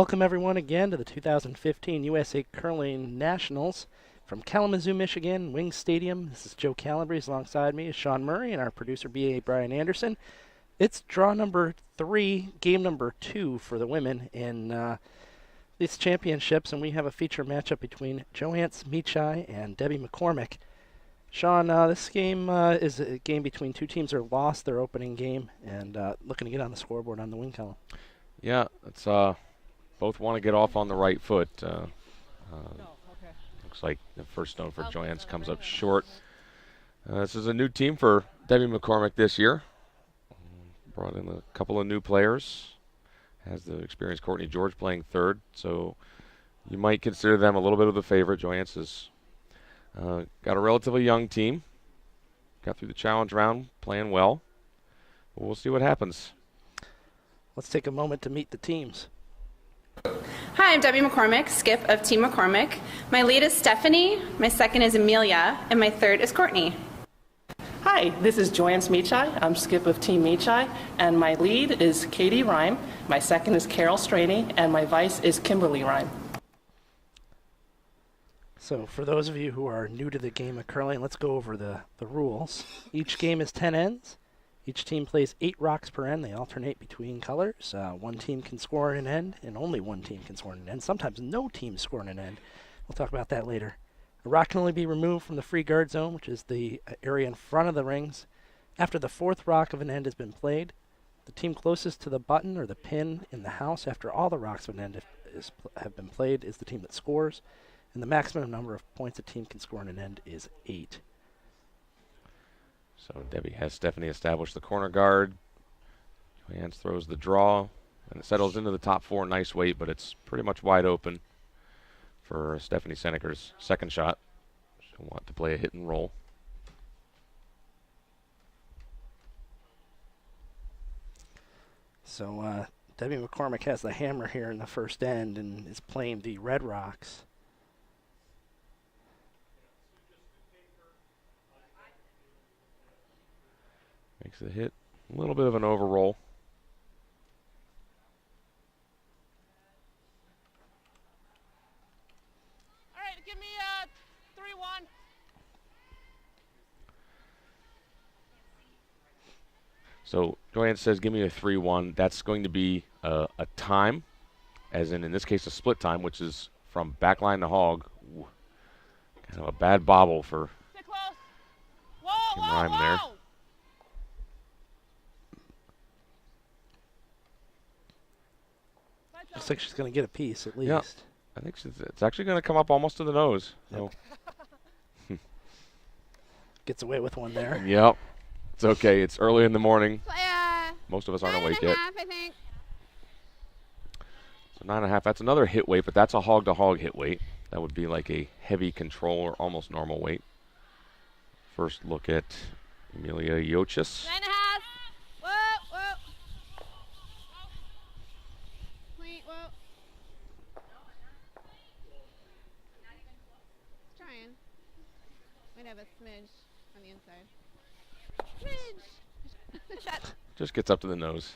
Welcome everyone again to the 2015 USA Curling Nationals from Kalamazoo, Michigan, Wings Stadium. This is Joe Calabrese. Alongside me is Sean Murray and our producer B.A. Brian Anderson. It's draw number 3, game number 2 for the women in these championships, and we have a feature matchup between Joance Meechai and Debbie McCormick. Sean, this game is a game between two teams that lost their opening game and looking to get on the scoreboard on the wing column. Yeah, it's both want to get off on the right foot. Looks like the first note for Joance comes up short. This is a new team for Debbie McCormick this year. Brought in a couple of new players. Has the experienced Courtney George playing third, so you might consider them a little bit of the favorite. Joance has got a relatively young team. Got through the challenge round playing well. But we'll see what happens. Let's take a moment to meet the teams. Hi, I'm Debbie McCormick, skip of Team McCormick. My lead is Stephanie, my second is Amelia, and my third is Courtney. Hi, this is Joance Meechai. I'm skip of Team Meechai, and my lead is Katie Rhyme. My second is Carol Straney, and my vice is Kimberly Rhyme. So for those of you who are new to the game of curling, let's go over the rules. Each game is 10 ends. Each team plays 8 rocks per end. They alternate between colors. One team can score an end, and only one team can score an end. Sometimes no teams score an end. We'll talk about that later. A rock can only be removed from the free guard zone, which is the area in front of the rings, after the 4th rock of an end has been played. The team closest to the button or the pin in the house after all the rocks of an end have been played is the team that scores, and the maximum number of points a team can score in an end is 8. So Debbie has Stephanie establish the corner guard. Joance throws the draw, and it settles into the top 4. Nice weight, but it's pretty much wide open for Stephanie Seneker's second shot. She'll want to play a hit and roll. So Debbie McCormick has the hammer here in the first end and is playing the red rocks. Makes the hit a little bit of an overroll. All right, give me a 3-1. So Joance says, give me a 3-1. That's going to be a time, as in this case, a split time, which is from backline to hog. Ooh, kind of a bad bobble for Stay close. Whoa, Kim whoa, Rhyme there. whoa. Looks like she's going to get a piece at least. Yeah. I think it's actually going to come up almost to the nose. Yep. So. Gets away with one there. Yep. It's okay. It's early in the morning. Play, Most of us aren't 9.5, awake yet. I think. So 9.5. That's another hit weight, but that's a hog-to-hog hit weight. That would be like a heavy control or almost normal weight. First look at Amelia Yochis. 9.5. Whoa, whoa. Point, whoa. Trying. Might have a smidge on the inside. Smidge. Shut. Just gets up to the nose.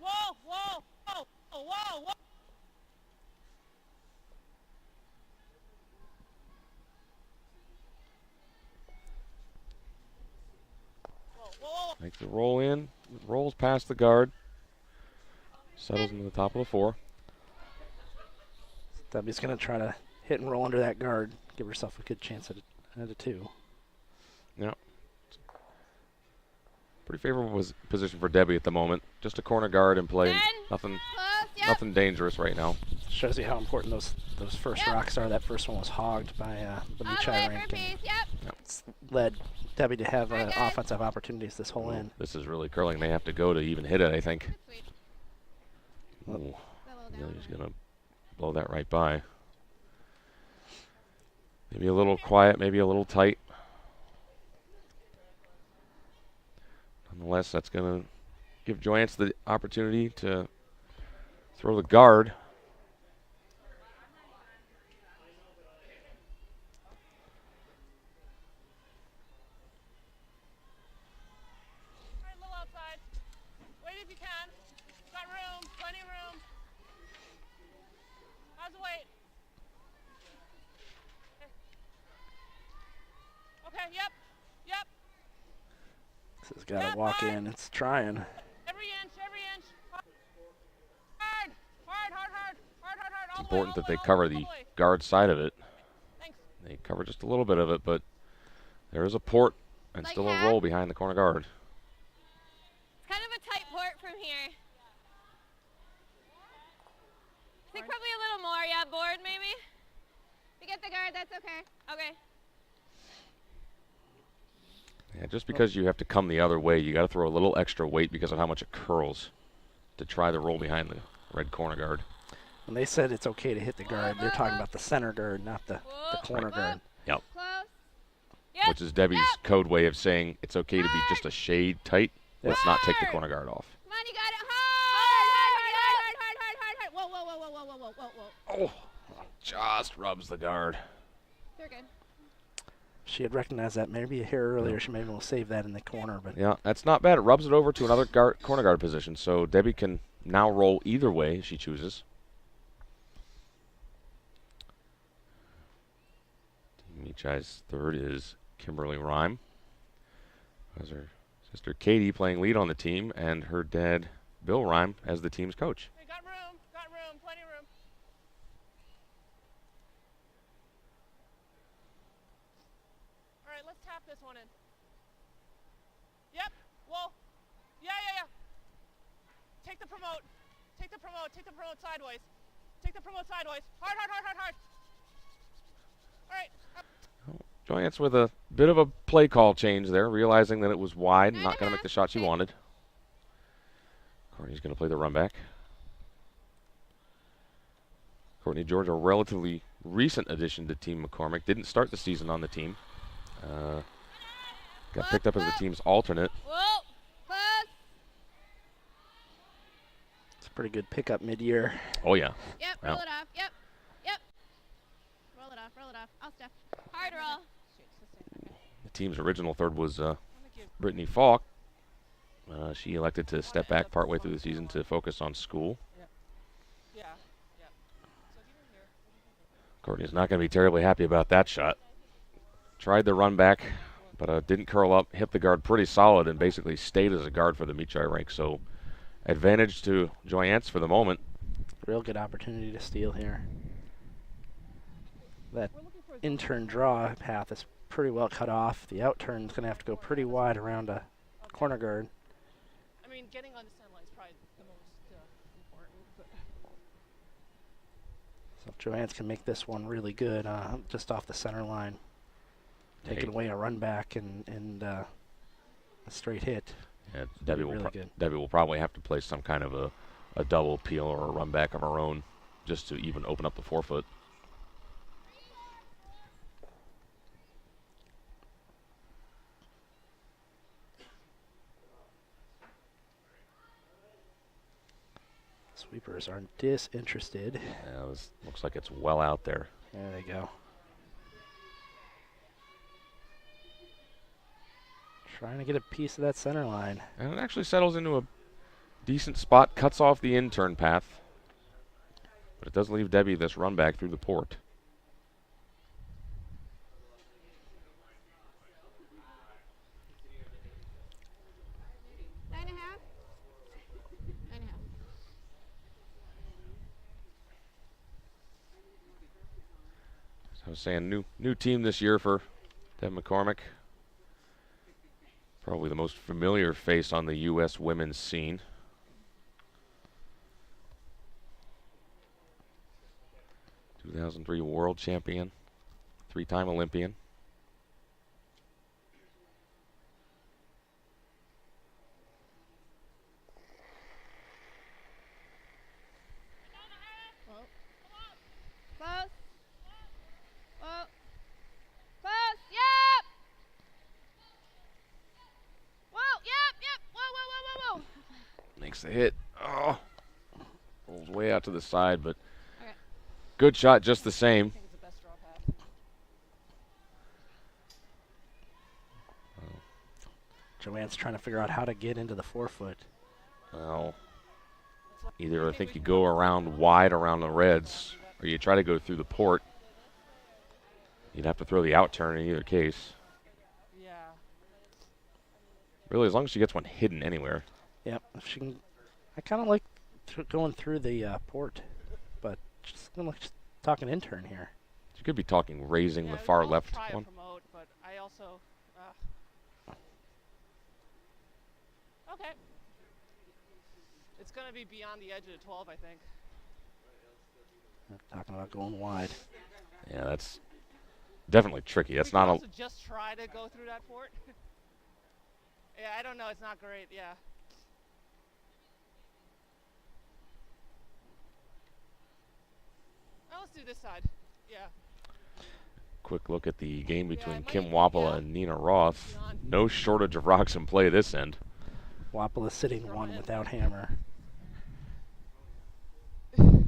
Whoa, whoa, whoa, whoa, whoa. Makes the roll in. Rolls past the guard. Settles into the top of the 4. Debbie's going to try to hit and roll under that guard. Give herself a good chance at a 2. Yeah. Pretty favorable position for Debbie at the moment. Just a corner guard in play. 10. Nothing Close, yep. nothing dangerous right now. Shows you how important those first Yep. rocks are. That first one was hogged by the On the Meechai way for a rank. piece, yep. It's led Debbie to have Very good. offensive opportunities this whole end. This is really curling. They have to go to even hit it, I think. That's sweet. Ooh, Is that a little down? Amelia's going to blow that right by. Maybe a little quiet, maybe a little tight. Nonetheless, that's going to give Joyance the opportunity to throw the guard. All right, a little outside. Wait if you can. Got room, plenty of room. How's the weight? Okay, yep, yep. This has got to walk in. It's trying. Every inch, every inch. Hard, hard, hard, hard, hard, hard, hard. It's important that they cover the guard side of it. They cover just a little bit of it, but there is a port and Like still a half? roll behind the corner guard. It's kind of a tight port from here. I think probably a little more, yeah, board maybe. We get the guard, that's okay. Okay. Yeah, just because you have to come the other way, you got to throw a little extra weight because of how much it curls to try the roll behind the red corner guard. When they said it's okay to hit the guard, they're talking about the center guard, not the corner guard. Yep. Close. Yep. Which is Debbie's code way of saying it's okay to be just a shade tight. Let's not take the corner guard off. Come on, you got it. Hard, hard, hard, hard, hard, hard, hard. Whoa, whoa, whoa, whoa, whoa, whoa, whoa, whoa. Oh, just rubs the guard. You're good. She had recognized that maybe a hair earlier. She maybe will save that in the corner, but Yeah, that's not bad. It rubs it over to another corner guard position, so Debbie can now roll either way if she chooses. Meechai's third is Kimberly Rhyme. As her sister Katie playing lead on the team, and her dad Bill Rhyme as the team's coach. Hey, got room, plenty of room. All right, let's tap this one in. Yep, whoa. Yeah, yeah, yeah. Take the promote. Take the promote. Take the promote sideways. Take the promote sideways. Hard, hard, hard, hard, hard. All right. Up. Joyance with a bit of a play call change there, realizing that it was wide and not going to make the shot she wanted. Courtney's going to play the run back. Courtney George, a relatively recent addition to Team McCormick, didn't start the season on the team. Got picked up as the team's alternate. Whoa. Close. it's a pretty good pickup mid-year. Oh, yeah. Yep, roll it off. Yep. Yep. Roll it off, roll it off. I'll step. Hard roll. The team's original third was Brittany Falk. She elected to step back partway through the season to focus on school. Yeah, yeah. Courtney's not going to be terribly happy about that shot. Tried the run back, but didn't curl up, hit the guard pretty solid, and basically stayed as a guard for the Meechai rank. So advantage to Joyance for the moment. Real good opportunity to steal here. That in-turn draw path is pretty well cut off. The out-turn's going to have to go pretty wide around a corner guard. I mean, getting on the center line is probably the most important. But So Joanne's can make this one really good, just off the center line. Taking away a run back and a straight hit. Yeah, Debbie will really good. Debbie will probably have to play some kind of a double peel or a run back of her own just to even open up the forefoot. Sweepers are disinterested. Yeah, this looks like it's well out there. There they go. Trying to get a piece of that center line. And it actually settles into a decent spot, cuts off the in-turn path. But it does leave Debbie this run back through the port. Nine and a half. 9.5. So I was saying, new team this year for Deb McCormick. Probably the most familiar face on the U.S. women's scene. '2003 world champion, 3-time Olympian. Close. Whoa. Close. Yep. Whoa. Yep. Yep. Makes the hit. Oh, rolls way out to the side, but Okay. good shot just the same. I think it's the best draw path. Joanne's trying to figure out how to get into the 4-foot. Well, either I think you go around wide around the reds, or you try to go through the port. You'd have to throw the out turn in either case. Yeah. Really, as long as she gets one hidden anywhere. Yep. If she can, I kind of like going through the port, but just gonna just talk an intern here. She could be talking raising Yeah, the far I'll left try one. a promote, but I also. Okay. It's gonna be beyond the edge of the 12, I think. Talking about going wide. Yeah, that's definitely tricky. That's We can not also just try to go through that port. Yeah, I don't know. It's not great. Yeah. Well, let's do this side. Yeah. quick look at the game between it Kim might- Wapala yeah. and Nina Roth. Beyond. No shortage of rocks in play this end. Wapala sitting Throw one it in. without hammer. This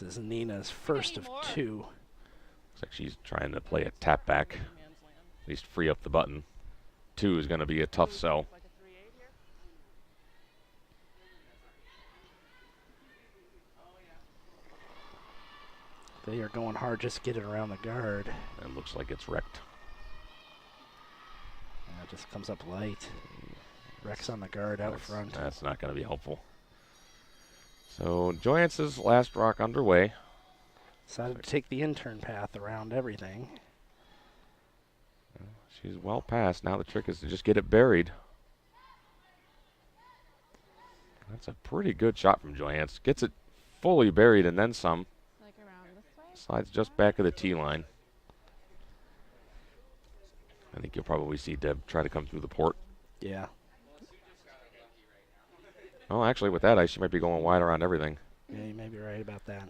is Nina's first of more. 2. Looks like she's trying to play a tap back, No man's land. at least free up the button. 2 is going to be a tough sell. Like a 3-8 here. They are going hard, just get it around the guard. It looks like it's wrecked. It just comes up light. Rex on the guard out front. That's not going to be helpful. So Joyance's last rock underway. Decided to take the intern path around everything. She's well past. Now the trick is to just get it buried. That's a pretty good shot from Joyance. Gets it fully buried and then some. Like around this way? Slides just back of the tee line. I think you'll probably see Deb try to come through the port. Yeah. Oh, actually, with that ice, she might be going wide around everything. Yeah, you may be right about that.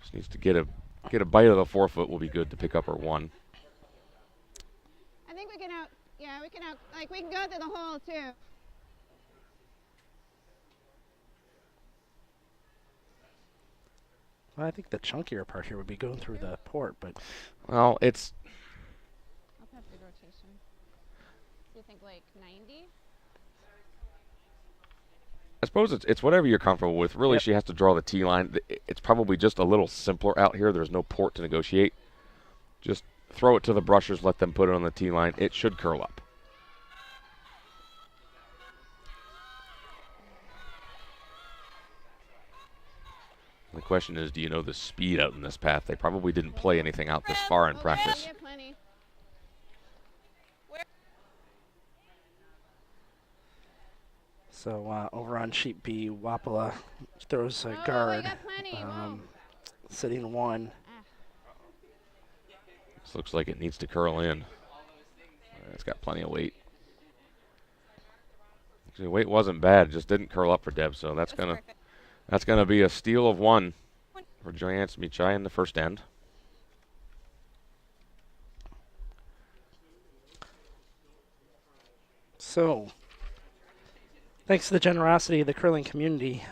Just needs to get a bite of the 4-foot will be good to pick up her 1. I think we can out. Yeah, we can out. Like we can go through the hole too. Well, I think the chunkier part here would be going through the port, but Well, it's I'll have good rotation. Do you think like 90? I suppose it's whatever you're comfortable with. Really, Yep. she has to draw the tee line. It's probably just a little simpler out here. There's no port to negotiate. Just throw it to the brushers, let them put it on the tee line. It should curl up. The question is, do you know the speed out in this path? They probably didn't play anything out this far in practice. Yeah, plenty. so over on sheet B, Wapala throws a Oh, guard, we got plenty. Whoa. sitting 1. This looks like it needs to curl in. It's got plenty of weight. Actually, the weight wasn't bad, just didn't curl up for Deb, so that's gonna be a steal of 1 for Joyance Meechai in the first end. So, thanks to the generosity of the curling community,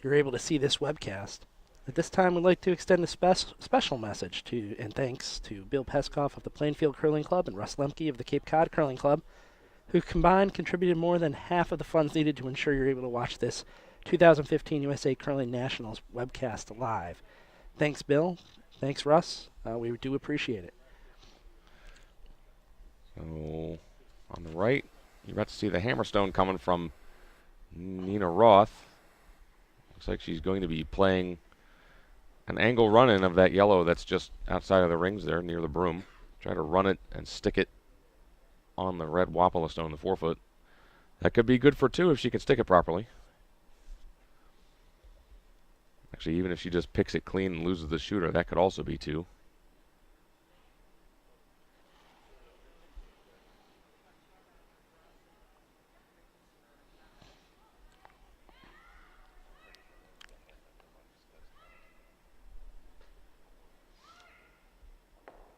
you're able to see this webcast. At this time, we'd like to extend a special message to and thanks to Bill Peskoff of the Plainfield Curling Club and Russ Lemke of the Cape Cod Curling Club, who combined contributed more than half of the funds needed to ensure you're able to watch this 2015 USA Curling Nationals webcast live. Thanks, Bill. Thanks, Russ. We do appreciate it. So on the right, you're about to see the hammerstone coming from Nina Roth. Looks like she's going to be playing an angle run-in of that yellow that's just outside of the rings there near the broom. Try to run it and stick it on the red Wapala stone, the 4-foot. That could be good for 2 if she can stick it properly. Actually, even if she just picks it clean and loses the shooter, that could also be 2.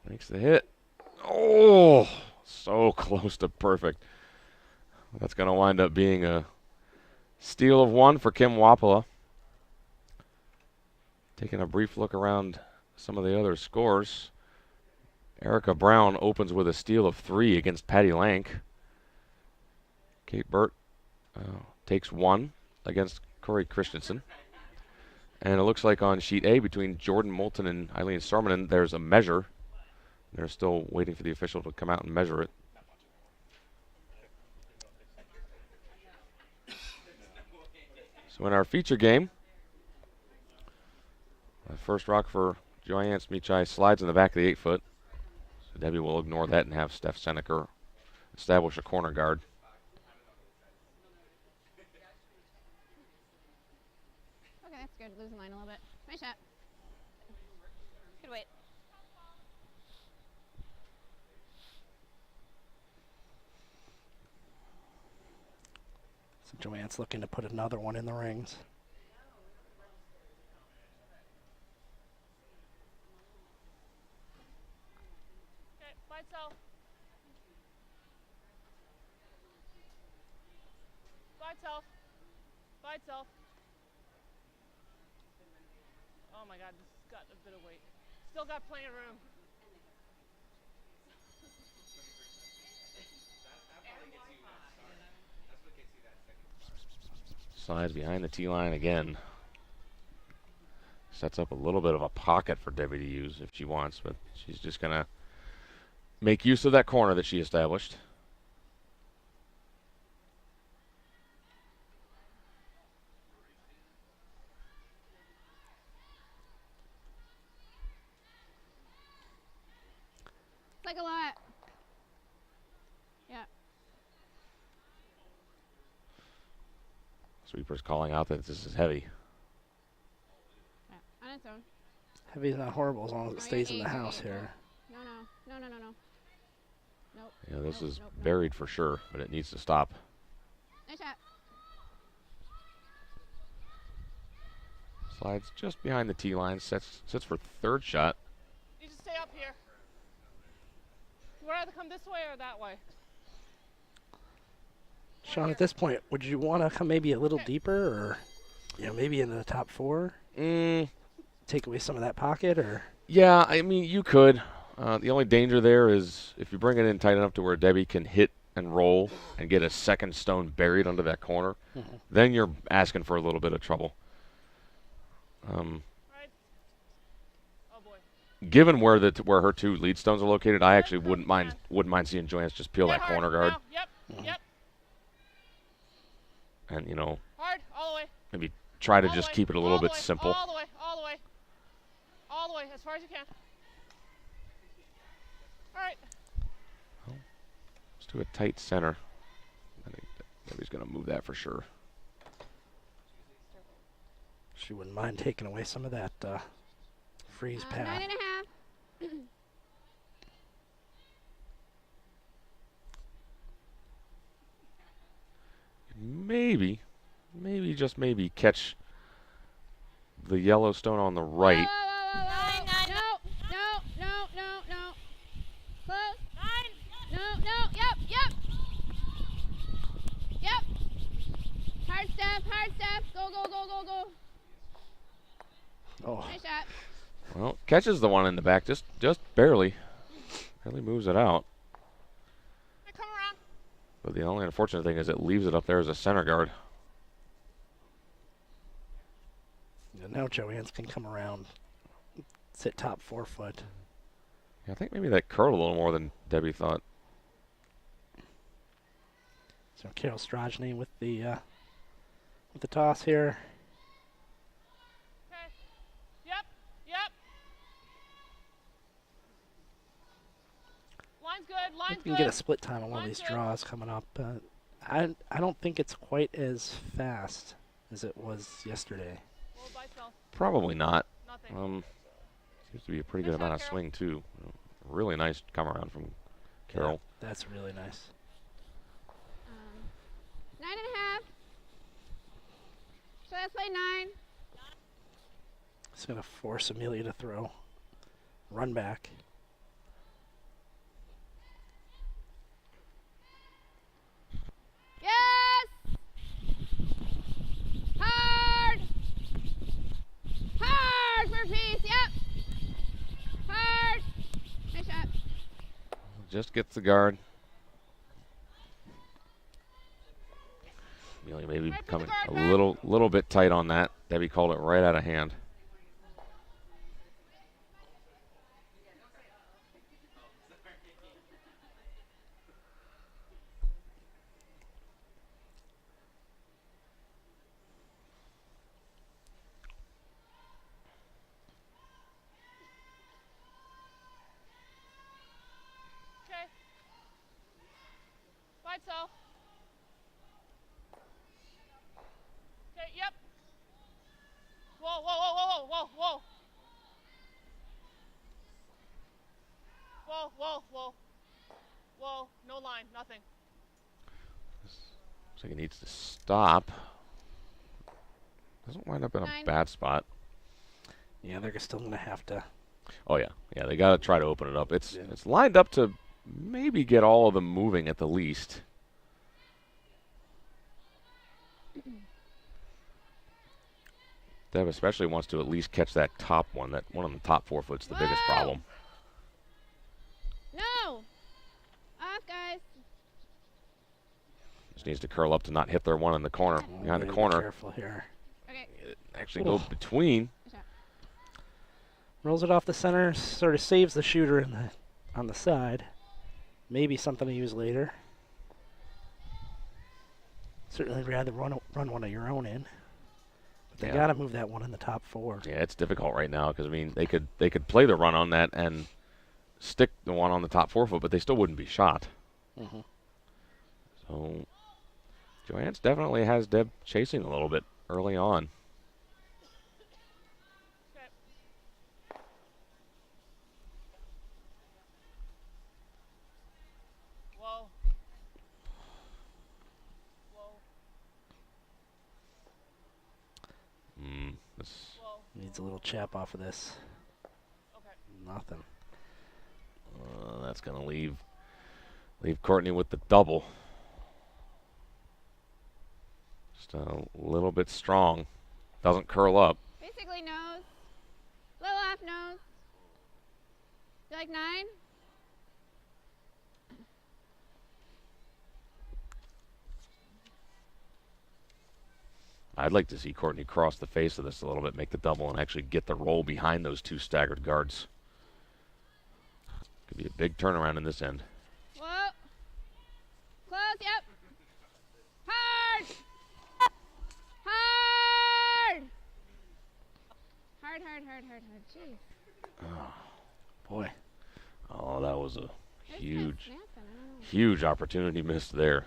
Makes the hit. Oh, so close to perfect. That's going to wind up being a steal of 1 for Kim Wapala. Taking a brief look around some of the other scores. Erica Brown opens with a steal of 3 against Patty Lank. Kate Burt takes 1 against Corey Christensen. And it looks like on sheet A between Jordan Moulton and Eileen Sormanen, there's a measure. They're still waiting for the official to come out and measure it. So in our feature game, the first rock for Joanne Meechai slides in the back of the 8-foot. So Debbie will ignore that and have Steph Seneker establish a corner guard. Okay, that's good. Losing line a little bit. Nice shot. Good weight. So Joanne's looking to put another one in the rings. Okay, by itself. By itself. By itself. Oh my God, this has got a bit of weight. Still got plenty of room. Slides behind the tee line again. Sets up a little bit of a pocket for Debbie to use if she wants, but she's just going to make use of that corner that she established. It's like a lot. Yeah. Sweeper's calling out that this is heavy. Yeah. On its own. Heavy's not horrible as long as it Oh, stays you're in the eight, you're house eight. here. No, no. No, no, no, no. Nope. Yeah, this Nope, is nope, nope. buried for sure, but it needs to stop. Nice shot. Slides just behind the tee line, sits for third shot. You just stay up here. You would rather come this way or that way? Sean, at this point, would you want to come maybe a little deeper, or maybe into the top 4? Take away some of that pocket, or? Yeah, I mean, you could. The only danger there is if you bring it in tight enough to where Debbie can hit and roll and get a second stone buried under that corner, then you're asking for a little bit of trouble. Right. Oh boy. Given where her 2 lead stones are located, I actually wouldn't mind seeing Joanne just peel that Hard. corner guard Now. Yep. Yep. and Hard. All the way. maybe try to All the just way, keep it a little all the bit way, simple. All the way. All the way. All the way. As far as you can. All right. Let's do a tight center. I think Debbie's going to move that for sure. She wouldn't mind taking away some of that freeze path. 9.5. Maybe, just maybe catch the yellow stone on the right. No, no. Close. 9. No. Yep. Hard step. Go. Oh, Nice shot. Well, catches the one in the back, just barely. Barely moves it out. Hey, come around. But the only unfortunate thing is it leaves it up there as a center guard. now Joanne's can come around, sit top 4 foot. Yeah, I think maybe that curled a little more than Debbie thought. So Carol Strajny with the toss here. Okay. Yep. Line's good. I Line's think we good. can get a split time on one of Line's these good. draws coming up. I don't think it's quite as fast as it was yesterday. Roll by self. Probably not. Nothing. Seems to be a pretty good Nice amount of shot, Carol. swing too. Really nice come around from Carol. Yeah, that's really nice. 9.5. So that's play 9. It's going to force Amelia to throw. Run back. Yep. just gets the guard. Amelia maybe becoming a little bit tight on that. Debbie called it right out of hand. Okay. Wide cell. Okay, yep. Whoa, whoa, whoa, whoa, whoa, whoa. Whoa, whoa, whoa. Whoa, no line, nothing. Looks like it needs to stop. Doesn't wind up in a 9. bad spot. Yeah, they're still going to have to. Oh yeah, yeah. They got to try to open it up. It's Yeah. it's lined up to maybe get all of them moving at the least. Deb especially wants to at least catch that top one. That one on the top 4 foot's the biggest Whoa. problem. No! Off, guys. Just needs to curl up to not hit their one in the corner, behind the Gotta be corner. Careful here. Okay. Actually go between. Rolls it off the center, sort of saves the shooter on the side. Maybe something to use later. Certainly rather run one of your own in. But they Yeah. got to move that one in the top 4. Yeah, it's difficult right now because I mean they could play the run on that and stick the one on the top 4 foot, but they still wouldn't be shot. Mm-hmm. So Joanne's definitely has Deb chasing a little bit early on. Okay. Whoa. Whoa. This Whoa. Needs a little chap off of this. Okay. Nothing. that's going to leave Courtney with the double. Just a little bit strong. Doesn't curl up. Basically nose. Little off nose. You like 9? I'd like to see Courtney cross the face of this a little bit, make the double, and actually get the roll behind those 2 staggered guards. Could be a big turnaround in this end. Whoa. Close, yep. Hard. Hard. Hard, hard, hard, hard, hard. Jeez. Boy. Oh, that was a It's kinda huge, snapping, I don't know. huge opportunity missed there.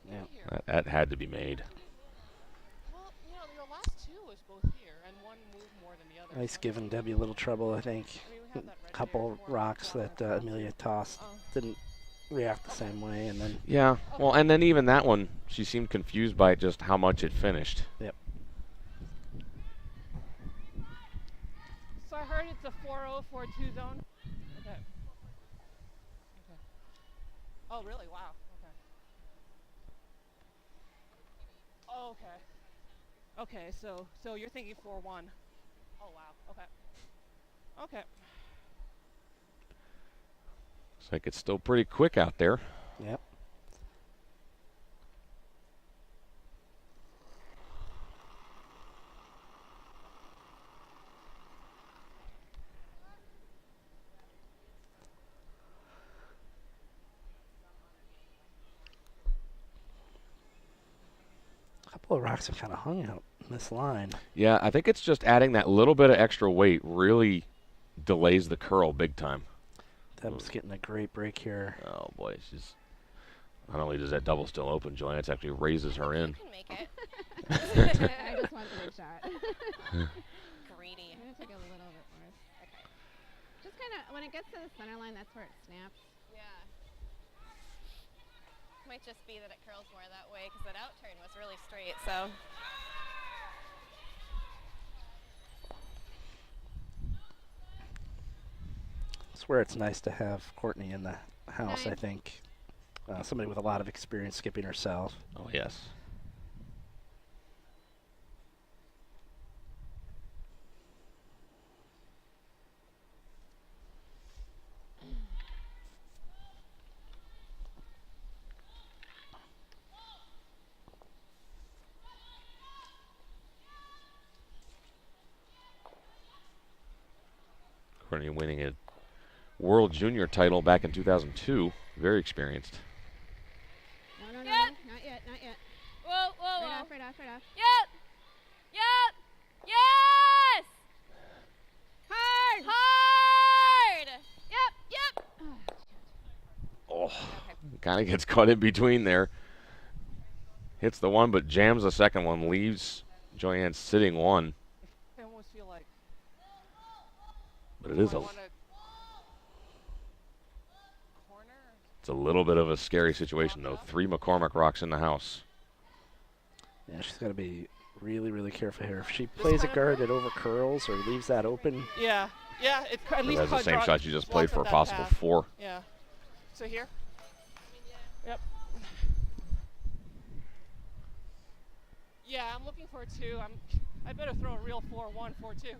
Yeah. That had to be made. Well, you know, your last 2 was both here, and one moved more than the other. Nice so- giving Debbie a little trouble, I think. I mean, we have that red Couple there, more rocks like that Amelia tossed Oh. didn't react the same way, and then Yeah, well, and then even that one, she seemed confused by just how much it finished. So I heard it's a 4-0-4-2 zone? Okay. Okay. Oh, really? Wow. Okay. Oh, okay. Okay, so you're thinking 4-1. Oh, wow. Okay. Okay. Looks like it's still pretty quick out there. yep. A couple of rocks have kind of hung out in this line. Yeah, I think it's just adding that little bit of extra weight really delays the curl big time. Deb's getting a great break here. Oh boy, she's not only does that double still open, Joanne, it actually raises her in. You can make it. I just wanted a shot. Greedy. I'm going to take a little bit more. Okay. Just kind of, when it gets to the center line, that's where it snaps. Yeah. Might just be that it curls more that way because that out turn was really straight. So. It's where it's nice to have Courtney in the house, I 9. think. Somebody with a lot of experience skipping herself. Oh yes. Kearney winning a World Junior title back in 2002. Very experienced. No, Yep. not yet, not yet. Whoa, whoa, Right whoa. off, right off, right off. Yep. Yep. Yes. Hard! Hard. Yep. Oh, kind of gets caught in between there. Hits the one, but jams the second one. Leaves Joanne sitting one. I almost feel like. But it is I a, wanna corner. it's a little bit of a scary situation, though. 3 McCormick rocks in the house. Yeah, she's got to be really, really careful here. If she plays a guard, it over curls or leaves that open. Yeah, yeah. It at least That's the same shot you just played for a possible 4. Yeah. So here. Yep. Yeah, I'm looking for a 2. I better throw a real 4-1, 4-2.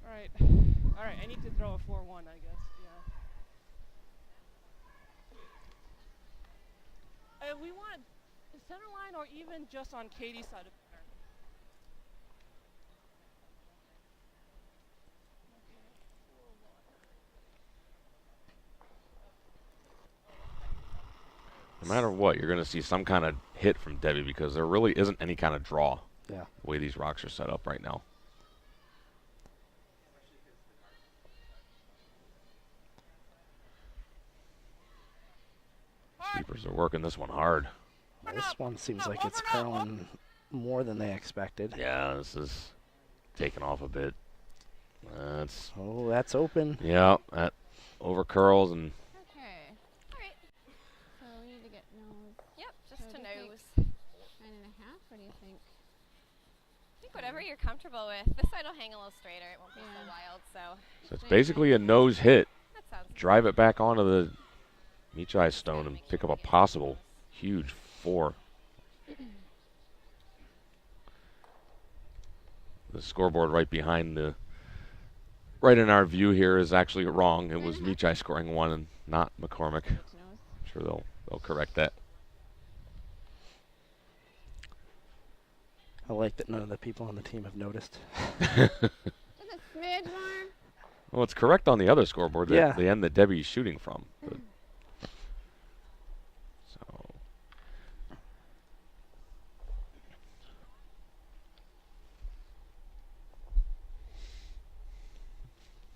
All right. All right. I need to throw a 4-1, I guess. Yeah. We want the center line or even just on Katie's side of the center. No matter what, you're going to see some kind of hit from Debbie because there really isn't any kind of draw. Yeah. The way these rocks are set up right now. Sweepers are working this one hard. This one seems like it's curling more than they expected. Yeah, this is taking off a bit. That's Oh, that's open. yeah, that over curls and Okay. All right. So we need to get nose. Yep. Just So to do you think nose. 9.5. What do you think? I think whatever you're comfortable with. This side will hang a little straighter. It won't be so Yeah. wild. So so it's basically a nose hit. that sounds good. Drive it back onto the Meechai stone and pick up a possible huge 4. The scoreboard right behind the, right in our view here is actually wrong. It was Meechai scoring 1 and not McCormick. Nose. I'm sure they'll correct that. I like that none of the people on the team have noticed. Just a smidge more. Well, it's correct on the other scoreboard, Yeah. the end that Debbie's shooting from. But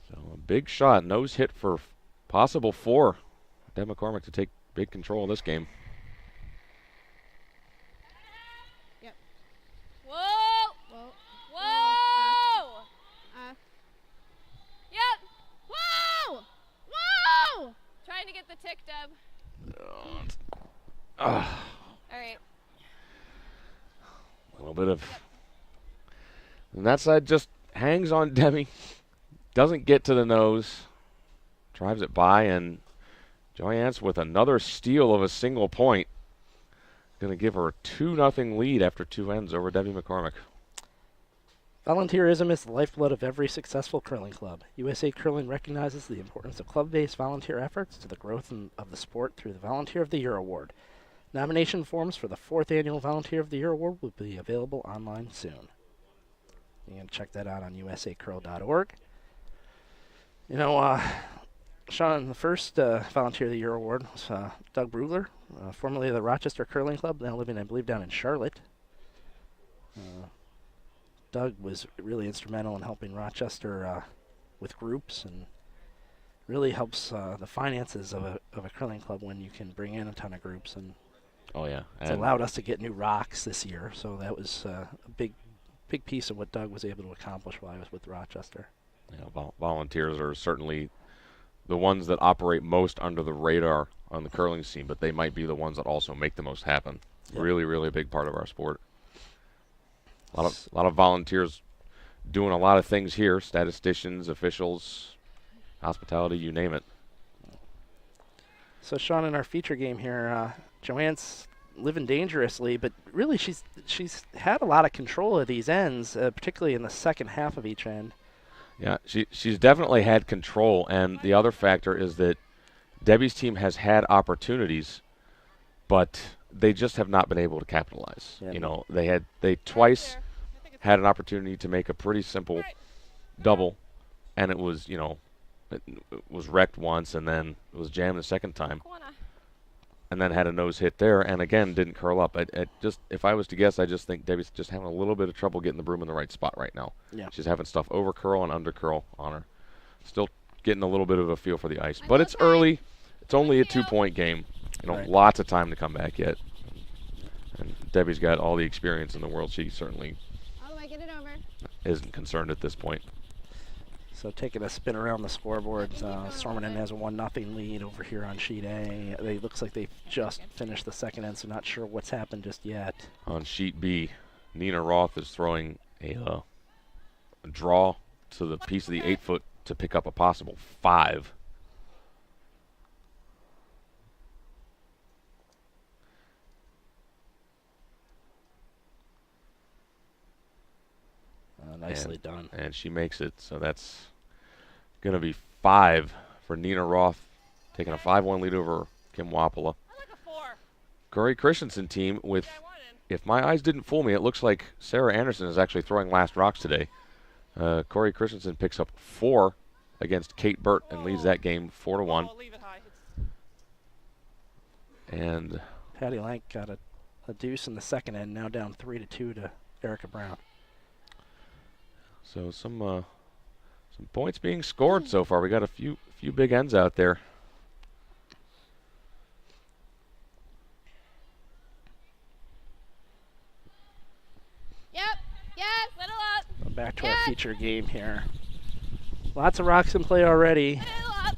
so a big shot, nose hit for possible 4. Deb McCormick to take big control of this game. Whoa. Whoa. Whoa. Off. Yep. Whoa! Whoa! Trying to get the tick, Deb. Ah, All right. a little bit of. And that side just hangs on Debbie. Doesn't get to the nose. Drives it by, and Joyance with another steal of a single point. Going to give her a 2-0 lead after 2 ends over Debbie McCormick. Volunteerism is the lifeblood of every successful curling club. USA Curling recognizes the importance of club-based volunteer efforts to the growth of the sport through the Volunteer of the Year Award. Nomination forms for the 4th Annual Volunteer of the Year Award will be available online soon. You can check that out on usacurl.org. You know, Sean, the first Volunteer of the Year Award was Doug Brugler, formerly of the Rochester Curling Club, now living, I believe, down in Charlotte. Doug was really instrumental in helping Rochester with groups and really helps the finances of a curling club when you can bring in a ton of groups. And Oh, yeah. it's And allowed us to get new rocks this year, so that was a big piece of what Doug was able to accomplish while I was with Rochester. volunteers are certainly the ones that operate most under the radar on the curling scene, but they might be the ones that also make the most happen. Yep. Really, really a big part of our sport. A lot of volunteers doing a lot of things here, statisticians, officials, hospitality, you name it. So, Sean, in our feature game here, Joanne's living dangerously, but really she's had a lot of control of these ends, particularly in the second half of each end. Yeah, she's definitely had control, and the other factor is that Debbie's team has had opportunities, but they just have not been able to capitalize. Yeah. You know, they twice had an opportunity to make a pretty simple double, and it was, you know, it was wrecked once, and then it was jammed the second time, and then had a nose hit there, and again didn't curl up. If I was to guess, I just think Debbie's just having a little bit of trouble getting the broom in the right spot right now. Yeah. She's having stuff over curl and under curl on her. Still getting a little bit of a feel for the ice, but it's early. It's only a 2-point game. You know, Right. lots of time to come back yet. And Debbie's got all the experience in the world. She certainly All the way, get it over. isn't concerned at this point. So taking a spin around the scoreboard, Stormenden has a 1-0 lead over here on sheet A. It looks like they've just finished the second end, so not sure what's happened just yet. On sheet B, Nina Roth is throwing a draw to the piece of the 8-foot to pick up a possible 5. Nicely done. And she makes it, so that's going to be 5 for Nina Roth, taking a 5-1 lead over Kim Wapala. I like a 4. Corey Christensen team with, if my eyes didn't fool me, it looks like Sarah Anderson is actually throwing last rocks today. Corey Christensen picks up 4 against Kate Burt and leads that game 4-1. Oh, leave it high. And Patty Lank got a deuce in the second end, now down 3-2 to Erica Brown. so some points being scored so far. We got a few big ends out there. Yep. Yes. Little up. Back to our feature game here. Lots of rocks in play already. Little up.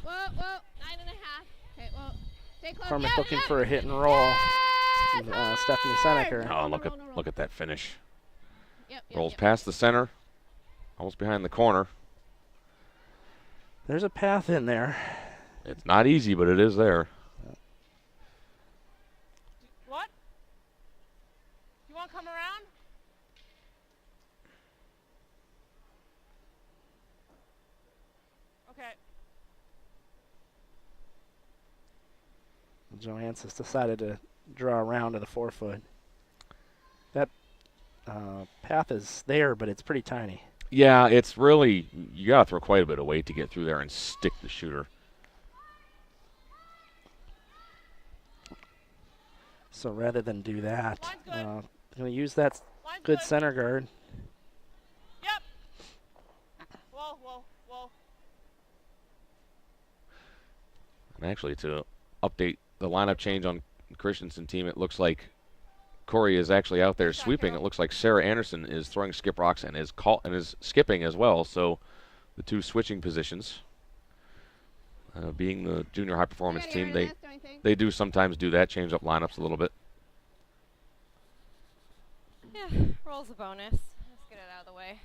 Whoa, whoa. 9.5. Okay, whoa. Stay close. McCormick Yep, looking yep. for a hit and roll. Stephanie Seneker. Oh, look at that finish. Yep, yep, Rolls yep. past the center, almost behind the corner. There's a path in there. It's not easy, but it is there. What? You want to come around? Okay. Johannes has decided to draw around to the 4-foot. That path is there, but it's pretty tiny. Yeah, it's really, you got to throw quite a bit of weight to get through there and stick the shooter. So rather than do that, Line's good. I'm going to use that Line's good center guard. Yep. Whoa, whoa, whoa. And actually, to update the lineup change on Christensen team, it looks like Corey is actually out there sweeping. It looks like Sarah Anderson is throwing skip rocks and is skipping as well. So the two switching positions. Being the junior high performance team, they do sometimes do that, change up lineups a little bit. Yeah, roll's a bonus. Let's get it out of the way.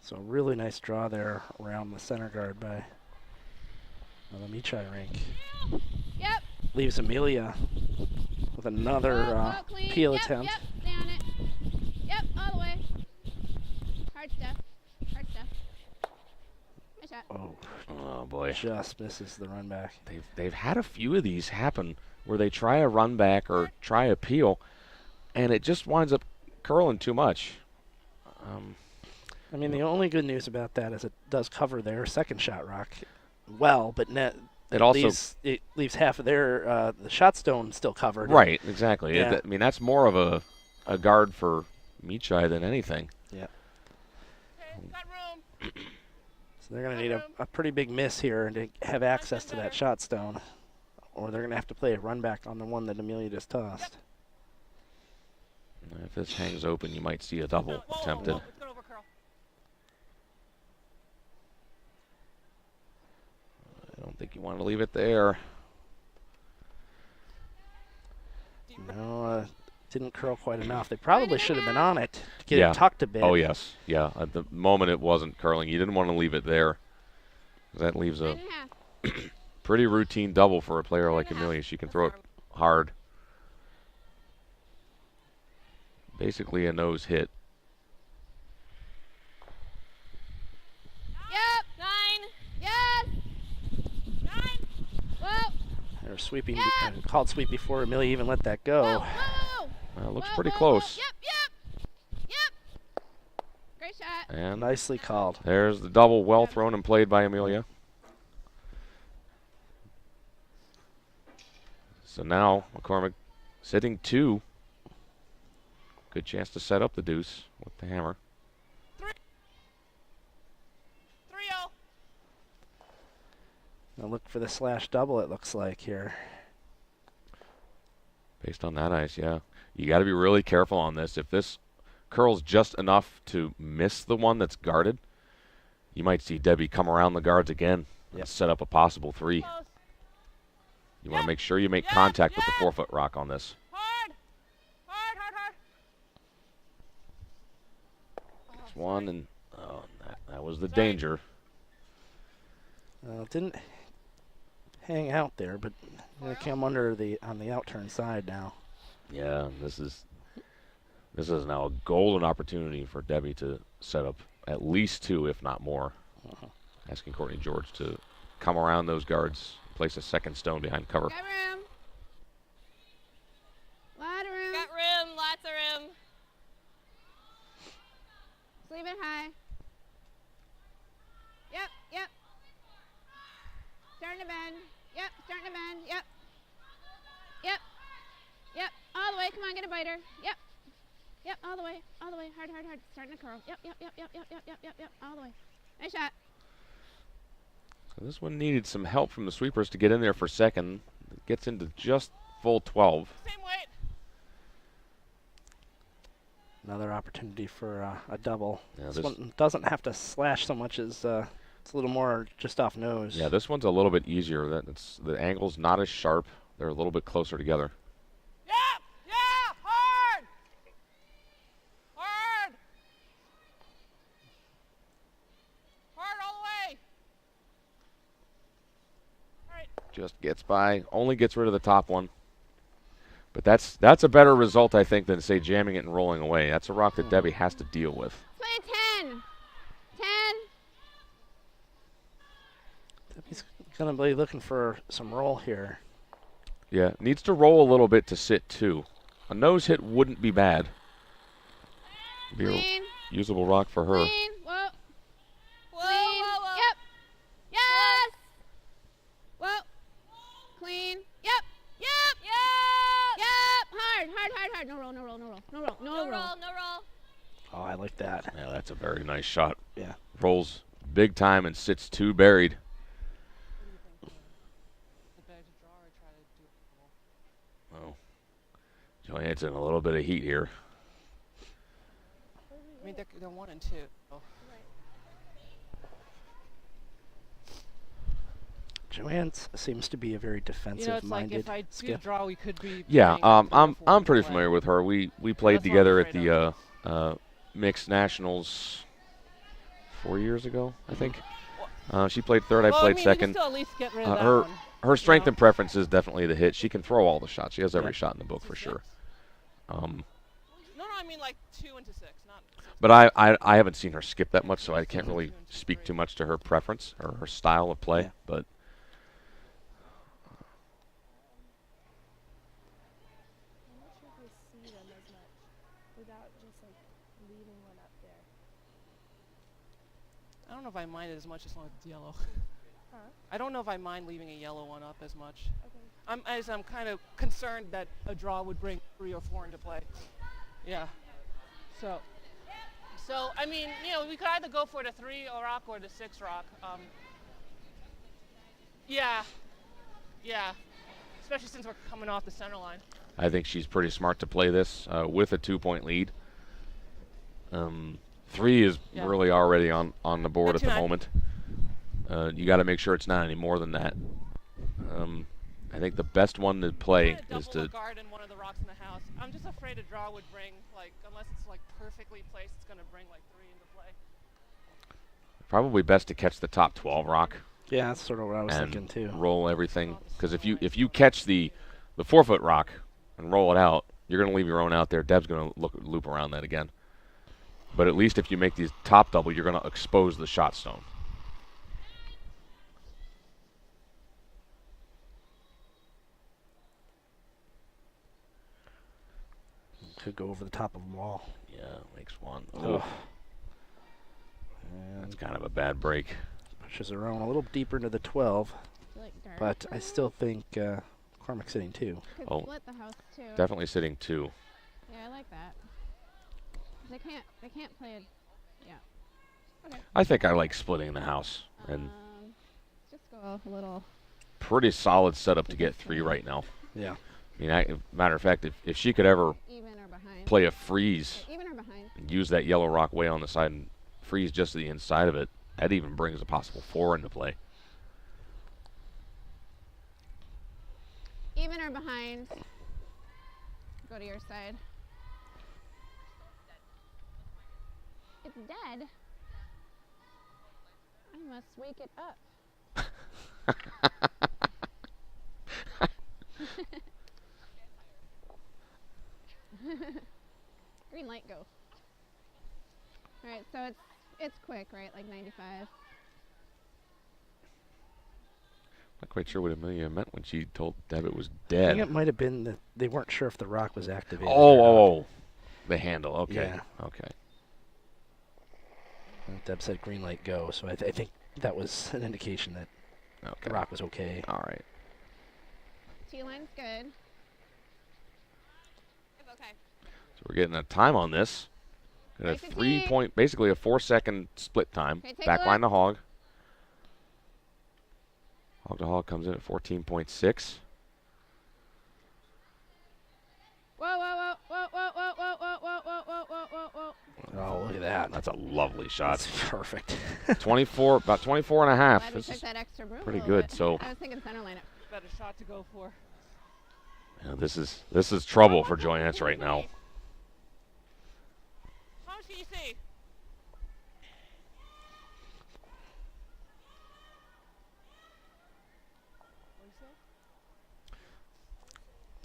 So really nice draw there around the center guard by the Meechai rink. Yep. Leaves Amelia with another Whoa, clean. peel Yep, attempt. Yep, stay on it. Yep, all the way. Hard stuff. Hard stuff. Nice shot. Oh boy, Just misses the run back. they've had a few of these happen where they try a run back or try a peel, and it just winds up curling too much. I mean, the only good news about that is it does cover their second shot rock well, but it leaves half of their the shot stone still covered. Right, exactly. Yeah. I mean, that's more of a guard for Meechai than anything. Yeah. Okay, got room. So they're going to need a pretty big miss here to have access to that shot stone, or they're going to have to play a run back on the one that Amelia just tossed. If this hangs open, you might see a double Whoa, attempted. whoa, it's going over curl. I don't think you want to leave it there. No, didn't curl quite enough. They probably should have been on it to get it tucked a bit. Oh, yes. Yeah, at the moment it wasn't curling. You didn't want to leave it there. That leaves a 9.5. pretty routine double for a player like Amelia. She can throw it hard. Basically a nose hit. Yep. 9. Yes. 9. Or sweeping, called sweep before Amelia even let that go. Whoa, whoa, Well, it looks whoa, pretty whoa, close. Whoa. Yep. Great shot. And Nicely called. there's the double, well thrown and played by Amelia. So now McCormick sitting 2. Good chance to set up the deuce with the hammer. 3-0. Now look for the slash double, it looks like here. Based on that ice, yeah. You got to be really careful on this. If this curls just enough to miss the one that's guarded, you might see Debbie come around the guards again and set up a possible 3. Close. You want to make sure you make contact with the 4-foot rock on this. Hard. Hard, hard, hard. There's one, and that was the danger. Didn't hang out there, but gonna come under on the outturn side now. Yeah, this is now a golden opportunity for Debbie to set up at least 2, if not more. Asking Courtney George to come around those guards, place a second stone behind cover. Got room. Lot of room. Got room, lots of room. Leave it high. Yep. Starting to bend. Yep, starting to bend. Yep. All the way. Come on, get a biter. Yep, all the way. Hard. Starting to curl. Yep. All the way. Nice shot. So this one needed some help from the sweepers to get in there for second. It gets into just full 12. Same weight. Another opportunity for a double. Yeah, this this- one doesn't have to slash so much as it's a little more just off nose. Yeah, this one's a little bit easier. The angle's not as sharp. They're a little bit closer together. Yeah, hard. Hard. Hard all the way. All right. Just gets by, only gets rid of the top one. But that's a better result, I think, than, say, jamming it and rolling away. That's a rock that Debbie has to deal with. Play 10. He's gonna be looking for some roll here. Yeah, needs to roll a little bit to sit, too. A nose hit wouldn't be bad. Be a Clean. usable rock for her. Clean. Whoa. Whoa, Clean. whoa, whoa. Yep. Yes. Whoa. Clean. Yep. Hard. No roll. No roll. Oh, I like that. Yeah, that's a very nice shot. Yeah. Rolls big time and sits 2 buried. The bag to draw or try to do it. Oh, Joanne's in a little bit of heat here. I mean, they're 1 and 2. Oh. Joanne seems to be a very You know, it's like defensive-minded if I do skip. draw, we could be. Yeah, playing I'm 3 or 4 pretty play. familiar with her. We played That's what I'm together at afraid the mixed nationals 4 years ago, I think. She played third. I Well, played mean, second. You can still at least get rid of that Her one. her strength know? and preference is definitely the hit. She can throw all the shots. She has every Yeah. shot in the book for sure. No, I mean like 2 into 6, not. 6. But I haven't seen her skip that much, so I can't really speak too much to her preference or her style of play. Yeah. But I'm not sure if I see them as much without just like leaving one up there. I don't know if I mind it as much as long as it's yellow. Huh? I don't know if I mind leaving a yellow one up as much. Okay. I'm kind of concerned that a draw would bring 3 or 4 into play. Yeah. So I mean, you know, we could either go for the 3 rock or the 6 rock. Yeah. Especially since we're coming off the center line. I think she's pretty smart to play this with a 2-point lead. 3 is Yeah. really already on the board Not at the 2-9. moment. You got to make sure it's not any more than that. I think the best one to play I'm is double to a guard in one of the rocks in the house. I'm just afraid a draw would bring, like, unless it's like perfectly placed, it's gonna bring like 3 into play. probably best to catch the top 12 rock Yeah, that's sort of what I was and thinking too. roll everything. Because if you catch the 4-foot rock and roll it out, you're going to leave your own out there. Deb's going to loop around that again. But at least if you make these top double, you're going to expose the shot stone. Could go over the top of the wall. Yeah, makes one. Oh. That's kind of a bad break. Pushes her own a little deeper into the 12, Like dark. but I still think McCormick's sitting 2. Could Oh. split the house too. Definitely sitting 2. Yeah, I like that. They can't play it. Yeah. Okay. I think I like splitting the house. And Just go a little. pretty solid setup to get 3 right now. Yeah. I mean, matter of fact, if she could ever Even or behind. play a freeze Even or behind. and use that yellow rock way on the side and freeze just to the inside of it, that even brings a possible 4 into play. Even or behind. Go to your side. It's dead. I must wake it up. Green light, go. All right, so it's quick, right? Like 95. Not quite sure what Amelia meant when she told Deb it was I dead. think it might have been that they weren't sure if the rock was activated. Oh, the handle. Okay. Yeah. Okay. Deb said green light, go. So I think that was an indication that Okay. the rock was okay. All right. T-line's good. It's okay. So we're getting a time on this. Got a Nice to 3 see. point, basically a 4-second split time. Okay, take a Back line to look. hog. Hog to hog comes in at 14.6. Whoa, whoa, whoa, whoa, whoa, whoa, whoa, whoa, whoa, whoa, whoa, whoa, whoa, whoa. Oh, look at that. That's a lovely shot. That's perfect. 24, about 24 and a half. Glad we This took is that extra broom a pretty little good. bit. So I was thinking center line it. Better shot to go for. this is trouble for Joyance right now. How much can you see?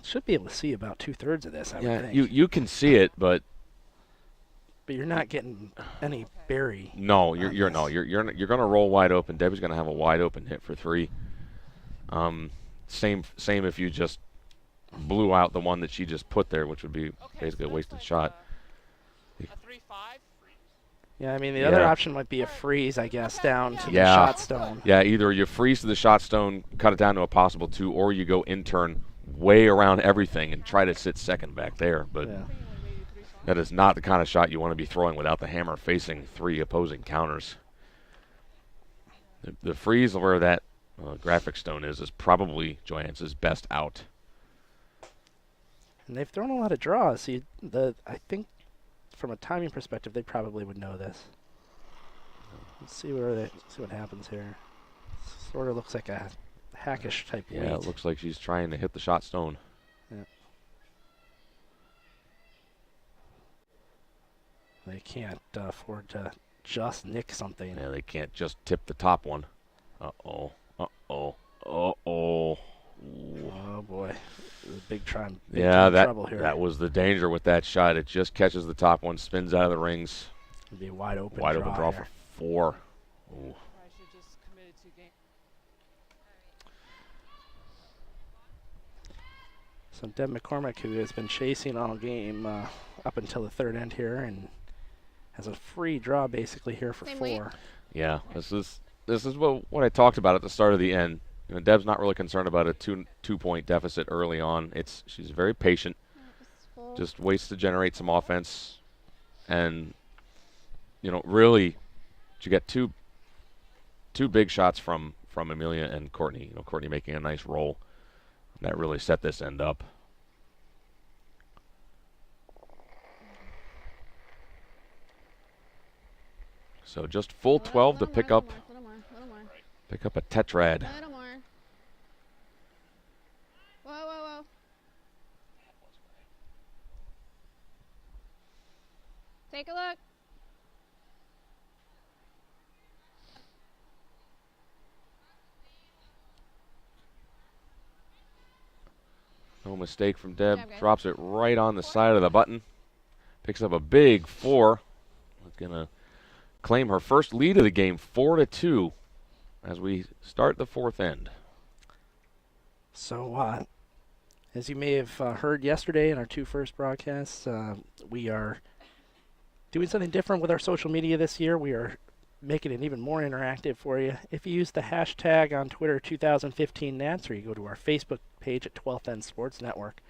Should be able to see about 2/3 of this, I would Yeah, think. you can see it, but But you're not getting any berry. no, on you're this. going to roll wide open. Debbie's going to have a wide open hit for 3. Same if you just blew out the one that she just put there, which would be Okay, basically so a wasted that's shot. like a 3-5. Yeah, I mean, the other Yeah. option might be a freeze, I guess, down to the Yeah. shot stone. Yeah, either you freeze to the shot stone, cut it down to a possible 2, or you go in-turn way around everything and try to sit second back there. But Yeah. that is not the kind of shot you want to be throwing without the hammer facing 3 opposing counters. The freeze where that graphic stone is probably Joyance's best out. And they've thrown a lot of draws. See, I think from a timing perspective, they probably would know this. Let's see what happens here. Sort of looks like a hackish type Yeah, weight. it looks like she's trying to hit the shot stone. Yeah. They can't afford to just nick something. Yeah, they can't just tip the top one. Uh-oh. Uh-oh. Uh-oh. Ooh. Oh boy, big time Yeah, trouble here. that was the danger with that shot. It just catches the top one, spins out of the rings. It'd be a wide open Wide draw open draw here. for 4. Ooh. I should just committed to game. So Deb McCormick, who has been chasing all game up until the third end here, and has a free draw basically here for Same 4. weight? Yeah, this is what I talked about at the start of the end. You know, Deb's not really concerned about a two-point deficit early on. She's very patient, just waits to generate some offense, and really, she got two big shots from Amelia and Courtney. Courtney making a nice roll. That really set this end up. So just full 12 to pick up Little more. a tetrad. Little more. Whoa, whoa, whoa. Take a look. No mistake from Deb. Good job, guys. Drops it right on the side of the button. Picks up a big 4. Going to claim her first lead of the game, 4-2, as we start the 4th end. So As you may have heard yesterday in our two first broadcasts, we are doing something different with our social media this year. We are making it even more interactive for you. If you use the hashtag on Twitter 2015 Nats, or you go to our Facebook page at 12th End Sports Network,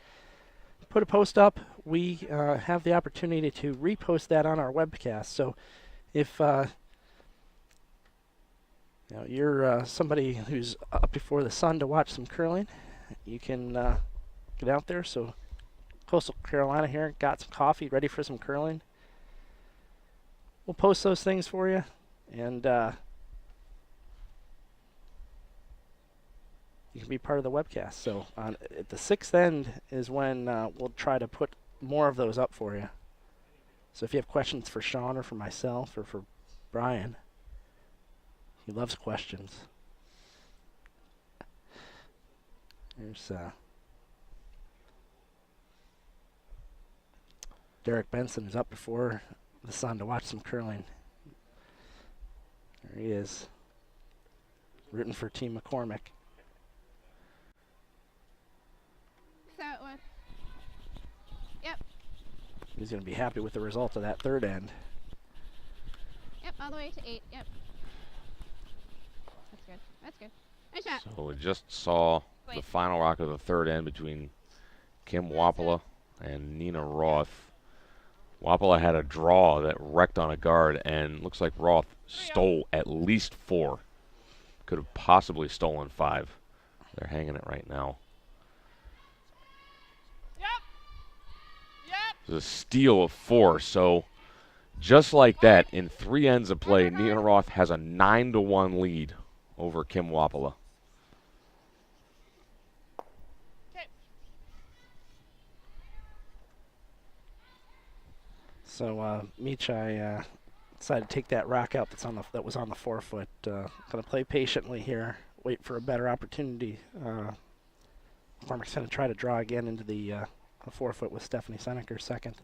put a post up, we have the opportunity to repost that on our webcast. So if you're somebody who's up before the sun to watch some curling, you can get out there. So Coastal Carolina here got some coffee, ready for some curling. We'll post those things for you, and you can be part of the webcast. So at the sixth end is when we'll try to put more of those up for you. So if you have questions for Sean or for myself or for Brian, he loves questions. There's Derek Benson is up before the sun to watch some curling. There he is, rooting for Team McCormick. So it would. Yep. He's going to be happy with the result of that third end. Yep, all the way to 8. Yep. That's good. That's good. Nice shot. So we just saw the final rock of the third end between Kim Wapala and Nina Roth. Wapala had a draw that wrecked on a guard, and looks like Roth stole at least 4. Could have possibly stolen 5. They're hanging it right now. It's a steal of 4. So just like that, in 3 ends of play, Nina Roth has a 9-1 lead over Kim Wapala. So Meechai decided to take that rock out that was on the forefoot. Going to play patiently here, wait for a better opportunity. McCormick's going to try to draw again into the forefoot with Stephanie Seneker second.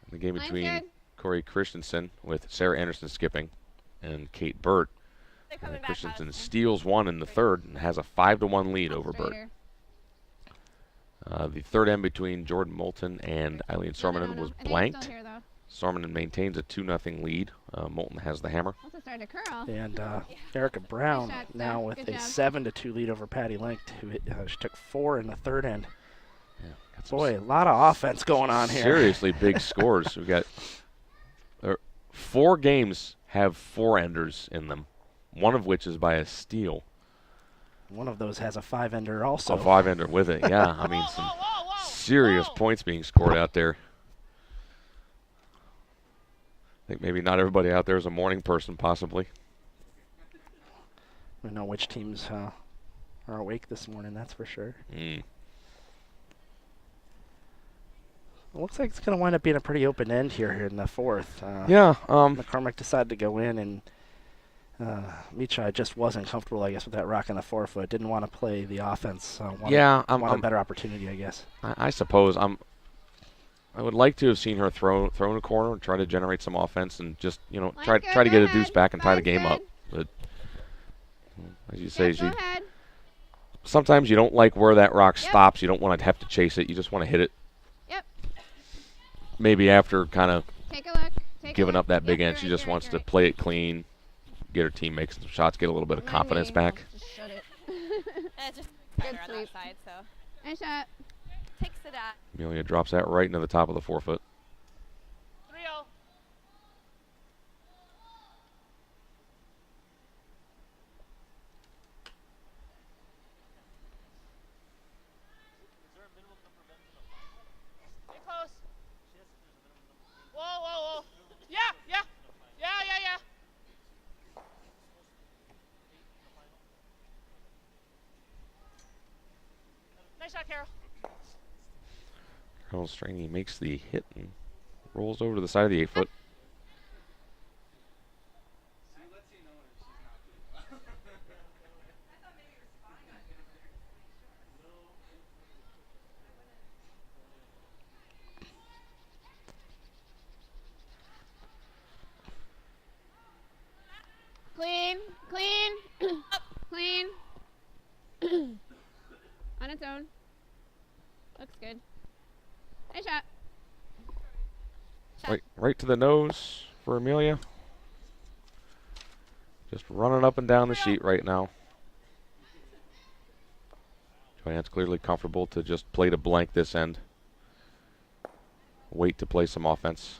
The game between Corey Christensen with Sarah Anderson skipping and Kate Burt. Christensen steals 1 in the third and has a 5-1 lead over Burt. The third end between Jordan Moulton and Eileen Sormanen was blanked. Sormanen maintains a 2-0 lead. Moulton has the hammer. And Erica Brown now with a 7-2 lead over Patty Link, who she took 4 in the third end. Yeah, boy, a lot of offense going on here. Seriously big scores. We've got 4 games have 4-enders in them, one of which is by a steal. One of those has a 5-ender also. A 5-ender with it, yeah. I mean, some serious points being scored out there. I think maybe not everybody out there is a morning person, possibly. We know which teams are awake this morning, that's for sure. It looks like it's going to wind up being a pretty open end here in the fourth. McCormick decided to go in, and Meechai just wasn't comfortable, I guess, with that rock on the forefoot. Didn't want to play the offense. Wanted a better opportunity, I guess. I suppose I would like to have seen her throw in a corner and try to generate some offense and just try to get a deuce back and tie the game up. But as you say, sometimes you don't like where that rock stops. You don't want to have to chase it. You just want to hit it. Yep. Maybe after kind of giving up that big end, she just wants to play it clean. Get her team make some shots, get a little bit of confidence back. Just shut it. Just good on that side, so. Nice shot. Takes it out. Amelia drops that right into the top of the forefoot. 3-0. Get close. Whoa, whoa, whoa. Yeah. Nice shot, Carol. Carol Straney makes the hit and rolls over to the side of the 8-foot. Clean. Clean. On its own. Looks good. Nice shot. Right to the nose for Amelia. Just running up and down the sheet right now. Joanne's clearly comfortable to just play to blank this end. Wait to play some offense.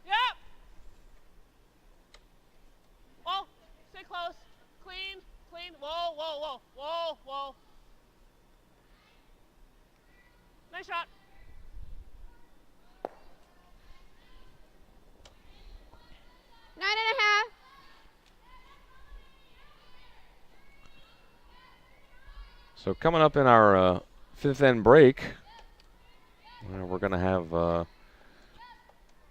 Yep. Whoa. Stay close. Clean. Clean. Whoa, whoa, whoa. Whoa, whoa. Nice shot. Nine and a half. So coming up in our fifth end break, we're going to have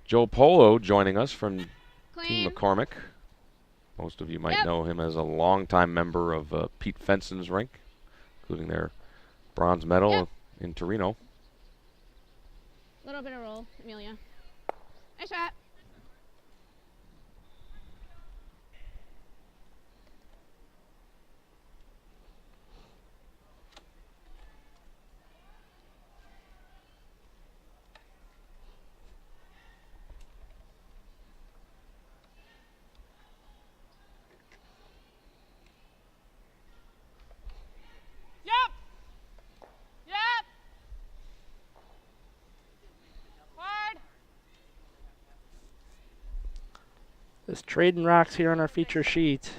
Joe Polo joining us from Team Clean. McCormick. Most of you might Yep. know him as a longtime member of Pete Fenson's rink, including their bronze medal Yep. in Torino. Little bit of roll, Amelia. Nice shot. Yep. Yep. Hard. Just trading rocks here on our feature sheet.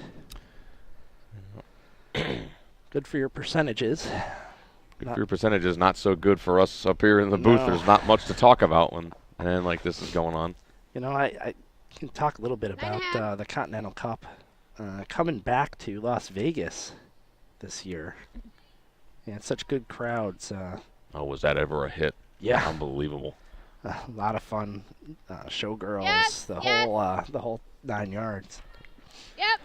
Good for your percentages. Good Not- for your percentages, not so good for us up here in the booth. No. There's not much to talk about when and like this is going on. You know, I can talk a little bit Nine and a about half. the Continental Cup coming back to Las Vegas this year. Yeah, it's such good crowds. Oh, was that ever a hit? Yeah, Unbelievable. a lot of fun. Showgirls, Yes, the yes. whole 9 yards. Yep.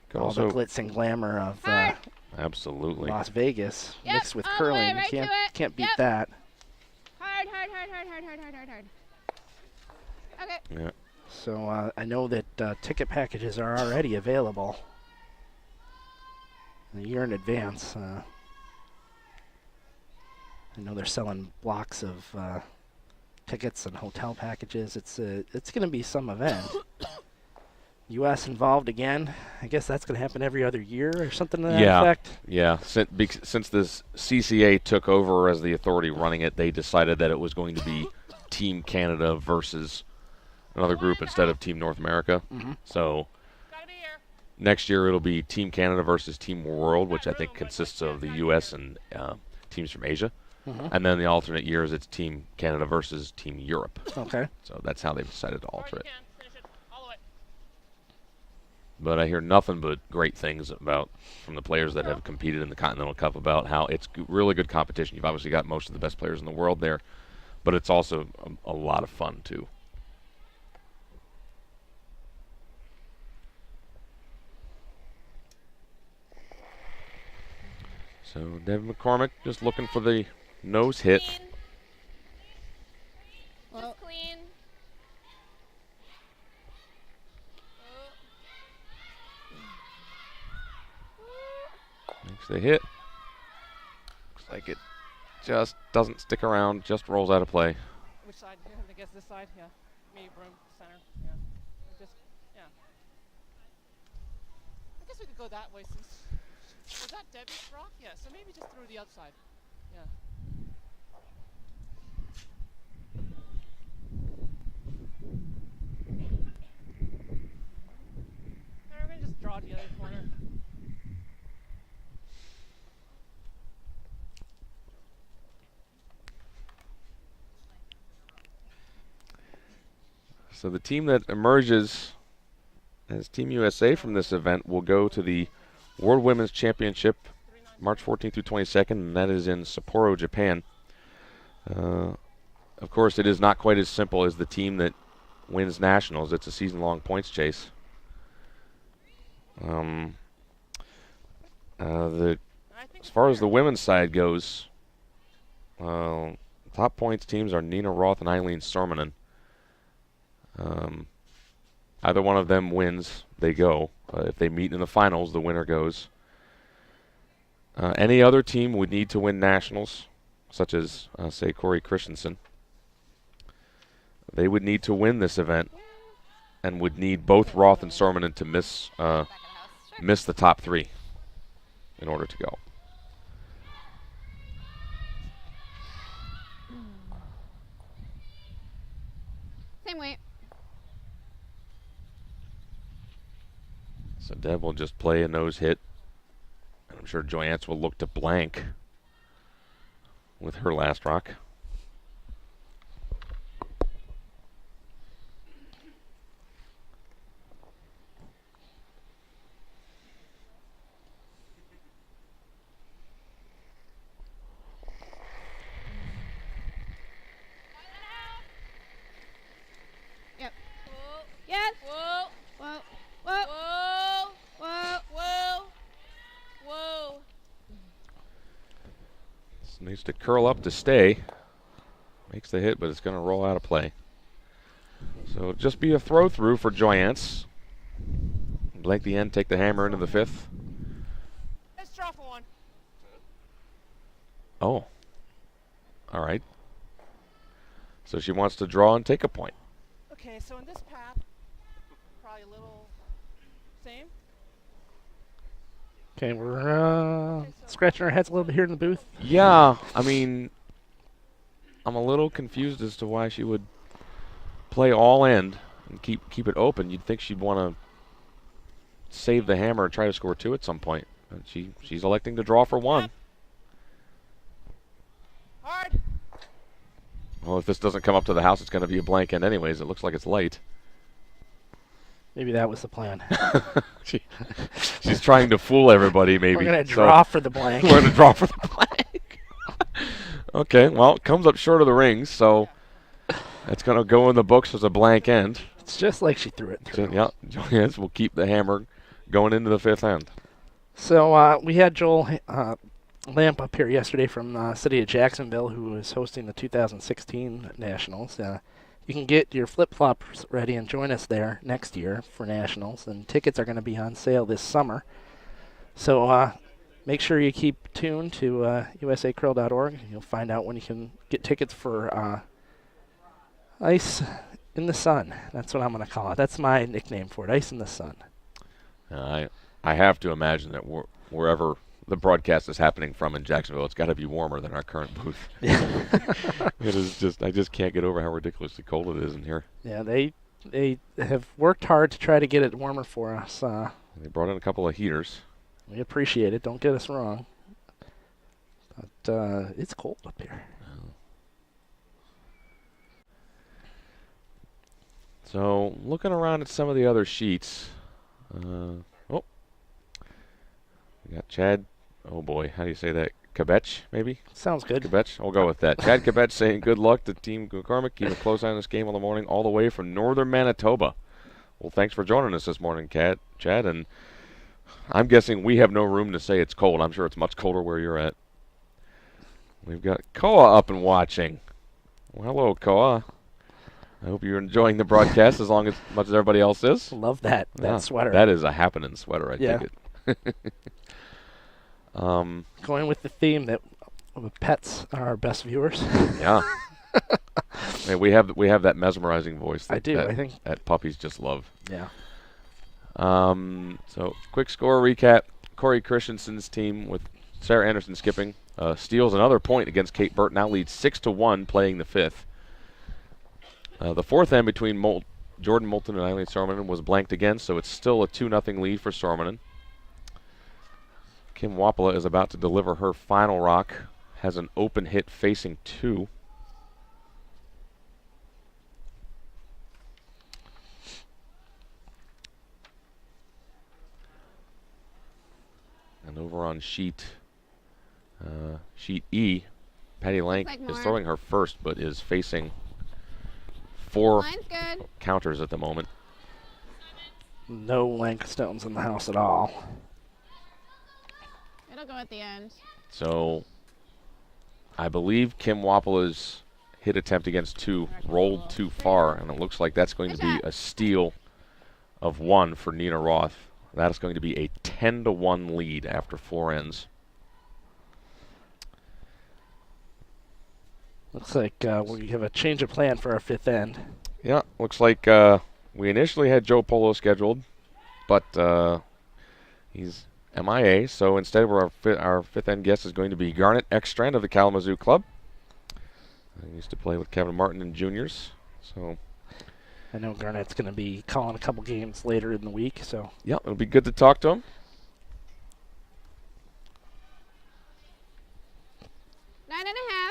Could All the also, glitz and glamour of Hard. absolutely. Las Vegas Yep, mixed with all the way, curling. right You to it. can't beat Yep. that. Hard, hard, hard, hard, hard, hard, hard, hard, hard. Okay. Yeah. So I know that ticket packages are already available a year in advance. I know they're selling blocks of tickets and hotel packages. It's going to be some event. U.S. involved again. I guess that's going to happen every other year or something to that Yeah. effect. Yeah, since this CCA took over as the authority running it, they decided that it was going to be Team Canada versus another group instead of Team North America. So Gotta be here. next year it'll be Team Canada versus Team World, which I think consists of the U.S. and teams from Asia. And then the alternate years it's Team Canada versus Team Europe. Okay. So that's how they've decided to Hard alter you it. can. Finish it. All the way. But I hear nothing but great things about from the players that have competed in the Continental Cup about how it's really good competition. You've obviously got most of the best players in the world there, but it's also a lot of fun too. So Devin McCormick just looking for the nose hit. Clean. Well, Just clean. Makes the hit. Looks like it just doesn't stick around, just rolls out of play. Which side? I guess this side. Yeah. Me, broom, center. Yeah. Just. Yeah. I guess we could go that way since. Was that Debbie's rock? Yeah. So maybe just through the outside. Yeah. Now we're gonna just draw to the other corner. So the team that emerges as Team USA from this event will go to the World Women's Championship March 14th through 22nd, and that is in Sapporo, Japan. Of course, it is not quite as simple as the team that wins nationals. It's a season-long points chase. As far as the women's side goes, top points teams are Nina Roth and Eileen Sormanen. Either one of them wins, they go. If they meet in the finals, the winner goes. Any other team would need to win nationals, such as, say, Corey Christensen. They would need to win this event and would need both Roth and Sormanen to miss the top 3 in order to go. Same weight. So Deb will just play a nose hit. And I'm sure Joyance will look to blank with her last rock. Yep. Yes. Whoa. Whoa. Whoa. Whoa. Whoa. Whoa. Whoa. This needs to curl up to stay. Makes the hit, but it's going to roll out of play. So it'll just be a throw through for Joyance. Blank the end, take the hammer into the 5th. Let's draw for one. Oh. All right. So she wants to draw and take a point. Okay, so in this path, probably a little same. Okay, we're scratching our heads a little bit here in the booth. Yeah, I mean, I'm a little confused as to why she would play all end and keep it open. You'd think she'd want to save the hammer and try to score 2 at some point. And she's electing to draw for 1. Hard. Well, if this doesn't come up to the house, it's going to be a blank end anyways. It looks like it's light. Maybe that was the plan. She's trying to fool everybody, maybe. We're going to draw for the blank. We're going to draw for the blank. Okay, well, it comes up short of the rings, so that's going to go in the books as a blank end. It's just like she threw it through. So, yeah, Joyance will keep the hammer going into the 5th end. So we had Joel Lamp up here yesterday from the city of Jacksonville, who is hosting the 2016 Nationals. You can get your flip-flops ready and join us there next year for Nationals, and tickets are going to be on sale this summer. So make sure you keep tuned to usacurl.org. You'll find out when you can get tickets for Ice in the Sun. That's what I'm going to call it. That's my nickname for it, Ice in the Sun. I have to imagine that wherever the broadcast is happening from in Jacksonville, it's got to be warmer than our current booth. It is just, I just can't get over how ridiculously cold it is in here. Yeah, they have worked hard to try to get it warmer for us. They brought in a couple of heaters. We appreciate it. Don't get us wrong. But it's cold up here. So looking around at some of the other sheets. We got Chad. Oh boy, how do you say that? Kabech, maybe? Sounds good. Kabech, I'll go with that. Chad Kabech saying good luck to Team McCormick. Keep a close eye on this game all the morning, all the way from northern Manitoba. Well, thanks for joining us this morning, Chad. And I'm guessing we have no room to say it's cold. I'm sure it's much colder where you're at. We've got Koa up and watching. Well, hello, Koa. I hope you're enjoying the broadcast as much as everybody else is. Love that sweater. That is a happening sweater, I take it. Going with the theme that pets are our best viewers. Yeah. Man, we have that mesmerizing voice. I think that puppies just love. Yeah. So quick score recap: Corey Christensen's team with Sarah Anderson skipping steals another point against Kate Burt. Now leads 6-1, playing the 5th. The 4th end between Jordan Moulton and Eileen Sormanen was blanked again, so it's still a 2-0 lead for Sormanen. Kim Wapala is about to deliver her final rock. Has an open hit facing 2. And over on sheet E, Patty Lank is throwing her first, but is facing 4 counters at the moment. No Lankstones in the house at all. It'll go at the end. So I believe Kim Wapala's hit attempt against 2 rolled too far, and it looks like that's going to be a steal of 1 for Nina Roth. That is going to be a 10-1 lead after 4 ends. Looks like we have a change of plan for our 5th end. Yeah, looks like we initially had Joe Polo scheduled, but he's MIA. So instead, our 5th end guest is going to be Garnet Ekstrand of the Kalamazoo Club. He used to play with Kevin Martin in juniors. So I know Garnett's going to be calling a couple games later in the week. So yeah, it'll be good to talk to him. 9.5.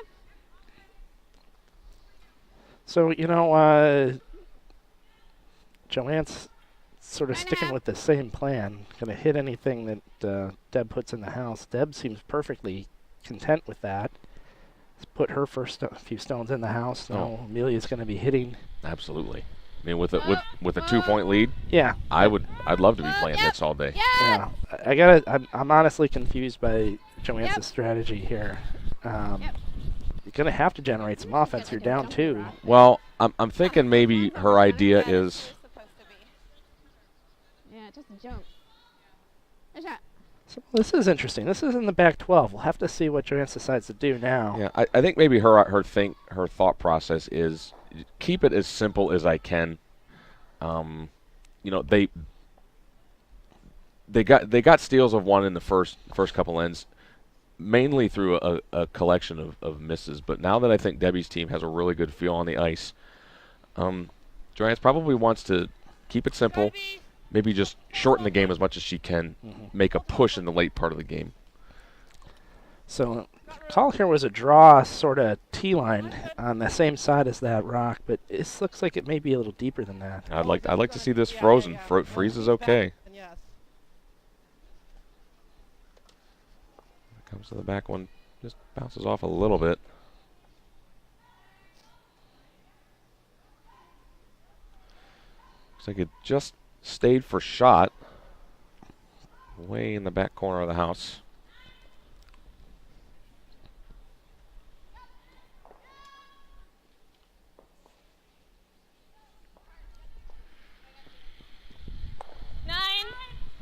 So, you know, Joanne's sort of sticking with the same plan. Going to hit anything that Deb puts in the house. Deb seems perfectly content with that. Let's put her first few stones in the house. Now Amelia's going to be hitting. Absolutely. I mean, with a 2-point lead, yeah, I'd love to be playing this all day. Yeah, I'm honestly confused by Joanne's strategy here. You're going to have to generate some offense. You're down 2. Well, I'm thinking maybe her idea is. Yeah, just jump. Nice shot. So this is interesting. This is in the back 12. We'll have to see what Joanne decides to do now. Yeah, I think maybe her thought process is keep it as simple as I can. You know, they got steals of 1 in the first couple ends, mainly through a collection of misses. But now that I think Debbie's team has a really good feel on the ice, Joanne probably wants to keep it simple. Maybe just shorten the game as much as she can, make a push in the late part of the game. So call here was a draw sort of T-line on the same side as that rock, but this looks like it may be a little deeper than that. I'd like to see this frozen. Freeze is okay. Comes to the back one, just bounces off a little bit. Looks like it just stayed for shot way in the back corner of the house.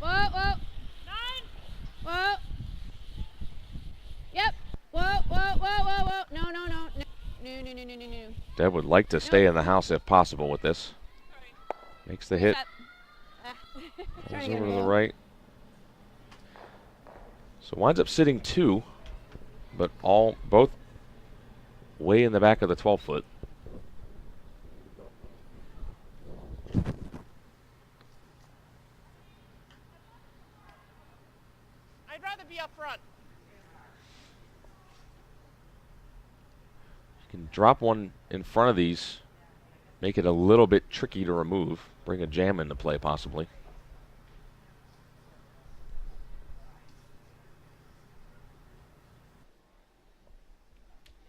Whoa, whoa. 9. Whoa. Yep. Whoa, whoa, whoa, whoa, whoa. No, no, no. No, no, no, no, no, no. Deb would like to stay in the house if possible with this. Makes the hit. Goes over to the right. So winds up sitting 2, but both way in the back of the 12-foot. I'd rather be up front. You can drop one in front of these, make it a little bit tricky to remove, bring a jam into play possibly.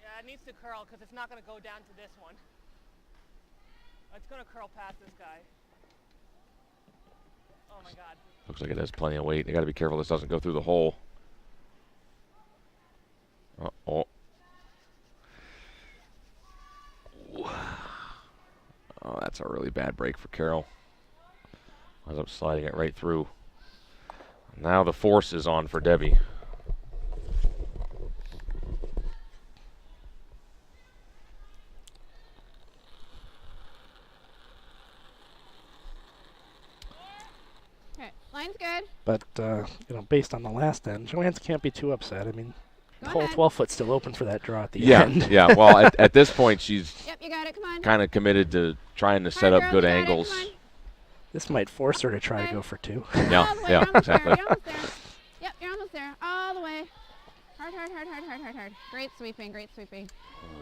Yeah, it needs to curl because it's not going to go down to this one. It's going to curl past this guy. Oh my God. Looks like it has plenty of weight. They got to be careful this doesn't go through the hole. Uh-oh. Oh, that's a really bad break for Carol. Winds up sliding it right through. Now the force is on for Debbie. Okay, line's good. But, you know, based on the last end, Joanne's can't be too upset. I mean, the Go whole ahead. 12-foot's still open for that draw at the end. Yeah. Well, at this point, she's Yep, you got it. Come on. kind of committed to trying to set Hard up girl, good you got it, angles. come on. This might force her to try to Okay. go for 2. Yeah, All the way, yeah, you're almost there, exactly. you're almost there. Yep, you're almost there. All the way. Hard, hard, hard, hard, hard, hard, hard. Great sweeping, great sweeping.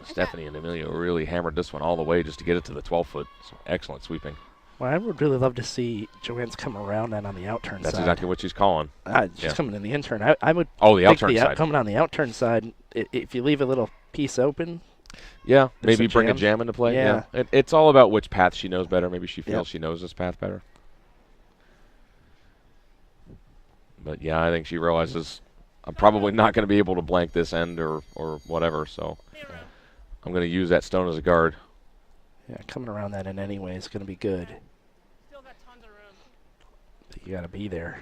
Stephanie and Amelia really hammered this one all the way just to get it to the 12-foot. So excellent sweeping. Well, I would really love to see Joanne's come around that on the outturn That's side. exactly what she's calling. She's Yeah. coming in the intern. I would Oh, the think outturn side. coming on the outturn side, if you leave a little piece open. Yeah, There's maybe a bring a jam. jam into play. Yeah. It's all about which path she knows better. Maybe she feels Yep. she knows this path better. But yeah, I think she realizes I'm probably not going to be able to blank this end or whatever, so I'm going to use that stone as a guard. Yeah, coming around that in any way is going to be good. Still got tons of room. you got to be there.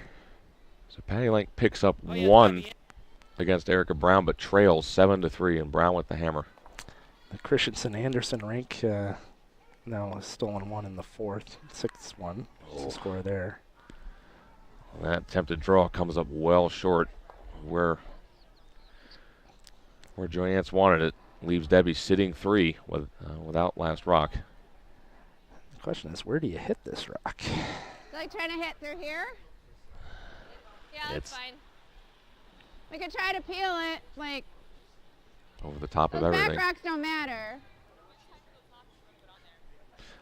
So Patty Lank picks up Oh, yeah, one Patty. against Erica Brown, but trails 7-3, and Brown with the hammer. The Christensen-Anderson rink now has stolen one in the fourth. 6-1 is the score there. That attempted draw comes up well short where Joyance wanted it. Leaves Debbie sitting 3 without last rock. The question is, where do you hit this rock? Like trying to hit through here? Yeah, that's It's- fine. We could try to peel it. Like, Over the top of those everything. back rocks don't matter.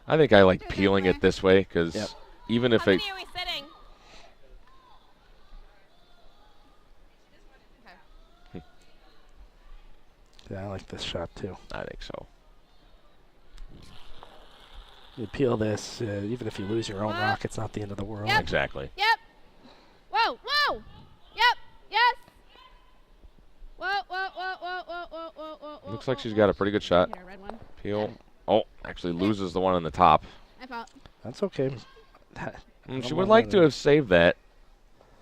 I think I like Do it that peeling way. it this way because Yep. even if How it, many are we sitting? Okay. Yeah, I like this shot too. I think so. You peel this, even if you lose your own What? rock, it's not the end of the world. Yep. Exactly. Yep. Whoa, whoa. Yep. Yes. Whoa, whoa, whoa, whoa, whoa, whoa, whoa, whoa, whoa. Looks like she's got a pretty good shot. Get a red one. Peel. Oh, actually loses the one on the top. I felt. That's okay. She would like to have saved that.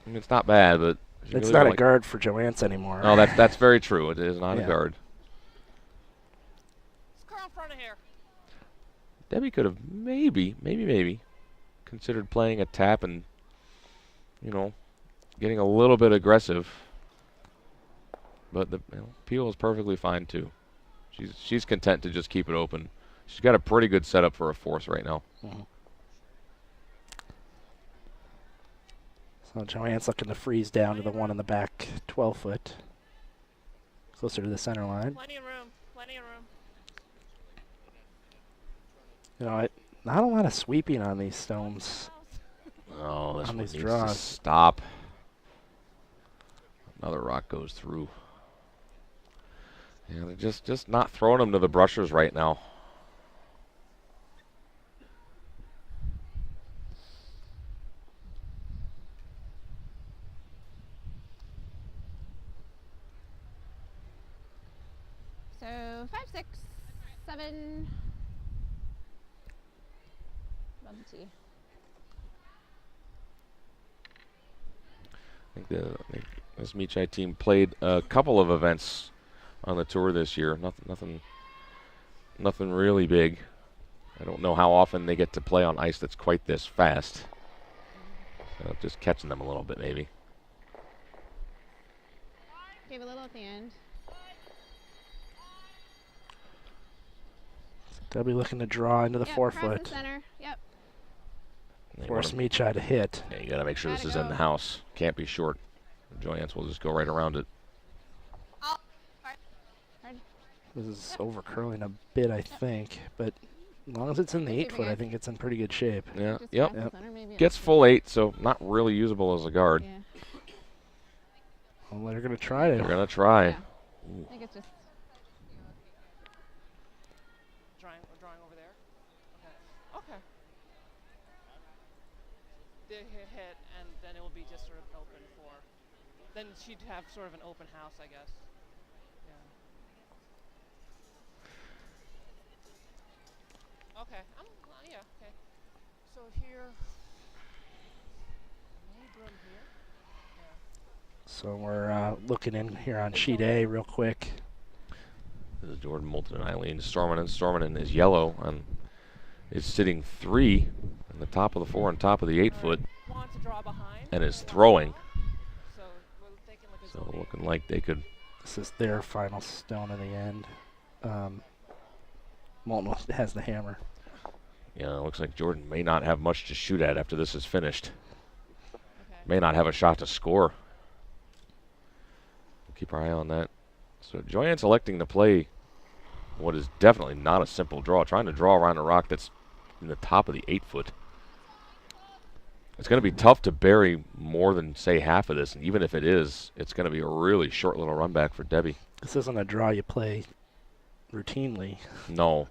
I mean, it's not bad, but she It's really not would a like- guard for Joanne's anymore. No, that's very true. It is not Yeah. a guard. Let's curl in front of here. Debbie could have maybe considered playing a tap and, getting a little bit aggressive. But the peel is perfectly fine too. She's content to just keep it open. She's got a pretty good setup for a force right now. Mhm. So Joanne's looking to freeze down to the one in the back 12-foot. Closer to the center line. Plenty of room. Plenty of room. Not a lot of sweeping on these stones. Oh, this On one these needs draws. to stop. Another rock goes through. Yeah, they're just not throwing them to the brushers right now. So 5, 6, 7. Above the tee. I think this Meechai team played a couple of events on the tour this year. Nothing really big. I don't know how often they get to play on ice that's quite this fast. So just catching them a little bit, maybe. Gave a little at the end. Debbie looking to draw into the Yep, 4 cross foot. the center. Yep. They Force wanna- Meechai to hit. Yeah, you got to make sure this Gotta is in go. the house. Can't be short. Joyance will just go right around it. This is over curling a bit, I think, but as long as it's in the Keep 8 foot, I it. think it's in pretty good shape. Yeah, Just yep. cross the Yep. center, maybe Gets full 8, so not really usable as a guard. Yeah. Well, they're going to try They're to. going to try. Yeah. I think it's just. Drawing over there. Okay. Okay. They hit, and then it will be just sort of open for. Then she'd have sort of an open house, I guess. Yeah. Okay. Yeah. Okay. So here. Room here. Yeah. So we're looking in here on sheet A real quick. This is Jordan Moulton and Eileen Stormanen. Stormanen is yellow and is sitting 3 on the top of the 4 on top of the 8 foot Want to draw behind. and is throwing. So we're thinking like a So zone looking like they could. This is their final stone in the end. Moulton has the hammer. Yeah, it looks like Jordan may not have much to shoot at after this is finished. Okay. May not have a shot to score. We'll keep our eye on that. So Joyanne's electing to play what is definitely not a simple draw, trying to draw around a rock that's in the top of the 8 foot. It's going to be tough to bury more than, say, half of this, and even if it is, it's going to be a really short little run back for Debbie. This isn't a draw you play routinely. No.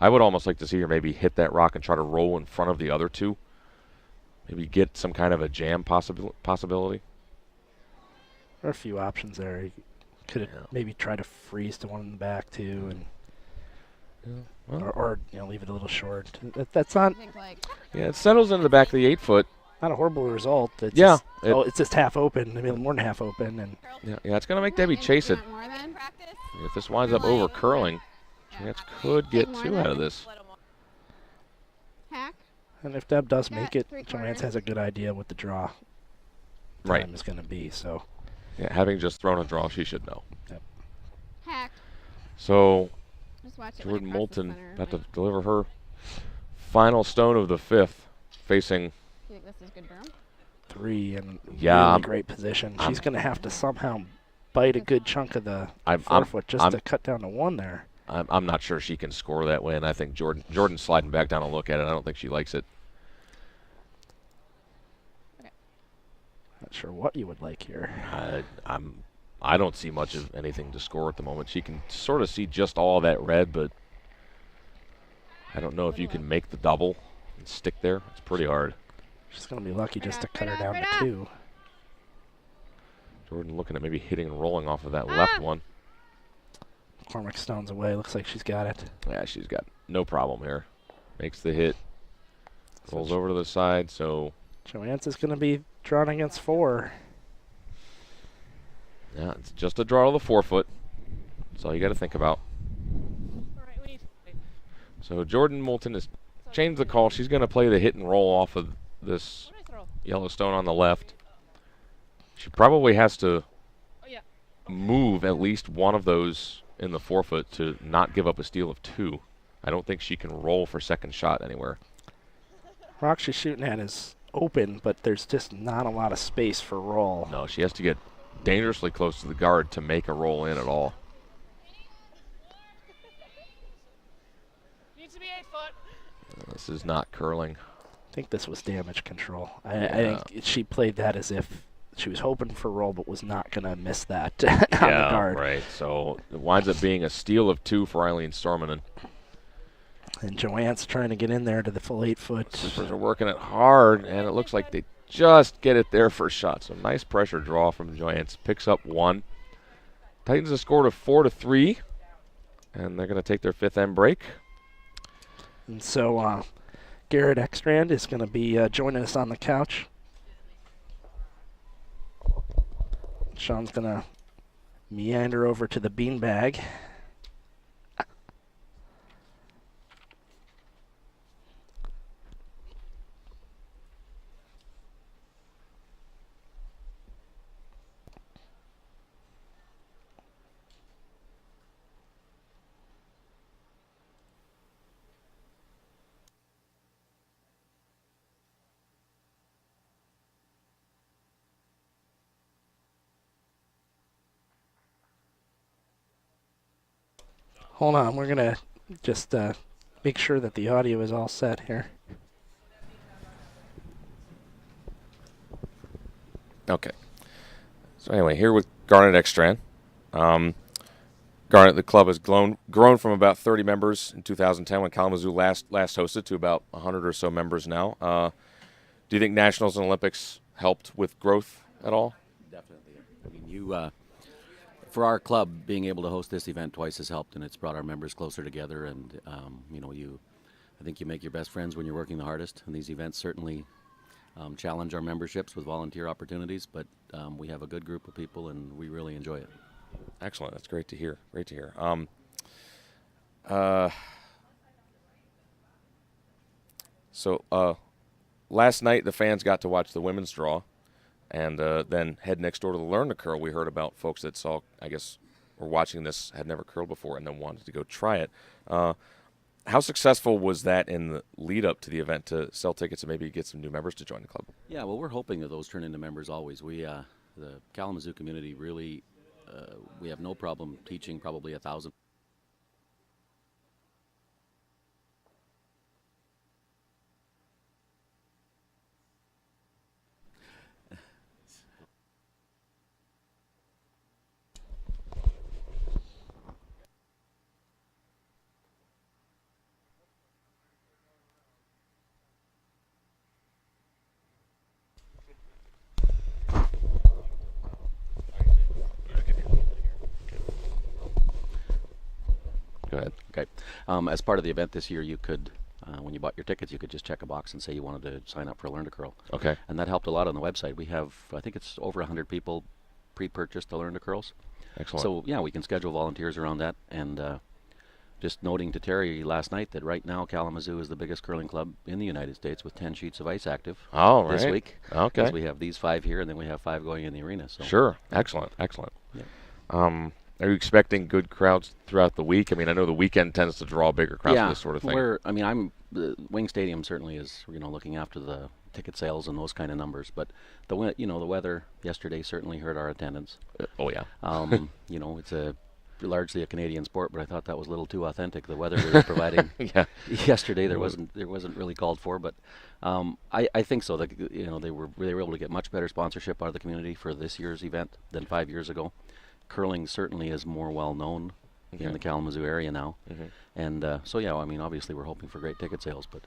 I would almost like to see her maybe hit that rock and try to roll in front of the other two. Maybe get some kind of a jam possibility. There are a few options there. You could maybe try to freeze to one in the back too, and Well, or leave it a little short. That's not. I think like. yeah, it settles into the back of the 8 foot. not a horrible result. It's Yeah, just, it's just half open. I mean, more than half open. And Yeah, it's going to make Debbie chase it. More than? Practice. If this winds up over curling, Joanne could get two out of this. Hack. and if Deb does make it, 3/4. Joanne has a good idea what the draw Right. time is going to be. So Yeah, having just thrown a draw, she should know. Hack. So Just watch it. Jordan when it crosses Moulton center, about to right? deliver her final stone of the fifth, facing. You think this is good for him? 3 and Yeah, really great position. She's going to have to somehow bite a good chunk of the forefoot just to cut down to 1 there. I'm not sure she can score that win. I think Jordan's sliding back down to look at it. I don't think she likes it. Not sure what you would like here. I don't see much of anything to score at the moment. She can sort of see just all of that red, but I don't know if you can make the double and stick there. It's pretty hard. She's going to be lucky just to cut her right down up, to right 2. Jordan looking at maybe hitting and rolling off of that left one. McCormick stones away. Looks like she's got it. Yeah, she's got no problem here. Makes the hit. Rolls over to the side, so Joanne's is going to be drawn against 4. yeah, it's just a draw to the forefoot. That's all you got to think about. All right, we need. So Jordan Moulton has changed the call. She's going to play the hit and roll off of this What did I throw? yellow stone on the left. She probably has to Oh yeah. move at least one of those in the forefoot to not give up a steal of 2. I don't think she can roll for second shot anywhere. Rock she's shooting at is open, but there's just not a lot of space for roll. No, she has to get dangerously close to the guard to make a roll in at all. Needs to be 8 foot. This is not curling. I think this was damage control. I think she played that as if she was hoping for roll, but was not going to miss that on the guard. Right. So it winds up being a steal of 2 for Eileen Stormanen. And Joanne's trying to get in there to the full 8 foot. Supers are working it hard, and it looks like they just get it there for a shot. So nice pressure draw from Joanne's. Picks up 1. Titans the score to 4-3, and they're going to take their 5th end break. And so Garrett Ekstrand is going to be joining us on the couch. Sean's going to meander over to the beanbag. Hold on, we're going to just make sure that the audio is all set here. Okay. So anyway, here with Garnet Ekstrand. Garnet, the club has grown from about 30 members in 2010 when Kalamazoo last hosted to about 100 or so members now. Do you think Nationals and Olympics helped with growth at all? Definitely. I mean, for our club, being able to host this event twice has helped, and it's brought our members closer together. And I think you make your best friends when you're working the hardest. And these events certainly challenge our memberships with volunteer opportunities. But we have a good group of people, and we really enjoy it. Excellent. That's great to hear. Great to hear. So last night the fans got to watch the women's draw. And then head next door to the Learn to Curl. We heard about folks that saw, I guess, were watching this, had never curled before, and then wanted to go try it. How successful was that in the lead up to the event to sell tickets and maybe get some new members to join the club? Yeah, well, we're hoping that those turn into members always. We, the Kalamazoo community, really, we have no problem teaching probably 1,000. Go ahead. Okay. As part of the event this year, you could when you bought your tickets, you could just check a box and say you wanted to sign up for Learn to Curl. Okay. And that helped a lot on the website. We have, I think it's over 100 people pre-purchased the Learn to Curls. Excellent. So yeah, we can schedule volunteers around that. And just noting to Terry last night that right now Kalamazoo is the biggest curling club in the United States with 10 sheets of ice active this week. Okay. Because we have these 5 here, and then we have 5 going in the arena. So. Sure. Excellent. Excellent. Yeah. Are you expecting good crowds throughout the week? I mean, I know the weekend tends to draw bigger crowds for this sort of thing. The Wing Stadium certainly is, looking after the ticket sales and those kind of numbers. But the weather yesterday certainly hurt our attendance. Oh yeah. It's largely a Canadian sport, but I thought that was a little too authentic. The weather we were providing yesterday there wasn't really called for, but I think so. They were able to get much better sponsorship out of the community for this year's event than 5 years ago. Curling certainly is more well known in the Kalamazoo area now, and obviously we're hoping for great ticket sales. But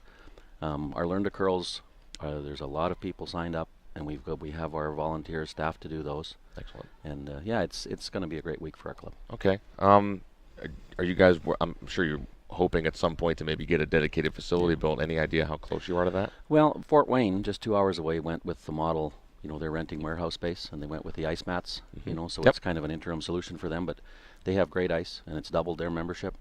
our Learn to Curls, there's a lot of people signed up, and we have our volunteer staff to do those. Excellent. And it's going to be a great week for our club. Okay. Are you guys? I'm sure you're hoping at some point to maybe get a dedicated facility built. Any idea how close you are to that? Well, Fort Wayne, just 2 hours away, went with the model. They're renting warehouse space, and they went with the ice mats. So it's kind of an interim solution for them, but they have great ice, and it's doubled their membership.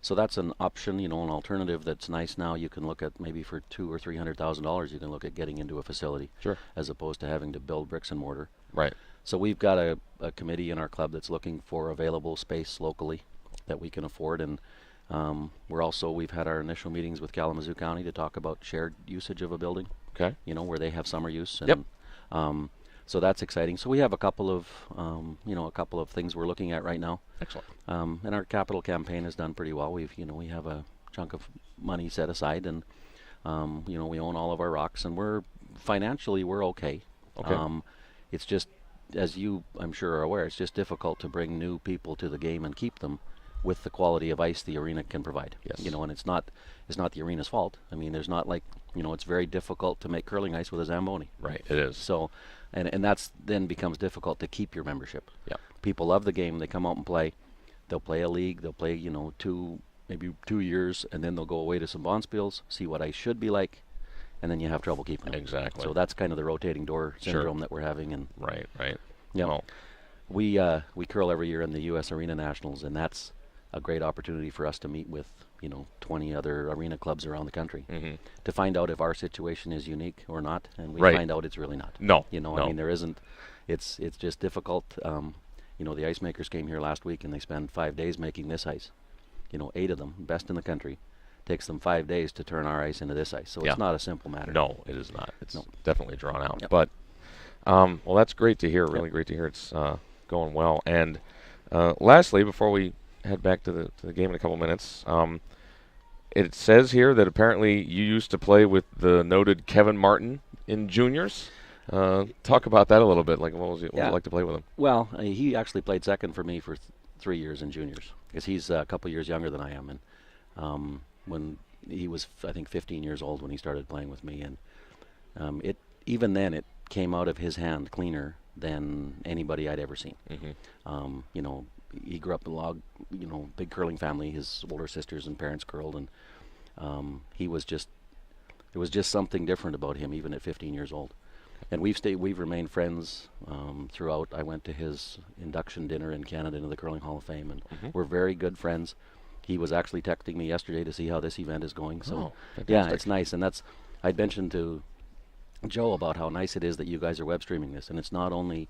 So that's an option, an alternative that's nice now. You can look at maybe for $200,000 or $300,000, you can look at getting into a facility, as opposed to having to build bricks and mortar. Right. So we've got a committee in our club that's looking for available space locally that we can afford, and we've had our initial meetings with Kalamazoo County to talk about shared usage of a building. Okay. Where they have summer use. And, so that's exciting. So we have a couple of things we're looking at right now. Excellent. And our capital campaign has done pretty well. We have a chunk of money set aside, and we own all of our rocks, and we're okay. Okay. It's just, as you I'm sure are aware, it's just difficult to bring new people to the game and keep them with the quality of ice the arena can provide. Yes. And it's not the arena's fault. I mean, there's not it's very difficult to make curling ice with a Zamboni. Right. It is. So, and that's then becomes difficult to keep your membership. Yeah. People love the game. They come out and play. They'll play a league. They'll play, 2 years, and then they'll go away to some bonspiels, see what ice should be like, and then you have trouble keeping them. Exactly. So that's kind of the rotating door syndrome that we're having. And right. Yeah. Well, we curl every year in the U.S. Arena Nationals, and that's a great opportunity for us to meet with 20 other arena clubs around the country to find out if our situation is unique or not, and we find out it's really not. No. I mean, there isn't. It's just difficult. The ice makers came here last week, and they spent 5 days making this ice. 8 of them, best in the country. Takes them 5 days to turn our ice into this ice, so it's not a simple matter. No, it is not. It's definitely drawn out. Yep. But well, that's great to hear. Really great to hear. It's going well. And lastly, before we head back to the game in a couple minutes, it says here that apparently you used to play with the noted Kevin Martin in juniors. Talk about that a little bit. Like, what was it like to play with him? Well, he actually played second for me for 3 years in juniors, because he's a couple years younger than I am, and when he was, I think, 15 years old when he started playing with me, and even then it came out of his hand cleaner than anybody I'd ever seen. He grew up in a log, big curling family. His older sisters and parents curled, and there was just something different about him, even at 15 years old. And we've remained friends throughout. I went to his induction dinner in Canada into the Curling Hall of Fame, and we're very good friends. He was actually texting me yesterday to see how this event is going. So yeah, it's nice. And I'd mentioned to Joe about how nice it is that you guys are web streaming this, and it's not only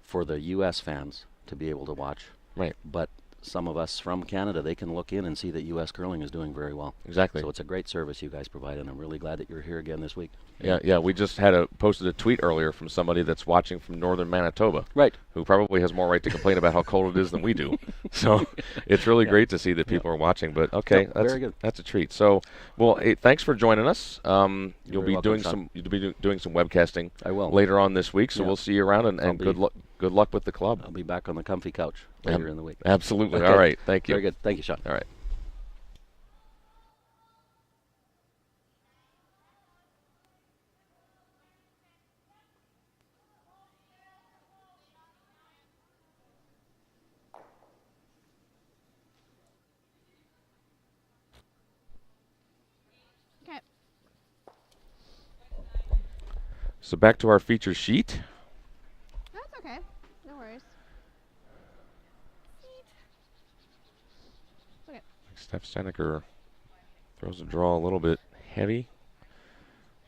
for the U.S. fans to be able to watch, but some of us from Canada, they can look in and see that U.S. curling is doing very well. Exactly. So it's a great service you guys provide, and I'm really glad that you're here again this week. Yeah. We just posted a tweet earlier from somebody that's watching from northern Manitoba, who probably has more right to complain about how cold it is than we do. So it's really great to see that people are watching. But okay, very good. That's a treat. So, well, hey, thanks for joining us. You'll be doing some webcasting. I will later on this week. So we'll see you around, and good luck. Good luck with the club. I'll be back on the comfy couch later in the week. Absolutely. Okay. All right. Thank you. Very good. Thank you, Sean. All right. So back to our feature sheet. That's okay. No worries. Okay. Steph Steneker throws the draw a little bit heavy.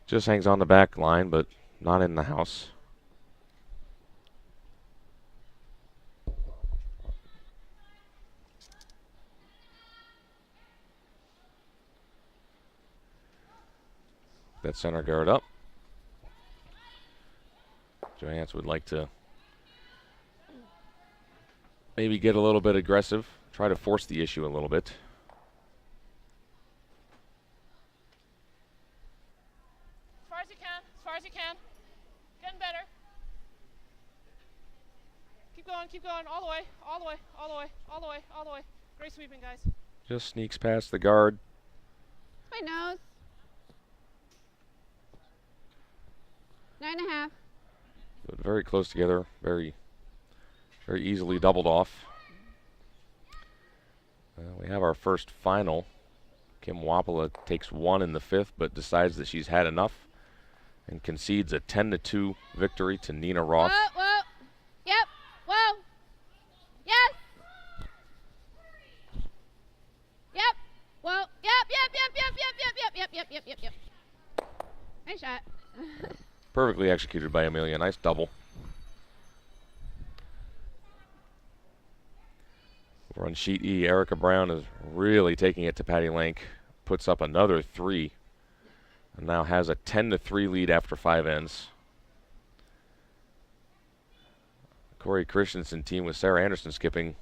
Just hangs on the back line, but not in the house. That center guard up. Johannes would like to maybe get a little bit aggressive, try to force the issue a little bit. As far as you can, as far as you can. Getting better. Keep going, all the way, all the way, all the way, all the way, all the way. Great sweeping, guys. Just sneaks past the guard. My nose. 9.5. But very close together, very easily doubled off. We have our first final. Kim Wapala takes one in the fifth, but decides that she's had enough and concedes a 10-2 victory to Nina Roth. Whoa, whoa. Yep. Whoa. Yes. Yep. Whoa. Yep. Nice shot. Perfectly executed by Amelia. Nice double. Over on sheet E, Erica Brown is really taking it to Patty Lank. Puts up another 3. And now has a 10-3 lead after 5 ends. Corey Christensen, team with Sarah Anderson skipping,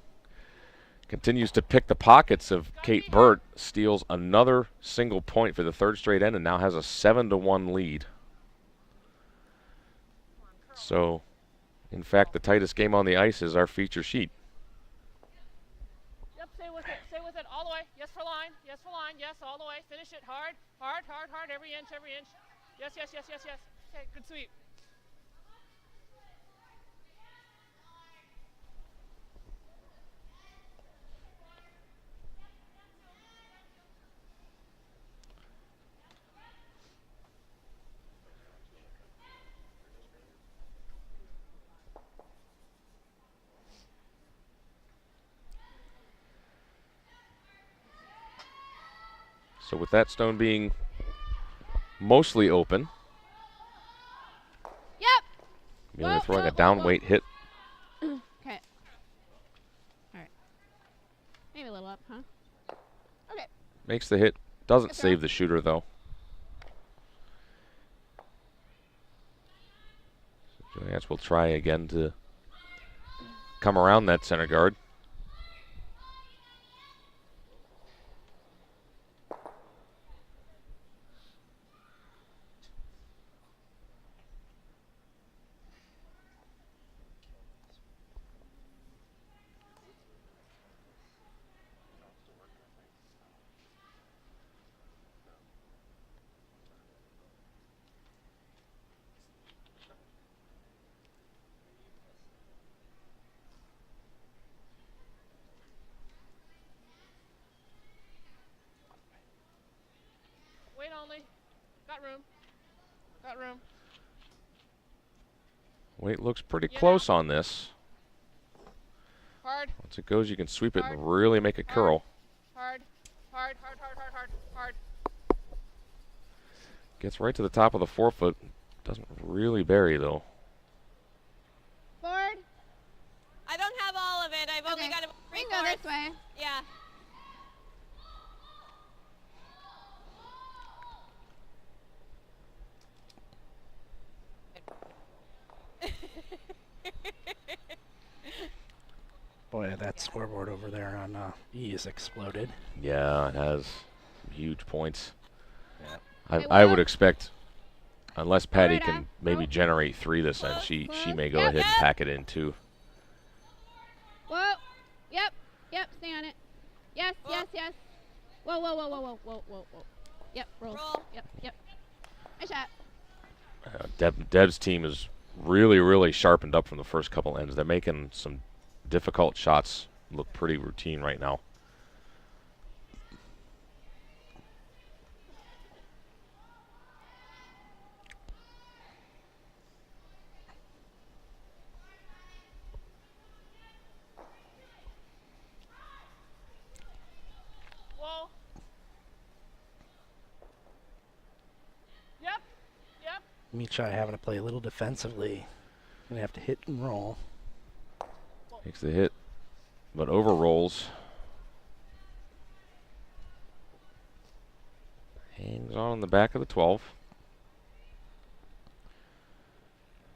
continues to pick the pockets of Kate Burt. Steals another single point for the 3rd straight end and now has a 7-1 lead. So, in fact, the tightest game on the ice is our feature sheet. Yep, stay with it, all the way. Yes for line, yes, all the way. Finish it hard, every inch. Yes. Okay, good sweep. So with that stone being mostly open, Yep. Amelia throwing a down weight hit. Okay. All right. Maybe a little up, huh? Okay. Makes the hit. Doesn't Good save throw. the shooter, though. So Johannes will try again to come around that center guard. Wait only. Got room. Weight looks pretty Yeah. close on this. Hard. Once it goes, you can sweep it Hard. and really make it curl. Hard. Gets right to the top of the forefoot. Doesn't really bury, though. Forward. I don't have all of it. I've only Okay. got We can go this way. Yeah. Boy, that scoreboard over there on E is exploded. Yeah, it has some huge points. Yeah. I would expect, unless Patty Florida. can maybe generate 3 this end, she may go ahead and pack it in 2. Whoa. Yep. Stay on it. Yes. Whoa. Yep. Roll. Yep. Nice shot. Deb's team is really sharpened up from the first couple ends. They're making some difficult shots look pretty routine right now. Meechai having to play a little defensively. Gonna have to hit and roll. Takes the hit, but overrolls. Hangs on the back of the 12.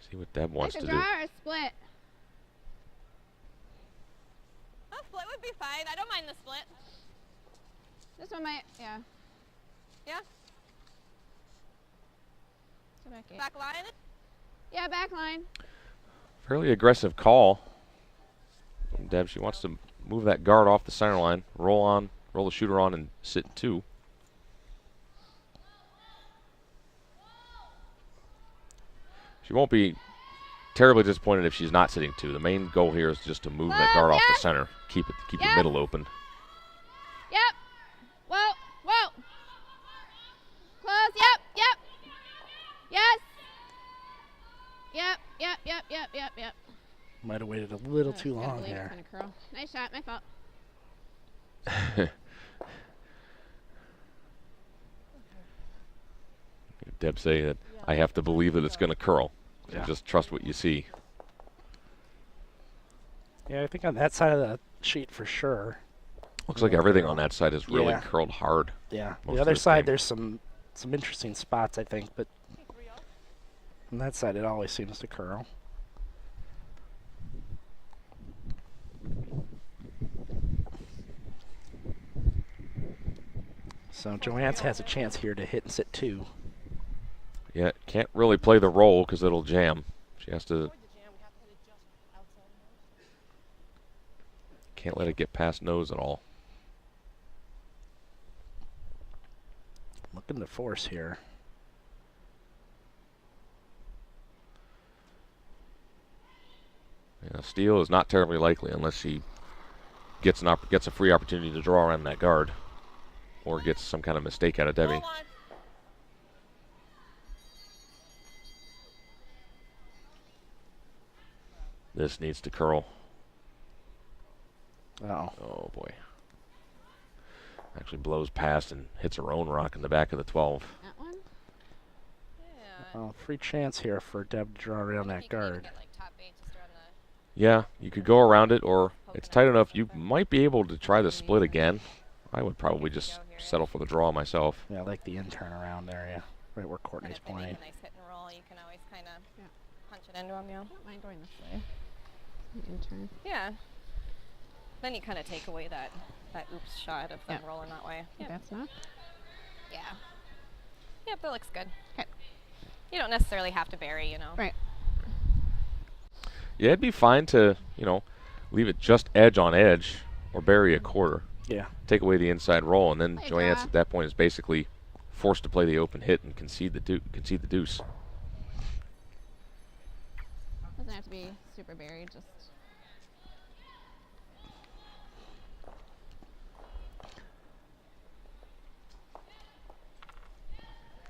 See what Deb wants Like to a do. draw or a split? A split would be fine. I don't mind the split. This one might, yeah. Yeah. So back 8. Back line. Yeah, back line. Fairly aggressive call from Deb. She wants to move that guard off the center line, roll the shooter on, and sit 2. She won't be terribly disappointed if she's not sitting 2. The main goal here is just to move that guard off the center, keep the middle open. Yep. Whoa, whoa. Close, yep. Yes. Yep. Might have waited a little Oh, too gotta long believe there. it's gonna curl. Nice shot, my fault. Deb say that I have to believe that it's going to curl. Yeah. Just trust what you see. Yeah, I think on that side of the sheet for sure. Looks like everything on that side is really Yeah. curled hard. Yeah. most The of other this side, game. there's some interesting spots, I think, but on that side, it always seems to curl. So Joanne's has a chance here to hit and sit 2. Yeah, can't really play the roll because it'll jam. She has to. Can't let it get past nose at all. Looking to force here. Yeah, steal is not terribly likely unless she gets a free opportunity to draw around that guard, or gets some kind of mistake out of Debbie. This needs to curl. Oh. Oh boy. Actually blows past and hits her own rock in the back of the 12. That one? Well, free chance here for Deb to draw around that guard. Yeah, you could go around it, or it's tight enough you might be able to try the split again. I would probably just settle for the draw myself. Yeah, I like the in turn around there, yeah. Right where Courtney's playing. Nice hit and roll. You can always kind of punch it into them, I don't mind going this way. In turn. Yeah. Then you kind of take away that oops shot of them rolling that way. Yep. That's not. Yeah. Yep, that looks good. Okay. You don't necessarily have to bury, you know. Right. Yeah, it'd be fine to, leave it just edge on edge or bury a quarter. Yeah. Take away the inside roll, and then Play Joanne's draw. at that point is basically forced to play the open hit and concede the deuce. Doesn't have to be super buried, just.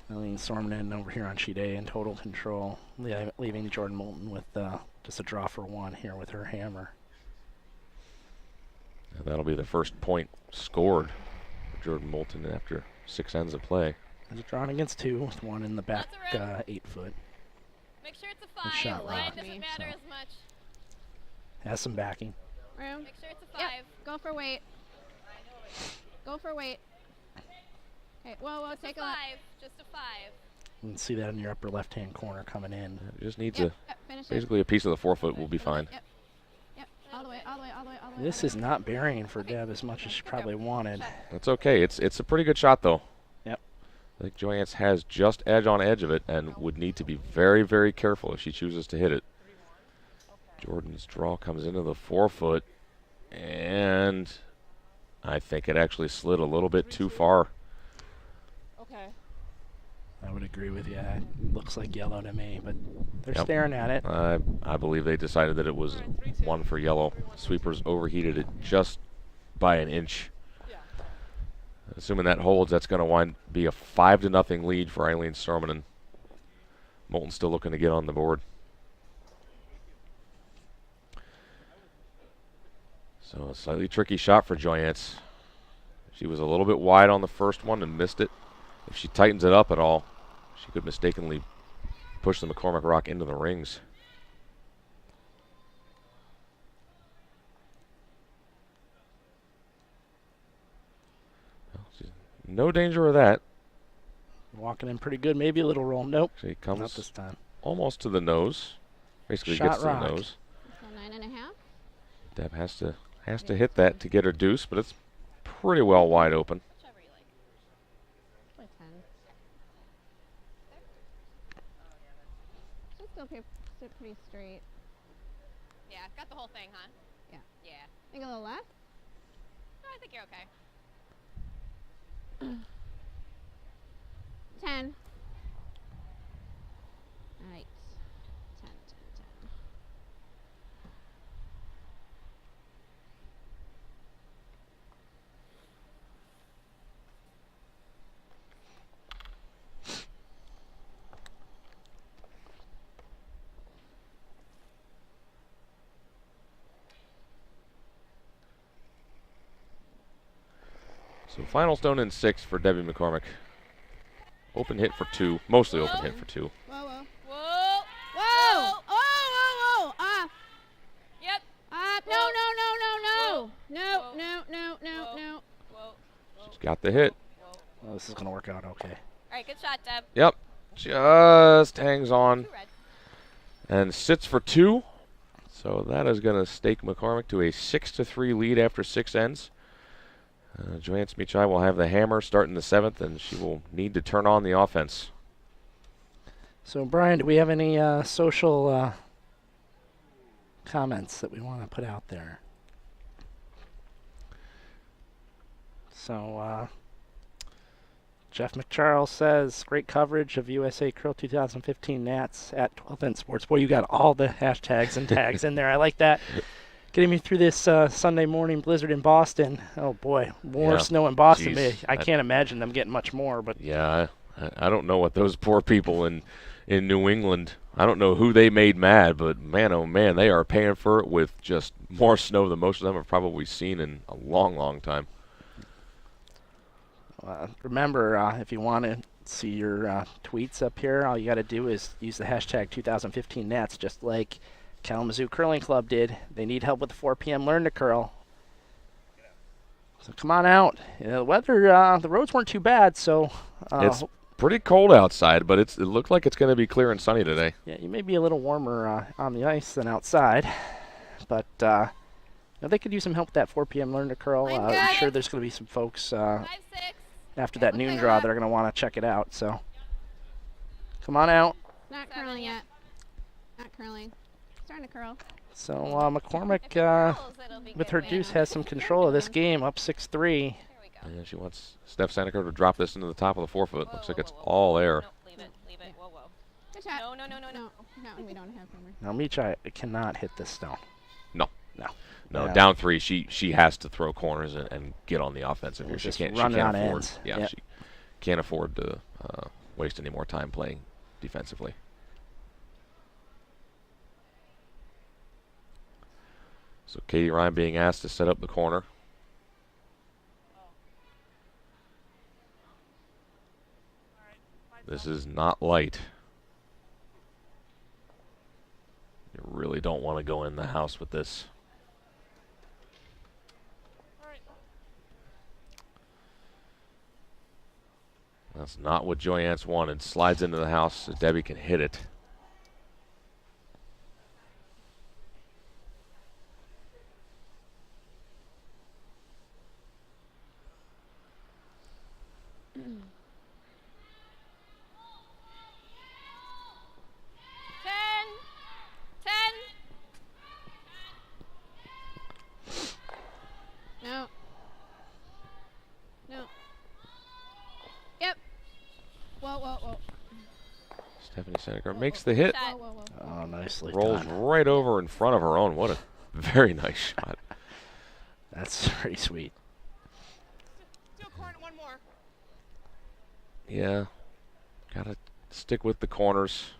Eileen Sormanen over here on sheet A in total control, leaving Jordan Moulton with just a draw for 1 here with her hammer. And that'll be the first point scored for Jordan Moulton after 6 ends of play. There's a drawn against 2 with 1 in the back That's 8 foot. Make sure it's a Good 5. shot, Line Rock. doesn't matter So. as much. Has some backing. Room. Make sure it's a 5. Yep. Go for weight. Go for weight. Okay. Whoa. Just Take a a 5. lot. Just a 5. You can see that in your upper left-hand corner coming in. It just needs Yep. Finish it. basically a piece of the 4 foot will be fine. Yep. All the way. This is not burying for Deb as much as she probably wanted. That's okay. It's a pretty good shot though. Yep. I think Joanne's has just edge on edge of it and would need to be very, very careful if she chooses to hit it. Jordan's draw comes into the 4 foot, and I think it actually slid a little bit too far. Okay. I would agree with you. It looks like yellow to me, but they're Yep. staring at it. I believe they decided that it was 1 for yellow. Sweepers overheated it just by an inch. Assuming that holds, that's going to be a 5-0 lead for Eileen Sormanen. Moulton's still looking to get on the board. So a slightly tricky shot for Joyance. She was a little bit wide on the first one and missed it. If she tightens it up at all, she could mistakenly push the McCormick rock into the rings. No danger of that. Walking in pretty good. Maybe a little roll. Nope. She comes Not this time. almost to the nose. Basically Shot gets to rock. the nose. So 9.5. Deb has to hit that to get her deuce, but it's pretty well wide open. Whichever you like. Play 10. She's still pretty straight. Yeah, got the whole thing, huh? Yeah. Yeah. Think a little less? No, I think you're okay. 10. Alright. 10, 10, 10. So final stone in 6 for Debbie McCormick. Open hit for 2, mostly open hit for 2. Whoa, whoa. Whoa! Whoa! Oh, whoa, whoa! Off! Yep. Up! No, no, no, no, no! Whoa. No, Whoa. no, no, no, Whoa. no. Whoa. She's got the hit. Oh, this is going to work out okay. All right, good shot, Deb. Yep. Just hangs on 2 red. and sits for 2. So that is going to stake McCormick to a 6-3 lead after 6 ends. Joanne Meechai will have the hammer starting the 7th, and she will need to turn on the offense. So, Brian, do we have any social comments that we want to put out there? So, Jeff McCharles says, great coverage of USA Curl 2015 Nats at 12N Sports. Boy, you got all the hashtags and tags in there. I like that. Getting me through this Sunday morning blizzard in Boston. Oh, boy. More snow in Boston. Jeez. I can't imagine them getting much more. But Yeah, I don't know what those poor people in New England, I don't know who they made mad, but man, oh man, they are paying for it with just more snow than most of them have probably seen in a long, long time. remember, if you want to see your tweets up here, all you got to do is use the hashtag 2015 Nats, just like Kalamazoo Curling Club did. They need help with the 4 p.m. Learn to Curl. So come on out. The weather, the roads weren't too bad, so It's pretty cold outside, but it looked like it's going to be clear and sunny today. yeah, you may be a little warmer on the ice than outside, but they could use some help with that 4 p.m. Learn to Curl. I'm sure there's going to be some folks 5-6. after that noon draw that are going to want to check it out. So come on out. Not curling yet. Not curling. Starting to curl. So McCormick, with her deuce, has some control of this game, up 6-3. There we go. And she wants Steph Sandiker to drop this into the top of the forefoot. Whoa, Looks like whoa, it's whoa, all whoa. air. No, leave it. Leave it. Whoa, whoa. Good shot. No, no, no, no, no. No, we don't have hammer. Now Meechai cannot hit this stone. No. Yeah. Down 3, she has to throw corners and get on the offensive here. She Just can't running on afford. ends. Yeah, Yep. she can't afford to waste any more time playing defensively. So Katie Ryan being asked to set up the corner. This is not light. You really don't want to go in the house with this. That's not what Joyance wanted. Slides into the house so Debbie can hit it. No. No. Yep. Whoa, whoa, whoa. Stephanie Seneca makes the hit. Whoa, whoa, whoa. Oh, nicely Rolls done. right over in front of her own. What a very nice shot. That's pretty sweet. Still corner, one more. Yeah. Gotta stick with the corners.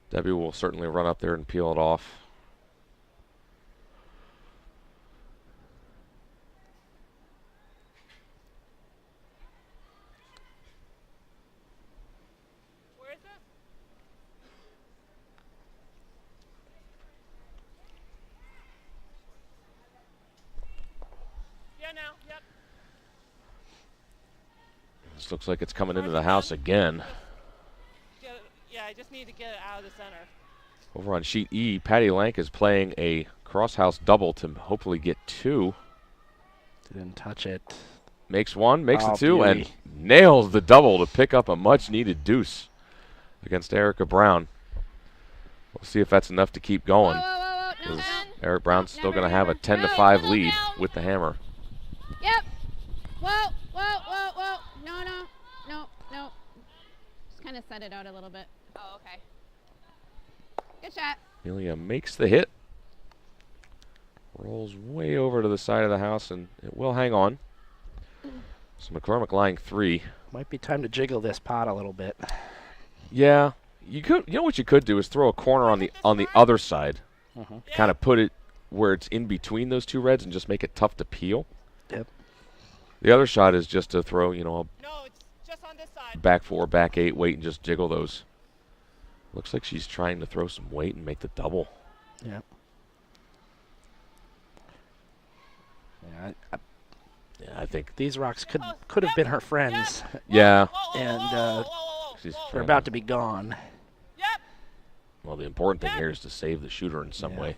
Debbie will certainly run up there and peel it off. in now. Yep. This looks like it's coming into the house again. Yeah, I just need to get it out of the center. Over on sheet E, Patty Lank is playing a cross-house double to hopefully get 2. Didn't touch it. Makes 1, makes the 2, beauty. and nails the double to pick up a much-needed deuce against Erica Brown. We'll see if that's enough to keep going. Whoa. No, 'Cause Ben. Eric Brown's still going to have a No, 10-5 no, lead no. with the hammer. Yep. Whoa. No. Just kind of set it out a little bit. Oh, okay. Good shot. Amelia makes the hit. Rolls way over to the side of the house, and it will hang on. So McCormick lying 3. Might be time to jiggle this pot a little bit. Yeah, you could. You know what you could do is throw a corner on the other side, kind of put it where it's in between those 2 reds, and just make it tough to peel. Yep. The other shot is just to throw, No, it's just on this side. a back 4, back 8, weight, and just jiggle those. Looks like she's trying to throw some weight and make the double. Yep. Yeah, I think. these rocks could have been her friends, Yeah. and She's they're trying about to be gone. Well, the important thing here is to save the shooter in some Yeah. way.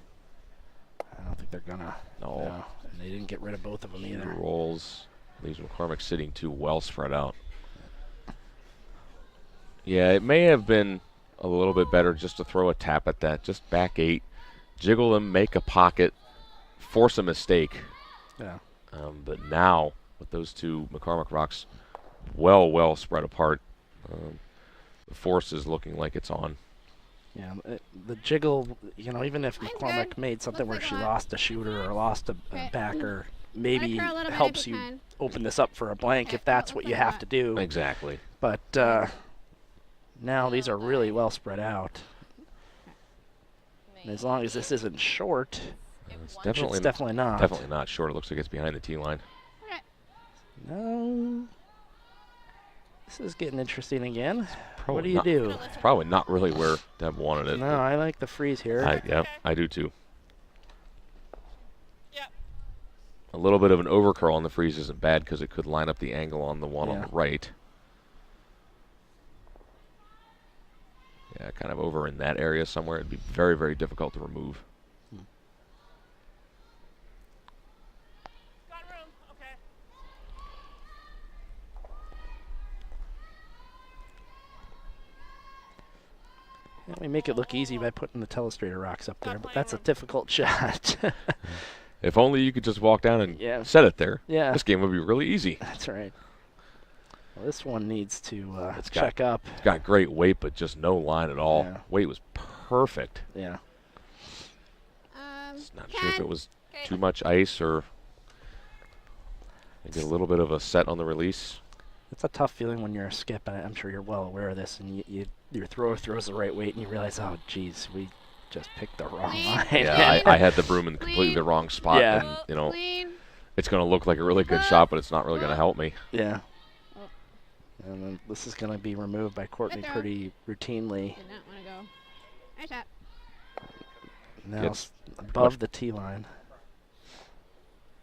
I don't think they're gonna. No. And they didn't get rid of both of them She either. rolls. Leaves McCormick sitting too well spread out. Yeah, it may have been a little bit better just to throw a tap at that. Just back 8, jiggle them, make a pocket, force a mistake. Yeah. But now, with those 2 McCormick rocks well spread apart, the force is looking like it's on. Yeah, the jiggle, even if Mine's McCormick good. made something Looks where like she a lot. lost a shooter or lost a Okay. backer, maybe curl a little bit helps if you you can. open this up for a blank Okay, if that's that what looks you like a have lot. to do. Exactly. But now these are really well spread out. And as long as this isn't short, It's which definitely it's definitely not. definitely not short. It looks like it's behind the tee line. Okay. No. This is getting interesting again. Probably What do you not, do? It's probably not really where Deb wanted it. No, I like the freeze here. Yeah, I do too. Yep. A little bit of an overcurl on the freeze isn't bad because it could line up the angle on the one on Yeah. the right. Yeah, kind of over in that area somewhere. It'd be very difficult to remove. Got room. Okay. Yeah, we make it look easy by putting the telestrator rocks up there, but that's a difficult shot. If only you could just walk down and Yeah. set it there. Yeah. This game would be really easy. That's right. Well, this one needs to It's check up. It's got great weight, but just no line at all. Yeah. Weight was perfect. Yeah. Not sure if 10. it was Okay. too much ice or maybe a little bit of a set on the release. It's a tough feeling when you're a skip, and I'm sure you're well aware of this, and your thrower throws the right weight, and you realize, oh, geez, we just picked the wrong line. Yeah, I had the broom in completely the wrong spot, Yeah. and you know Clean. it's going to look like a really good shot, but it's not really going to help me. Yeah. Oh. And then this is going to be removed by Courtney throw. pretty routinely. Did not want to go. Nice shot. Now Gets it's above the tee line.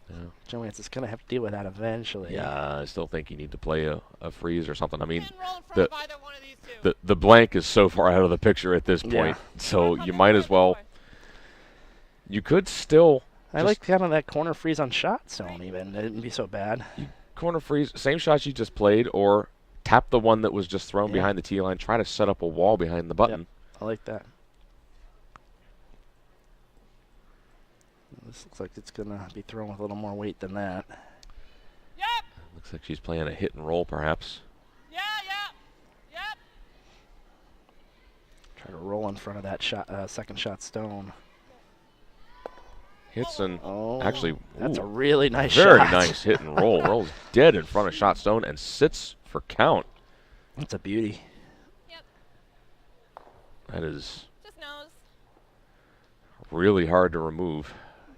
Yeah. Joanne's is going to have to deal with that eventually. Yeah, I still think you need to play a freeze or something. I mean, Didn't roll in front the of either one of these two. the blank is so far out of the picture at this point, Yeah. so you might as well. You could still I just like kind of that corner freeze on shot zone even. It didn't be so bad. corner freeze, same shots you just played, or tap the one that was just thrown Yeah. behind the tee line. Try to set up a wall behind the button. I like that. This looks like it's going to be thrown with a little more weight than that. Yep. Looks like she's playing a hit and roll, perhaps. Yeah. Yep. Try to roll in front of that shot, second shot stone. Hits and Oh, actually, that's ooh, a really nice very shot. nice hit and roll. Rolls dead in front of shot stone and sits for count. That's a beauty. Yep. That is Just nose. really hard to remove.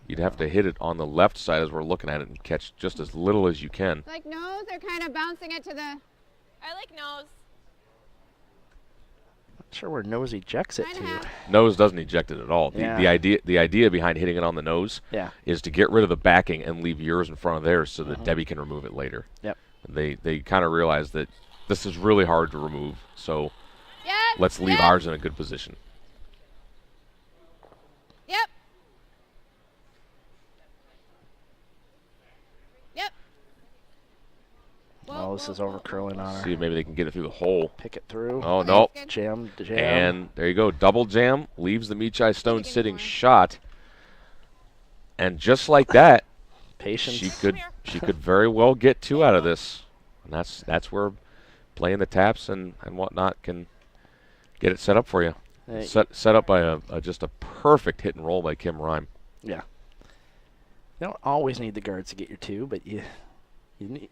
You'd have to hit it on the left side as we're looking at it and catch just as little as you can. Like nose or kind of bouncing it to the. I like nose. Sure where nose ejects it to. Nose doesn't eject it at all. Yeah. The idea behind hitting it on the nose is to get rid of the backing and leave yours in front of theirs so that Debbie can remove it later. Yep. They kind of realize that this is really hard to remove, so let's leave ours in a good position. Yep. Yep. Oh, this is over curling on her. See if maybe they can get it through the hole. Pick it through. Oh, no. Jam. And there you go. Double jam. Leaves the Meechai stone sitting shot. And just like that, patience. She could very well get 2 out of this. And that's where playing the taps and whatnot can get it set up for you. Hey. Set up by just a perfect hit and roll by Kim Rhyme. Yeah. You don't always need the guards to get your 2, but you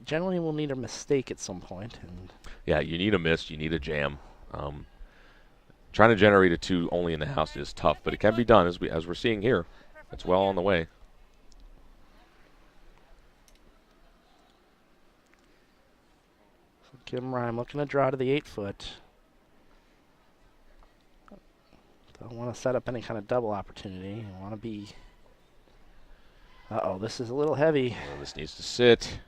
generally will need a mistake at some point. And yeah, you need a miss, you need a jam. Trying to generate a 2 only in the house is tough, but it can be done as we're seeing here. It's well on the way. So Kim Rhyme looking to draw to the 8-foot. Don't want to set up any kind of double opportunity. You want to be. Uh-oh, this is a little heavy. Well, this needs to sit.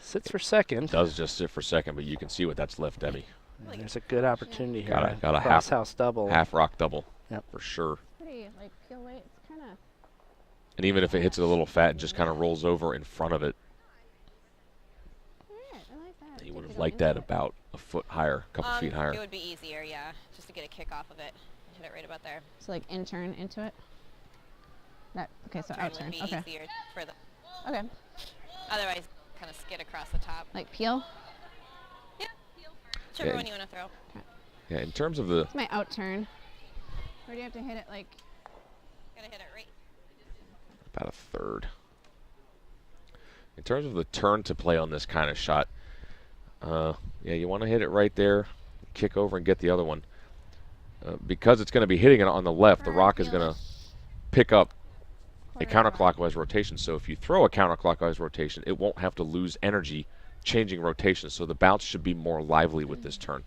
Sits for second. Does just sit for second, but you can see what that's left, Debbie. And there's a good opportunity here. Got a cross house double. Half rock double. Yep. For sure. Pretty, like, peel weight. It's kind of. And even if it hits it a little fat and just kind of rolls over in front of it, I like that. you would have liked that about a foot higher, a couple feet higher. It would be easier, yeah, just to get a kick off of it. Hit it right about there. So, like, in turn into it? Okay, so out turn. Would be Okay. easier for the. Okay. Otherwise, kind of skid across the top. Like peel? Yeah, peel. Whichever one you want to throw. Yeah, in terms of the. It's my out turn. Or do you have to hit it like. Gotta hit it right. About a third. In terms of the turn to play on this kind of shot, yeah, you want to hit it right there, kick over and get the other one. Because it's going to be hitting it on the left, the rock is going to pick up a counterclockwise rotation. So if you throw a counterclockwise rotation, it won't have to lose energy changing rotation. So the bounce should be more lively with this turn.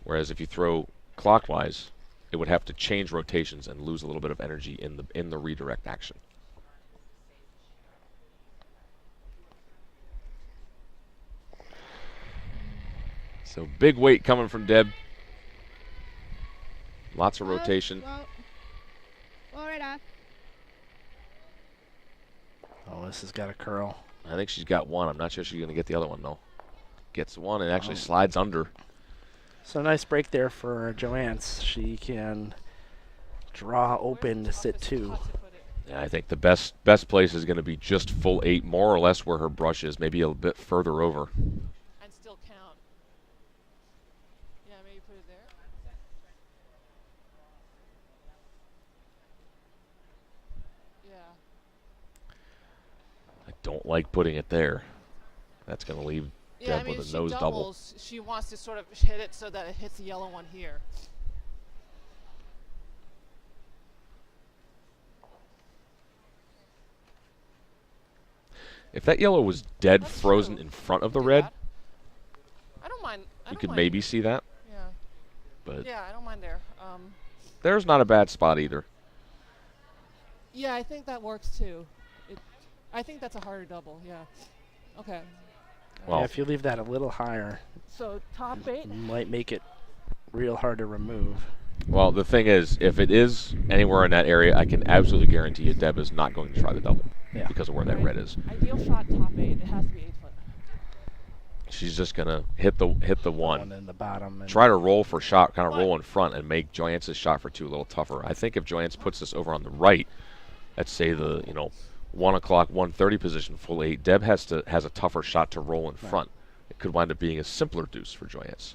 Whereas if you throw clockwise, it would have to change rotations and lose a little bit of energy in the redirect action. So big weight coming from Deb. Lots of rotation. Roll right off. Oh, this has got a curl. I think she's got one. I'm not sure she's going to get the other one, though. Gets one and actually slides under. So nice break there for Joanne's. She can draw open to sit 2. Yeah, I think the best place is going to be just full 8, more or less where her brush is, maybe a bit further over. And still count. Yeah, maybe put it there. Yeah. I don't like putting it there. That's going to leave Yeah, Deb I mean, with if a nose she double. doubles, she wants to sort of hit it so that it hits the yellow one here. If that yellow was dead frozen in front of the red, I don't mind. you could maybe see that. Yeah. But Yeah, I don't mind there. there's not a bad spot either. Yeah, I think that works too. I think that's a harder double. Yeah. Okay. Well, yeah, if you leave that a little higher, So top 8. might make it real hard to remove. Well, the thing is, if it is anywhere in that area, I can absolutely guarantee you Deb is not going to try the double because of where that red is. Ideal shot top 8. It has to be 8 foot. She's just gonna hit the one. In the bottom. Try to roll for shot, kind of roll in front, and make Joyance's shot for 2 a little tougher. I think if Joyance puts this over on the right, let's say the 1 o'clock, 1:30 position, full 8, Deb has a tougher shot to roll in front. It could wind up being a simpler deuce for Joyance.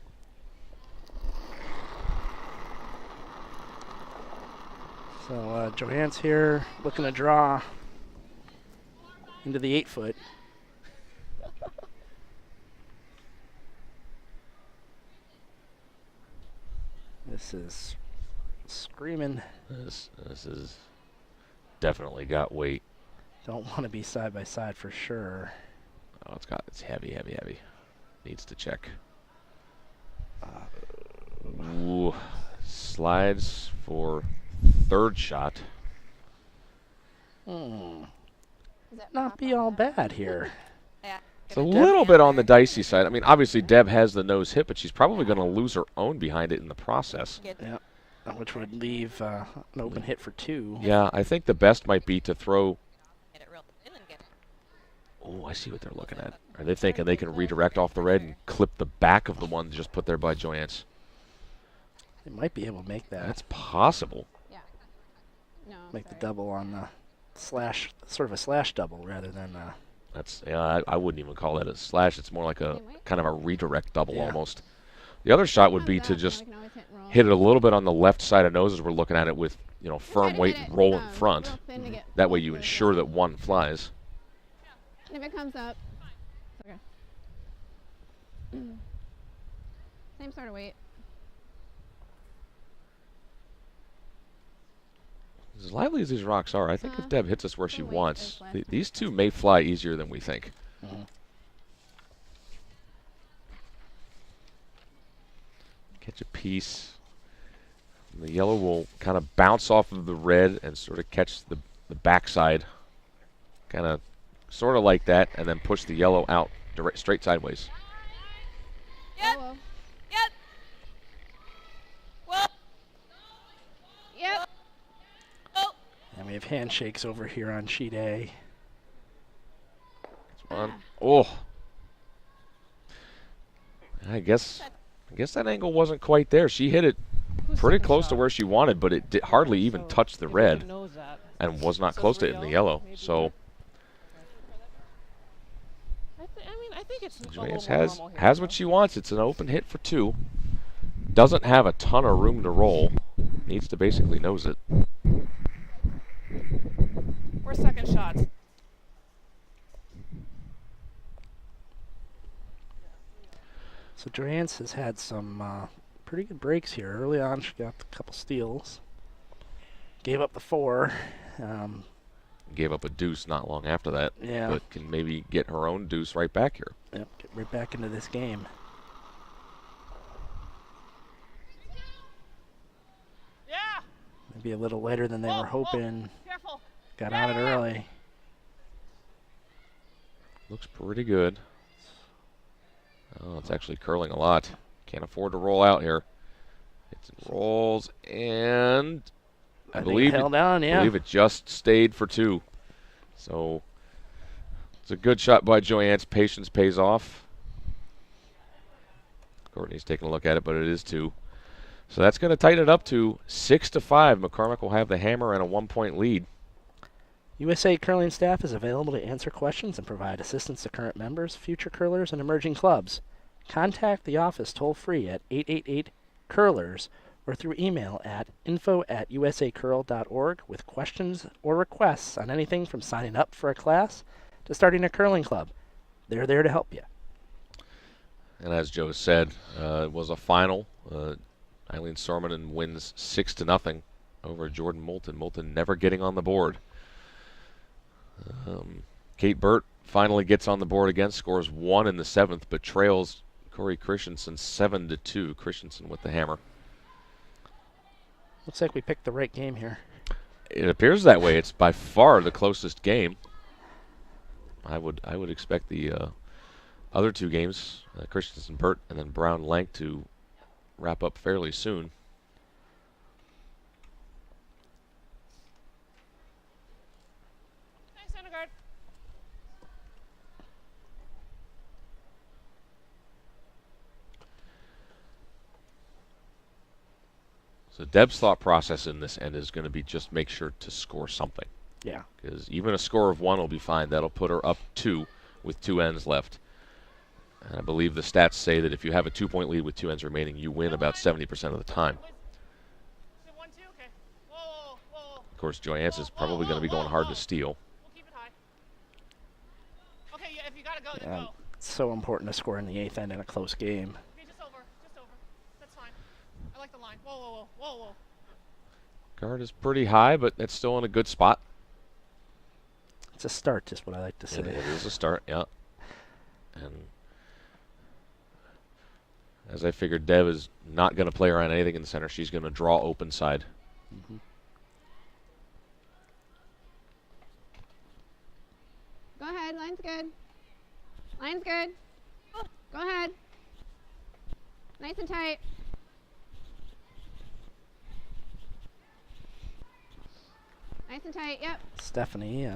So Johanne's here looking to draw into the 8-foot. This is screaming. This is definitely got weight. Don't want to be side by side for sure. Oh, it's heavy. Needs to check. Ooh, slides for third shot. Not be all bad here. Yeah. It's a little bit on the dicey side. I mean, obviously Deb has the nose hit, but she's probably going to lose her own behind it in the process. Yep. Which would leave an open hit for 2. Yeah, I think the best might be to throw. Oh, I see what they're looking at. Are they thinking they can redirect off the red and clip the back of the one just put there by Joyance? They might be able to make that. That's possible. Yeah. No. Make the double on the slash, sort of a slash double rather than. That's I wouldn't even call that a slash. It's more like a kind of a redirect double Yeah. almost. The other shot would be to just hit it a little bit on the left side of nose as we're looking at it with, you know, firm weight and roll in front. That way you ensure that one flies. And if it comes up, it's okay. Same sort of weight. As lively as these rocks are, I think if Deb hits us where she wants, these two may fly easier than we think. Catch a piece. And the yellow will kind of bounce off of the red and sort of catch the backside. Kind of, sort of like that, and then push the yellow out straight sideways. Yep. Yep. Well. Yep. And we have handshakes over here on sheet A. Oh. I guess that angle wasn't quite there. She hit it pretty close to where she wanted, but it hardly even touched the red and was not close to it in the yellow. So I think it's Joyance has what she wants. It's an open hit for 2. Doesn't have a ton of room to roll. Needs to basically nose it. We're second shots. So Joyance has had some pretty good breaks here. Early on, she got a couple steals. Gave up the 4. Gave up a deuce not long after that. Yeah. But can maybe get her own deuce right back here. Yep, get right back into this game. Yeah. Maybe a little later than they were hoping. Careful. Got on it early. Looks pretty good. Oh, it's actually curling a lot. Can't afford to roll out here. It rolls, and I believe it held down, yeah. I believe it just stayed for 2. So it's a good shot by Joyance. Patience pays off. Courtney's taking a look at it, but it is 2. So that's going to tighten it up to 6-5. McCormick will have the hammer and a 1-point lead. USA Curling staff is available to answer questions and provide assistance to current members, future curlers, and emerging clubs. Contact the office toll-free at 888-CURLERS or through email at info@usacurl.org with questions or requests on anything from signing up for a class to starting a curling club. They're there to help you. And as Joe said, it was a final. Eileen Sormanen wins 6-0 over Jordan Moulton. Moulton never getting on the board. Kate Burt finally gets on the board again, scores 1 in the 7th, but trails Corey Christensen 7-2. Christensen with the hammer. Looks like we picked the right game here. It appears that way. It's by far the closest game. I would expect the other 2 games, Christensen Burt and then Brown Lank, to wrap up fairly soon. So Deb's thought process in this end is going to be just make sure to score something. Yeah. Because even a score of 1 will be fine. That'll put her up 2 with 2 ends left. And I believe the stats say that if you have a 2-point lead with 2 ends remaining, you win about 70% of the time. Of course, Joyance is probably going to be going hard to steal. Yeah, it's so important to score in the 8th end in a close game. Guard is pretty high, but it's still in a good spot. It's a start, just what I like to say. It is a start, yeah. And As I figured, Dev is not going to play around anything in the center. She's going to draw open side. Go ahead. Line's good. Line's good. Go ahead. Nice and tight. Nice and tight. Yep. Stephanie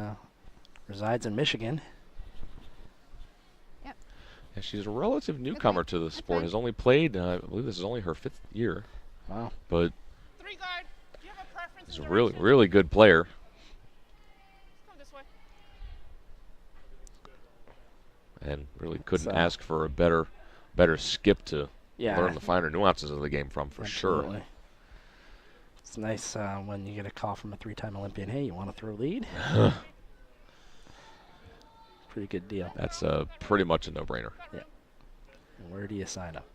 resides in Michigan. Yep. Yeah, she's a relative newcomer to the sport. fine. Has only played, I believe this is only her 5th year. Wow. But 3 guard. Do you have a preference? she's in a really, direction? really good player. Come this way. And really couldn't So- ask for a better skip to Yeah. learn the finer nuances of the game from, for sure. Absolutely. It's nice when you get a call from a 3-time Olympian. Hey, you want to throw lead? Pretty good deal. That's pretty much a no-brainer. And where do you sign up?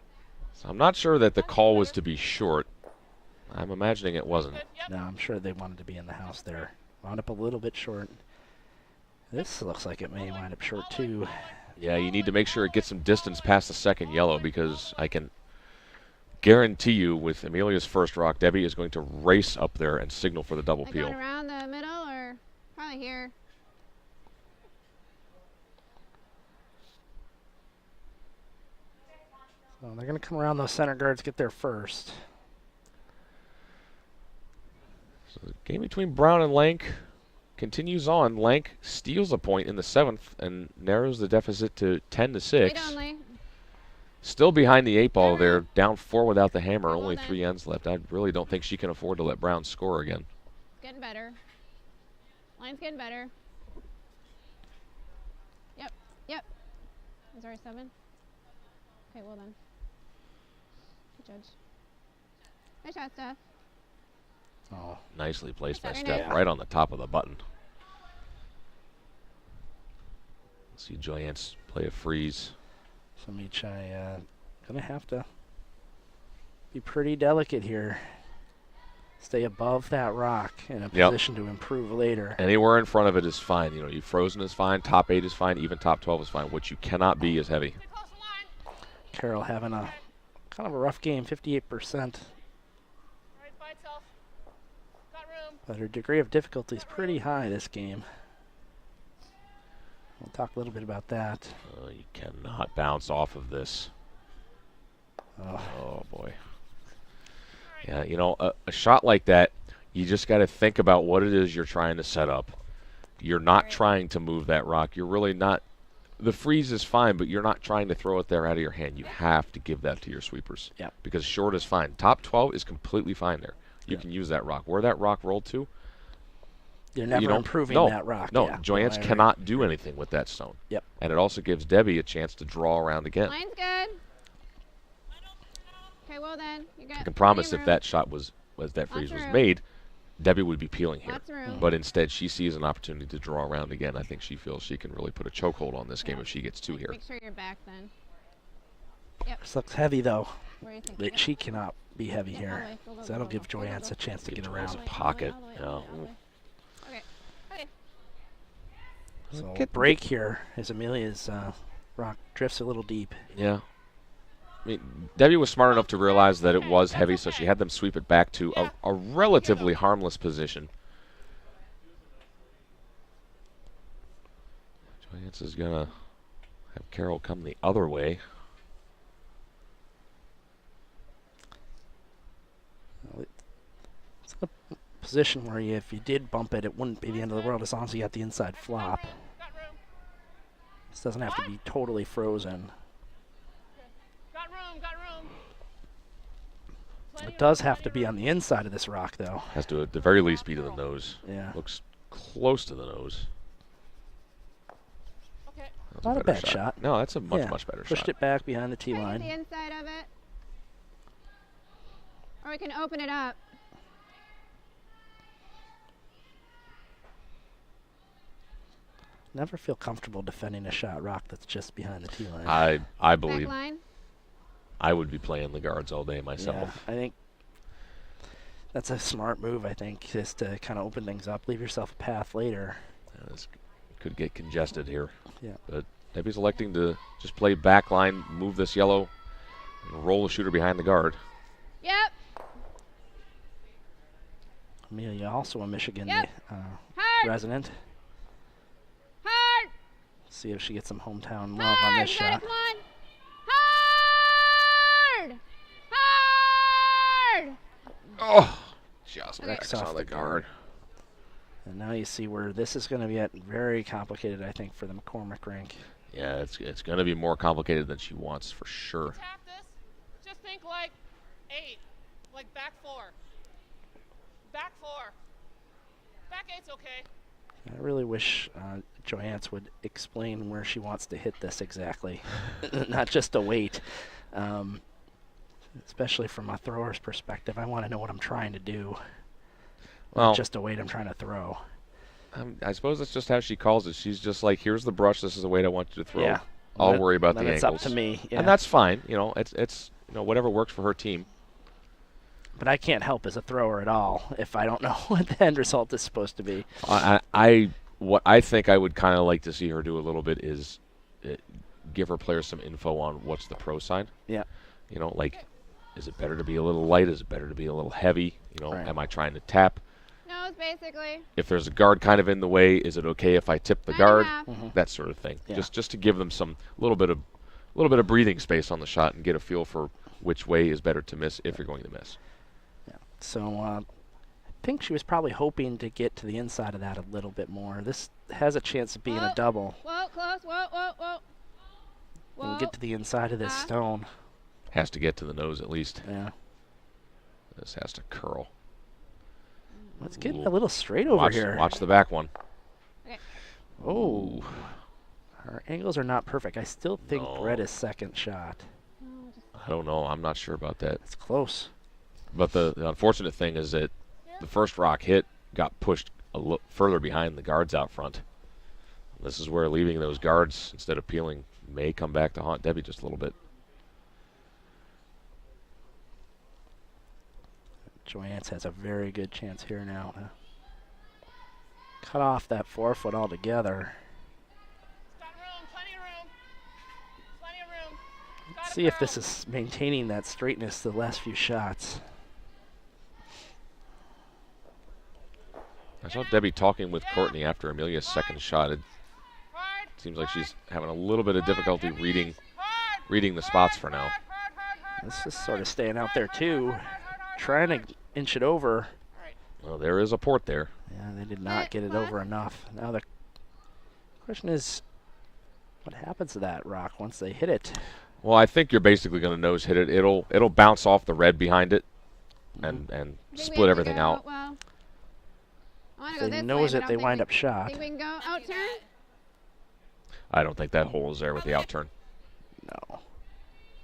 So I'm not sure that the call was to be short. I'm imagining it wasn't. No, I'm sure they wanted to be in the house there. Wound up a little bit short. This looks like it may wind up short too. Yeah, you need to make sure it gets some distance past the second yellow, because I can guarantee you with Amelia's first rock, Debbie is going to race up there and signal for the double Like peel. going around the middle or probably here. So they're going to come around those center guards, get there first. So the game between Brown and Lank continues on. Lank steals a point in the 7th and narrows the deficit to 10-6. Wait only. Still behind the 8 ball there, down 4 without the hammer, Well only done. 3 ends left. I really don't think she can afford to let Brown score again. Getting better. Line's getting better. Yep. Yep. Is there a 7? Okay, well done. Good judge. Nice shot, Steph. Oh, Nicely placed by Very Steph, nice. right on the top of the button. See Joyance play a freeze. so Meechai going to have to be pretty delicate here. Stay above that rock in a Yep. position to improve later. Anywhere in front of it is fine. You know, you frozen is fine, top 8 is fine, even top 12 is fine. What you cannot be is heavy. Stay close to line. Carroll having a kind of a rough game, 58%. Right by itself. Got room. But her degree of difficulty is pretty high this game. We'll talk a little bit about that. You cannot bounce off of this. Oh, Oh, boy. Yeah, you know, a shot like that, you just got to think about what it is you're trying to set up. You're not trying to move that rock. You're really not. The freeze is fine, but you're not trying to throw it there out of your hand. You have to give that to your sweepers. Yeah. Because short is fine. Top 12 is completely fine there. You Yeah. can use that rock. Where that rock rolled to, you're never don't- improving no, that rock. no, yeah. Joyance I agree. cannot do anything with that stone. Yep. And it also gives Debbie a chance to draw around again. Line's good. Okay, well then. You got I can promise plenty if of that shot was that freeze was room. made, Debbie would be peeling here. Lots of room. But instead, she sees an opportunity to draw around again. I think she feels she can really put a chokehold on this game if she gets 2 here. Make sure you're back then. This looks heavy though. Where do you think? But she cannot be heavy Yep, all here. the way. Go, go, So that'll go, give go, go, go, Joyance go. a chance to Give get Joyance around. a All pocket. the way, Yeah. all the way. Okay. Okay. So Get- break here as Amelia's rock drifts a little deep. Yeah. I mean, Debbie was smart enough to realize that it was heavy, so she had them sweep it back to a relatively harmless position. Joyance is going to have Carroll come the other way. It's a position where if you did bump it, it wouldn't be the end of the world as long as you got the inside flop. Got room. This doesn't have to be totally frozen. Got room. Got room. It does have to be on the inside of this rock, though. Has to, at the very least, be to the nose. Yeah. Looks close to the nose. Okay. That's Not a better bad shot. No, that's a much, Yeah, much better Pushed shot. it back behind the tee Try to get the line. inside of it. Or we can open it up. Never feel comfortable defending a shot rock that's just behind the tee line. I Back believe line. I would be playing the guards all day Yeah, myself. I think that's a smart move, I think, just to kind of open things up, leave yourself a path later. Yeah, this could get congested here. Yeah. But Debbie's electing to just play back line, move this yellow Roll the shooter behind the guard. Yep. Amelia, also a Michigan Yep. uh, resident. Hard. See if she gets some hometown love on Hard. this You got it. shot. Come on. Hard. Hard. Oh, just Okay. X on the guard. And now you see where this is going to get very complicated, I think, for the McCormick rink. Yeah, it's going to be more complicated than she wants, for sure. Tap this. Just think like 8. Like back 4. Back 4. Back 8's okay. I really wish Joyance would explain where she wants to hit this exactly, not just a weight. Especially from a thrower's perspective, I want to know what I'm trying to do. Well, Not just a weight I'm trying to throw. I suppose that's just how she calls it. She's just like, here's the brush. This is the weight I want you to throw. Yeah. I'll worry about then the it's angles. up to me. Yeah. And that's fine. You know, it's whatever works for her team. But I can't help as a thrower at all if I don't know what the end result is supposed to be. What I think I would kind of like to see her do a little bit is give her players some info on what's the pro side. Yeah. You know, like, is it better to be a little light? Is it better to be a little heavy? You know, Right. am I trying to tap? Nose, basically. If there's a guard kind of in the way, is it okay if I tip the 9.5. guard? Mm-hmm. That sort of thing. Yeah. Just to give them some little bit of breathing space on the shot and get a feel for which way is better to miss if you're going to miss. Yeah. So I think she was probably hoping to get to the inside of that a little bit more. This has a chance of being a double. Whoa, close. Whoa, whoa, whoa. Whoa. And get to the inside of this stone. Has to get to the nose at least. Yeah. This has to curl. It's getting Ooh. a little straight over here. Watch the back one. Okay. Oh. Our angles are not perfect. I still think No. Brett is second shot. I don't know. I'm not sure about that. It's close. But the unfortunate thing is that the first rock hit got pushed a little further behind the guards out front. This is where leaving those guards instead of peeling may come back to haunt Debbie just a little bit. Joyance has a very good chance here now to cut off that 4-foot altogether. Got room. Plenty of room. Plenty of room. Got See if this is maintaining that straightness the last few shots. I saw Debbie talking with Courtney after Amelia's second shot. It seems like she's having a little bit of difficulty reading the spots for now. This is sort of staying out there too, trying to inch it over. Well, there is a port there. Yeah, they did not get it over enough. Now the question is, what happens to that rock once they hit it? Well, I think you're basically going to nose hit it. It'll bounce off the red behind it and I think we split have to everything go, out. Well, I want If to go they this nose way, it, but I they don't wind think up shot. Think we can go out turn? I don't think that hole is there with the out turn. No.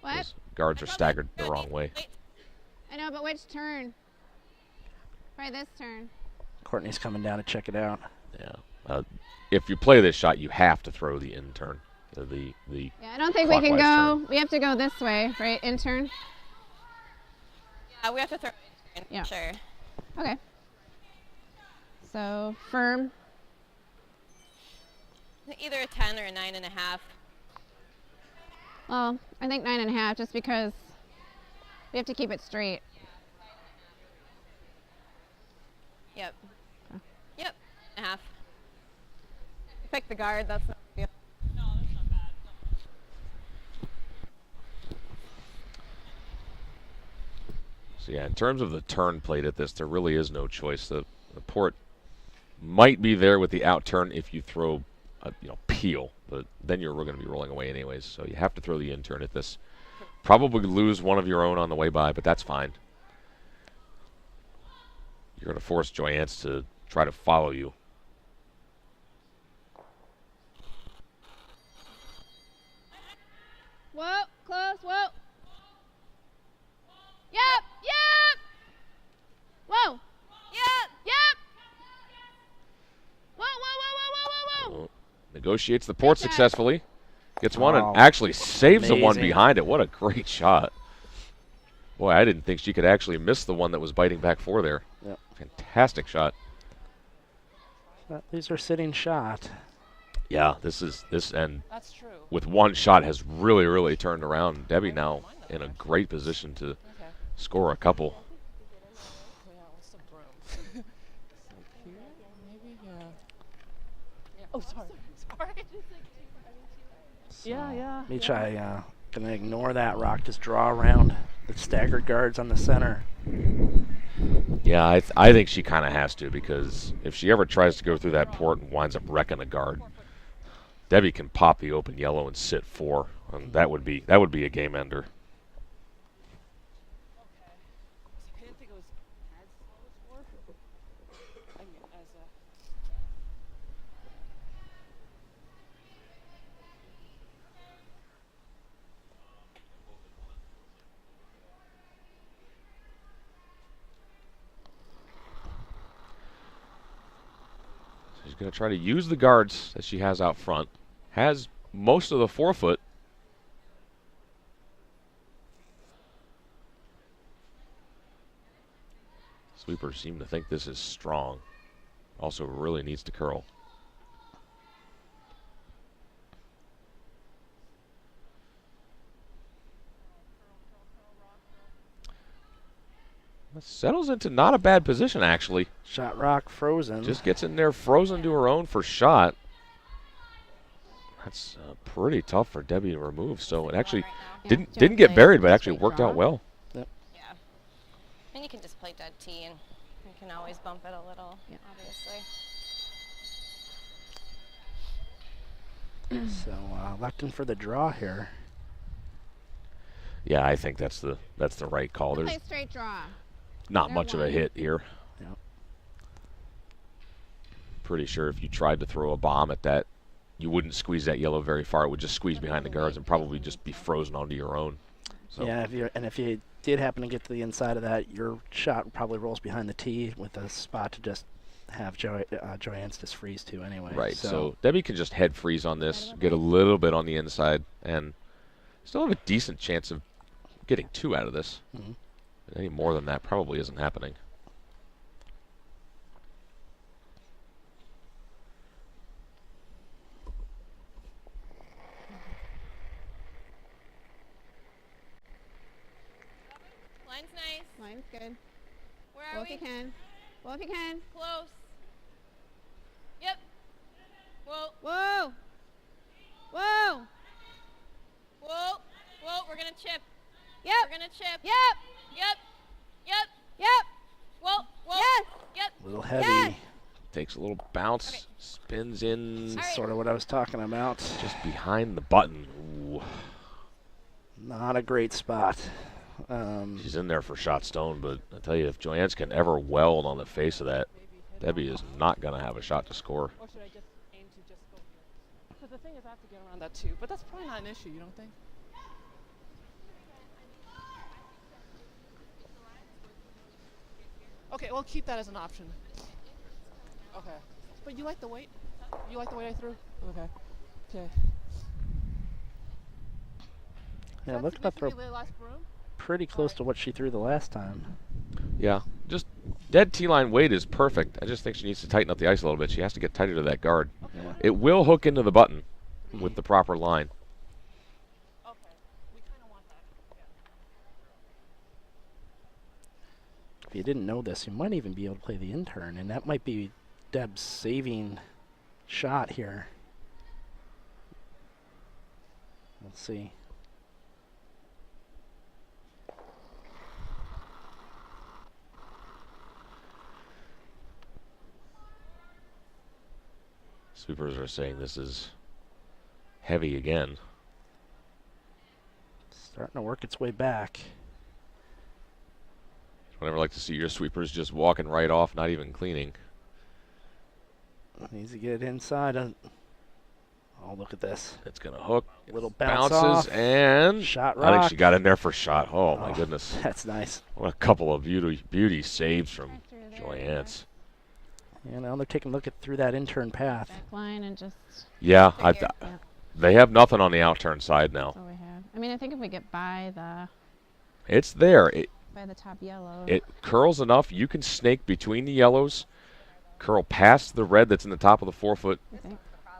What? Those guards are staggered the wrong way. I know, but which turn? Probably this turn. Courtney's coming down to check it out. Yeah. If you play this shot, you have to throw the in turn. The Yeah, I don't think we can clockwise go. turn. We have to go this way, right? In turn? Yeah, we have to throw it in, Yeah. sure. Okay. So, firm. Either a 10 or a 9.5. Well, I think 9.5 just because we have to keep it straight. Yep. Yep. 1.5. Pick the guard. That's not a deal. So yeah, in terms of the turn played at this, there really is no choice. The port might be there with the out turn if you throw a peel, but then you're going to be rolling away anyways. So you have to throw the in turn at this. Probably lose one of your own on the way by, but that's fine. You're going to force Joyance to try to follow you. Whoa, close, whoa. Yep, yep. Whoa. Yep. Yep. Whoa, whoa, whoa, whoa, whoa, whoa, whoa. Negotiates the port Good shot. successfully. Gets one Oh, and actually saves the one amazing. behind it. What a great shot. Boy, I didn't think she could actually miss the one that was biting back four there. Yep. Fantastic shot. These are sitting shot. Yeah, this and That's true. with one shot has really turned around. Debbie now in a great position to score a couple. Yeah, what's the broom? Here, maybe? Yeah. Oh, sorry. Sorry. Yeah. Meechai going to ignore that rock, just draw around the staggered guards on the center. Yeah, I think she kind of has to, because if she ever tries to go through that port and winds up wrecking a guard, Debbie can pop the open yellow and sit 4, and that would be a game ender. I didn't think it was as slow as 4. I mean, as a... She's going to try to use the guards that she has out front. Has most of the forefoot. Sweepers seem to think this is strong. Also really needs to curl. Settles into not a bad position, actually. Shot rock frozen. Just gets in there frozen to her own for shot. That's pretty tough for Debbie to remove. So it actually didn't get buried, but actually worked out well. Yeah. And you can just play dead tee, and you can always bump it a little, obviously. So Lecton for the draw here. Yeah, I think that's the right call. There's Play straight draw. not much of a hit here. Yep. Pretty sure if you tried to throw a bomb at that, you wouldn't squeeze that yellow very far. It would just squeeze behind the guards and probably just be frozen onto your own. So. Yeah, if you did happen to get to the inside of that, your shot probably rolls behind the tee with a spot to just have Joanne's just freeze to anyway. Right, so Debbie can just head freeze on this, get a little bit on the inside, and still have a decent chance of getting 2 out of this. Mm-hmm. Any more than that probably isn't happening. Line's nice. Line's good. Where Go are if we? you can. Go if you can. Close. Yep. Whoa. Whoa. Whoa. Whoa. Whoa. We're gonna chip. Yep. We're gonna chip. Yep. Yep. Yep. Yep. Whoa. Whoa. Yes. Yep. a little heavy. Yes. Takes a little bounce, spins in All right. Sort of what I was talking about. just behind the button. Ooh. Not a great spot. She's in there for shot stone, but I tell you, if Joanne's can ever weld on the face of that, Debbie is not going to have a shot to score. Or should I just aim to just go here? Because the thing is, I have to get around that too. But that's probably not an issue, you don't think? Okay, well, keep that as an option. Okay. But you like the weight? You like the weight I threw? Okay. Okay. Yeah, look at that throw. Last broom? Pretty close to what she threw the last time. Yeah, just dead T-line weight is perfect. I just think she needs to tighten up the ice a little bit. She has to get tighter to that guard. Yeah. It will hook into the button with the proper line. Okay. We kind of want that. Yeah. If you didn't know this, you might even be able to play the intern, and that might be Deb's saving shot here. Let's see. Sweepers are saying this is heavy again. Starting to work its way back. I never like to see your sweepers just walking right off, not even cleaning. Needs to get inside. Oh, look at this. It's going to hook. Little bounce Bounces off. and Shot I think rock. she got in there for shot. Oh, my goodness. That's nice. What a couple of beauty saves from Right through there, Joyanne's. And now they're taking a look at through that intern path. Back line and just Yeah, Figure. they have nothing on the outturn side now. that's all we have. I mean, I think if we get by the It's there. top yellow. It curls enough. You can snake between the yellows, curl past the red that's in the top of the forefoot, I think.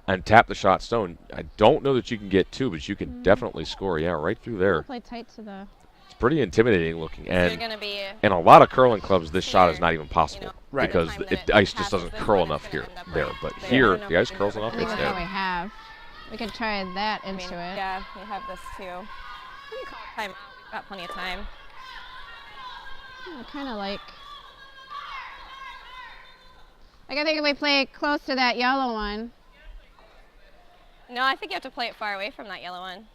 and tap the shot stone. I don't know that you can get 2, but you can definitely score. Yeah, right through there. Play tight to the It's pretty intimidating looking, You're and going to be in a lot of curling clubs, this shot is not even you possible know, Right. because time that the it ice just passes doesn't this curl one, it's enough gonna here. end up There, right but there. here I don't the know ice if curls you're enough. I think It's that's all there. we have. We could try that I into mean, it. yeah, we have this too. We can call timeout. We've got plenty of time. I kind of like I think if we play close to that yellow one. No, I think you have to play it far away from that yellow one.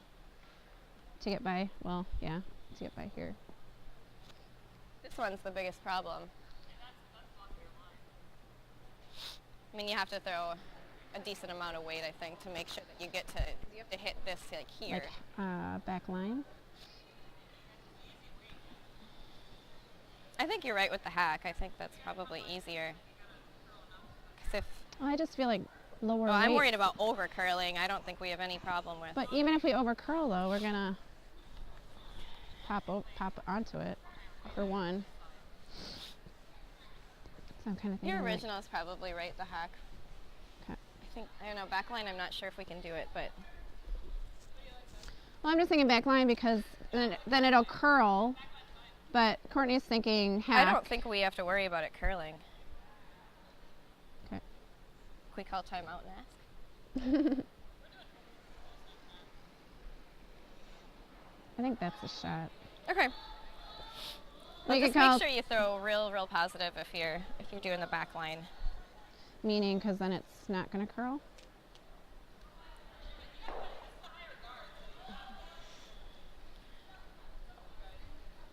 To get by, well, yeah, to get by here. This one's the biggest problem. I mean, you have to throw a decent amount of weight, I think, to make sure that you get to, you have to hit this like here. Like back line. I think you're right with the hack. I think that's probably easier. 'Cause if, Well, I just feel like lower well, I'm weight. worried about over curling. I don't think we have any problem with. But even if we over curl though, we're gonna pop onto it for one. So I'm kind of thinking Your like- original is probably right, the hack. Okay. I think, I don't know, backline, I'm not sure if we can do it, but Well, I'm just thinking back line because then it'll curl. But Courtney's thinking hack. I don't think we have to worry about it curling. Okay. Can we call timeout and ask? I think that's a shot. Okay. We Well, could just call make sure you throw real positive if you're doing the back line. meaning because then it's not going to curl.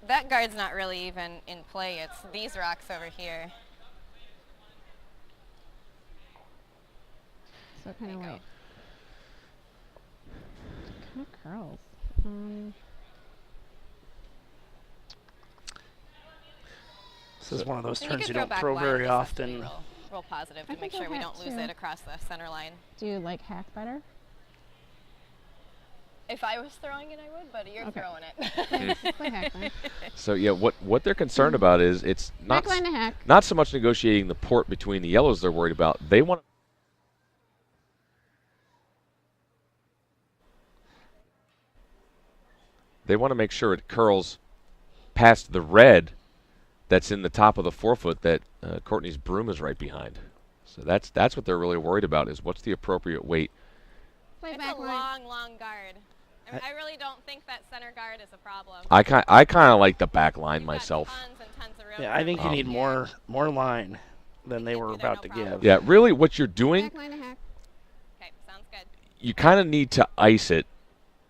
That guard's not really even in play. It's these rocks over here. So it kind There of you go. wait. Kind of curls. This is one of those So turns you could don't back throw line, very just has to be often. real positive I to make think sure we I'll don't hack lose too. it across the center line. Do you like hack better? If I was throwing it, I would, but you're Okay. throwing it. Let's play hack then. So yeah, what they're concerned about is it's not Back line to hack. not so much negotiating the port between the yellows they're worried about. They want to make sure it curls past the red that's in the top of the forefoot that Courtney's broom is right behind. So that's what they're really worried about is what's the appropriate weight. Play It's back a line. long guard. I really don't think that center guard is a problem. I kind of like the back line You've got myself. tons and tons of room Yeah, I think for you Um, need here. more line than they can were do that, about no to problem. give. Yeah, really what you're doing, Back line to hack. Okay, sounds good. you kind of need to ice it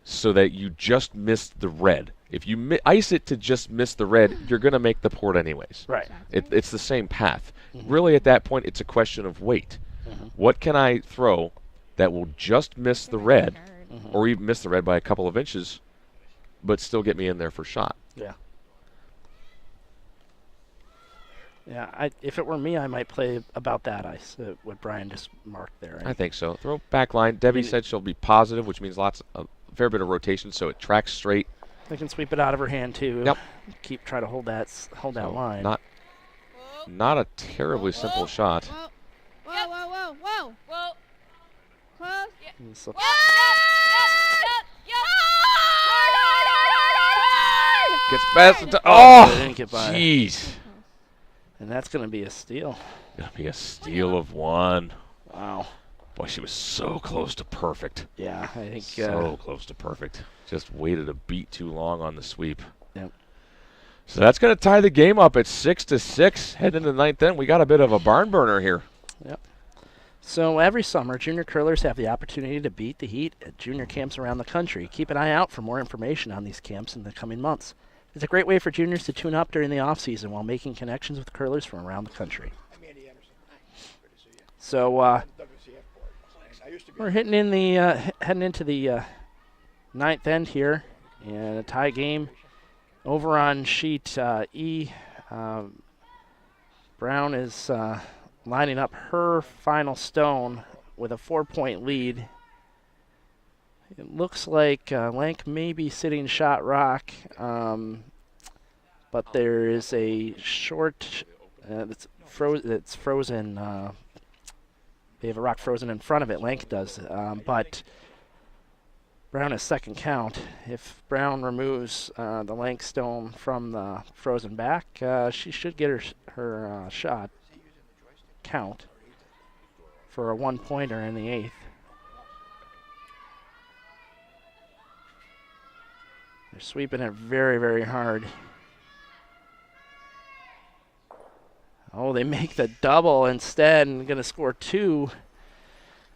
so that you just miss the red. If you ice it to just miss the red, you're going to make the port anyways. Right. It's the same path. Really, at that point, it's a question of weight. What can I throw that will just miss the red, or even miss the red by a couple of inches, but still get me in there for shot? Yeah. Yeah, if it were me, I might play about that ice, what Brian just marked there. I think so. Throw back line. Debbie mean- said she'll be positive, which means a fair bit of rotation, so it tracks straight. They can sweep it out of her hand too. Yep. Try to hold that So line. Not a terribly simple shot. Whoa, whoa, whoa, whoa, whoa. Whoa. Close. And so- Yep. Hard. Gets past the Oh, they didn't get by. jeez. And that's going to be a steal. Gonna be a steal of one. Wow. Boy, she was so close to perfect. Yeah, I think. So close to perfect. Just waited a beat too long on the sweep. Yep. So that's going to tie the game up at 6-6. Heading into the ninth inning, we got a bit of a barn burner here. Yep. So every summer, junior curlers have the opportunity to beat the heat at junior camps around the country. Keep an eye out for more information on these camps in the coming months. It's a great way for juniors to tune up during the off-season while making connections with curlers from around the country. So we're heading into the ninth end here, and a tie game over on sheet E. Brown is lining up her final stone with a 4-point lead. It looks like Lank may be sitting shot rock, but there is a short that's frozen. They have a rock frozen in front of it. Lank does, but Brown is second count. If Brown removes the length stone from the frozen back, she should get her shot count for a one-pointer in the 8th. They're sweeping it very, very hard. Oh, they make the double instead and going to score 2.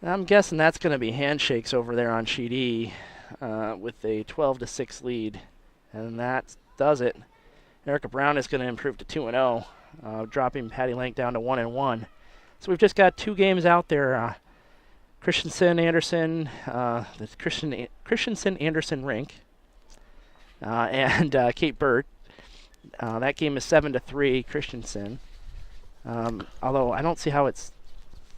I'm guessing that's going to be handshakes over there on sheet E with a 12-6 lead. And that does it. Erica Brown is going to improve to 2-0, dropping Patty Lank down to 1-1. So we've just got 2 games out there. Christensen-Anderson, the Christensen-Anderson rink, and Kate Burt. That game is 7-3 Christensen. Although I don't see how it's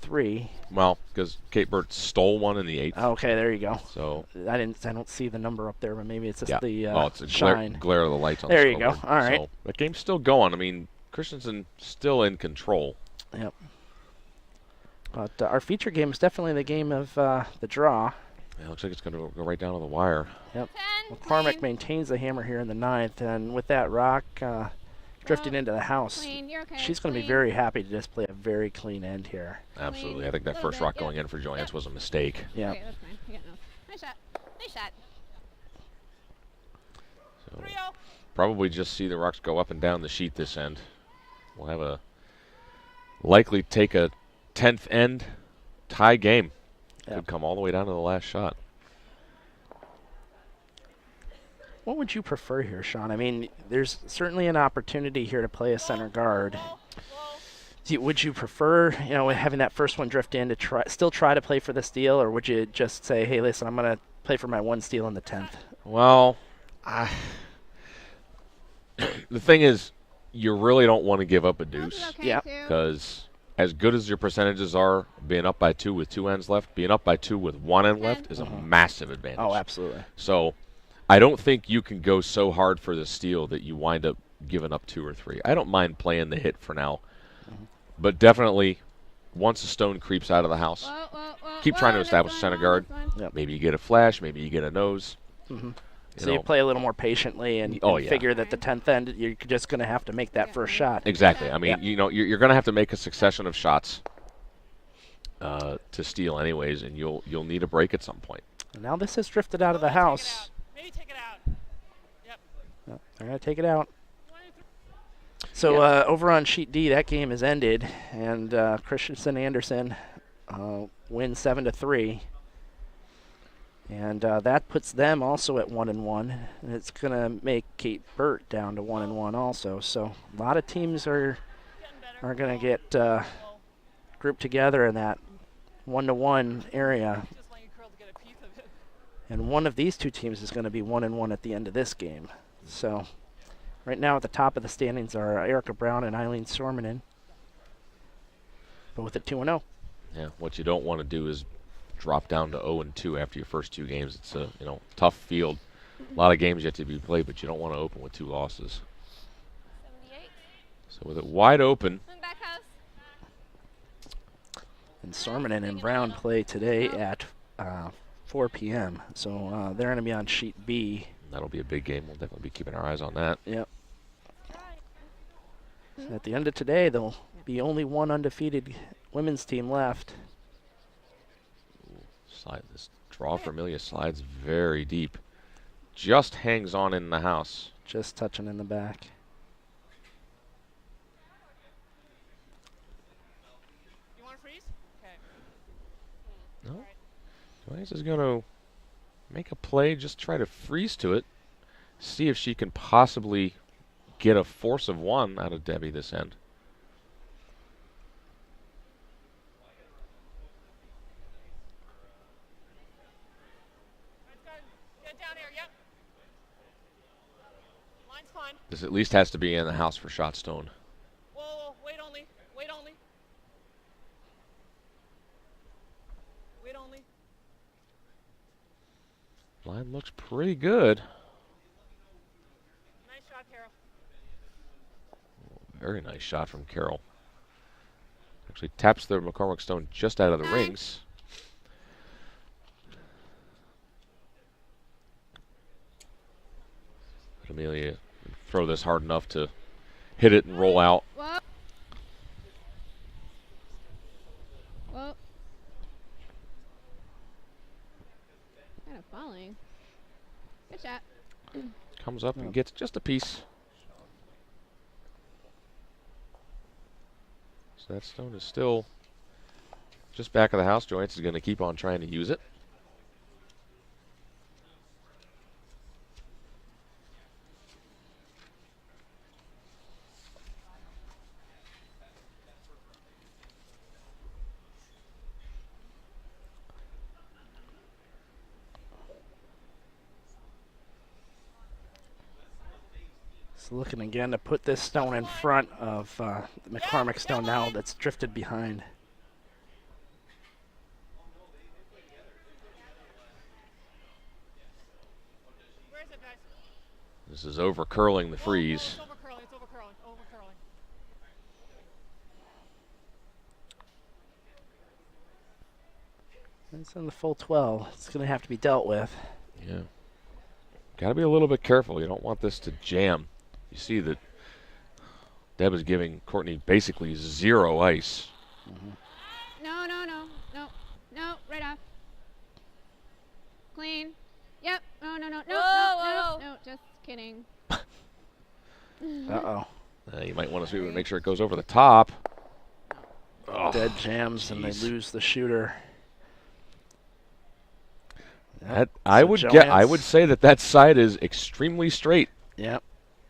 3. Well, because Kate Burt stole one in the 8th. Okay, there you go. So I don't see the number up there, but maybe it's just the it's a shine. glare of the lights on there the you go. scoreboard. All right. So the game's still going. I mean, Christensen still in control. Yep. But our feature game is definitely the game of the draw. Yeah, looks like it's going to go right down to the wire. Yep. McCormick maintains the hammer here in the 9th, and with that rock drifting into the house, You're okay. she's going to be very happy to just play a very clean end here. Absolutely. I think that first rock going in for Joyance was a mistake. Yeah. Okay, that's fine. You got no. Nice shot. Nice shot. So probably just see the rocks go up and down the sheet this end. We'll have a likely take a 10th end tie game. Could come all the way down to the last shot. What would you prefer here, Sean? I mean, there's certainly an opportunity here to play a center guard. Would you prefer, having that first one drift in to still try to play for the steal, or would you just say, hey, listen, I'm going to play for my 1 steal in the 10th? Well, the thing is, you really don't want to give up a deuce. Yeah. Because as good as your percentages are, being up by 2 with 2 ends left, being up by 2 with 1 end left is a massive advantage. Oh, absolutely. So I don't think you can go so hard for the steal that you wind up giving up 2 or 3. I don't mind playing the hit for now. But definitely, once a stone creeps out of the house, keep trying to establish center guard. Yep. Maybe you get a flash, maybe you get a nose. So you play a little more patiently and figure that the 10th end, you're just going to have to make that first shot. Exactly. I mean, you're going to have to make a succession of shots to steal anyways, and you'll need a break at some point. And now this has drifted out of the house. Maybe take it out. Yep. They're going to take it out. So over on sheet D, that game is ended, and Christensen-Anderson wins 7-3. And that puts them also at 1-1, and it's going to make Kate Burt down to 1-1 also. So a lot of teams are going to get grouped together in that 1-1 area. And one of these 2 teams is going to be 1-1 at the end of this game. So right now at the top of the standings are Erica Brown and Eileen Sormanen, both at 2-0. Yeah, what you don't want to do is drop down to 0-2 after your first 2 games. It's a tough field. A lot of games yet to be played, but you don't want to open with 2 losses. 78. So with it wide open. And Sormanen and Brown play today at 4 p.m. So they're going to be on sheet B. That'll be a big game. We'll definitely be keeping our eyes on that. Yep. So at the end of today, there'll be only one undefeated women's team left. This draw for Amelia slides very deep. Just hangs on in the house. Just touching in the back. You want to freeze? Okay. No. Joyce is going to make a play, just try to freeze to it. See if she can possibly get a force of 1 out of Debbie this end. This at least has to be in the house for shot stone. Whoa, wait only. Wait only. Wait only. Line looks pretty good. Nice shot, Carol. Very nice shot from Carol. Actually taps the McCormick stone just out of the rings. Can Amelia throw this hard enough to hit it and roll out? Whoa. Whoa. Kind of falling. Good shot. Comes up and gets just a piece. So that stone is still just back of the house. Joyance is going to keep on trying to use it. So looking again to put this stone in front of the McCormick stone now that's drifted behind. Where is it, guys? This is over curling the Whoa, freeze. It's over curling. It's over curling. Over curling. It's in the full 12. It's going to have to be dealt with. Yeah. Got to be a little bit careful. You don't want this to jam. You see that Deb is giving Courtney basically 0 ice. No, no, no, no, no, right off. Clean. Yep. No, no, no, no, Whoa, no, no, just kidding. Uh-oh. You might want to make sure it goes over the top. Oh, Dead jams and they jeez. lose the shooter. That, I would say that side is extremely straight. Yep.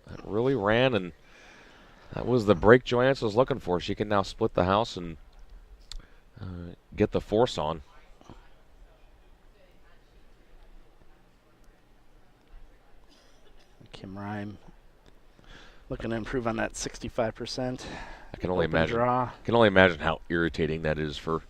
That really ran, and that was the break Joyance was looking for. She can now split the house and get the force on. Kim Rhyme looking to improve on that 65%. I can only Open imagine. draw. Can only imagine how irritating that is for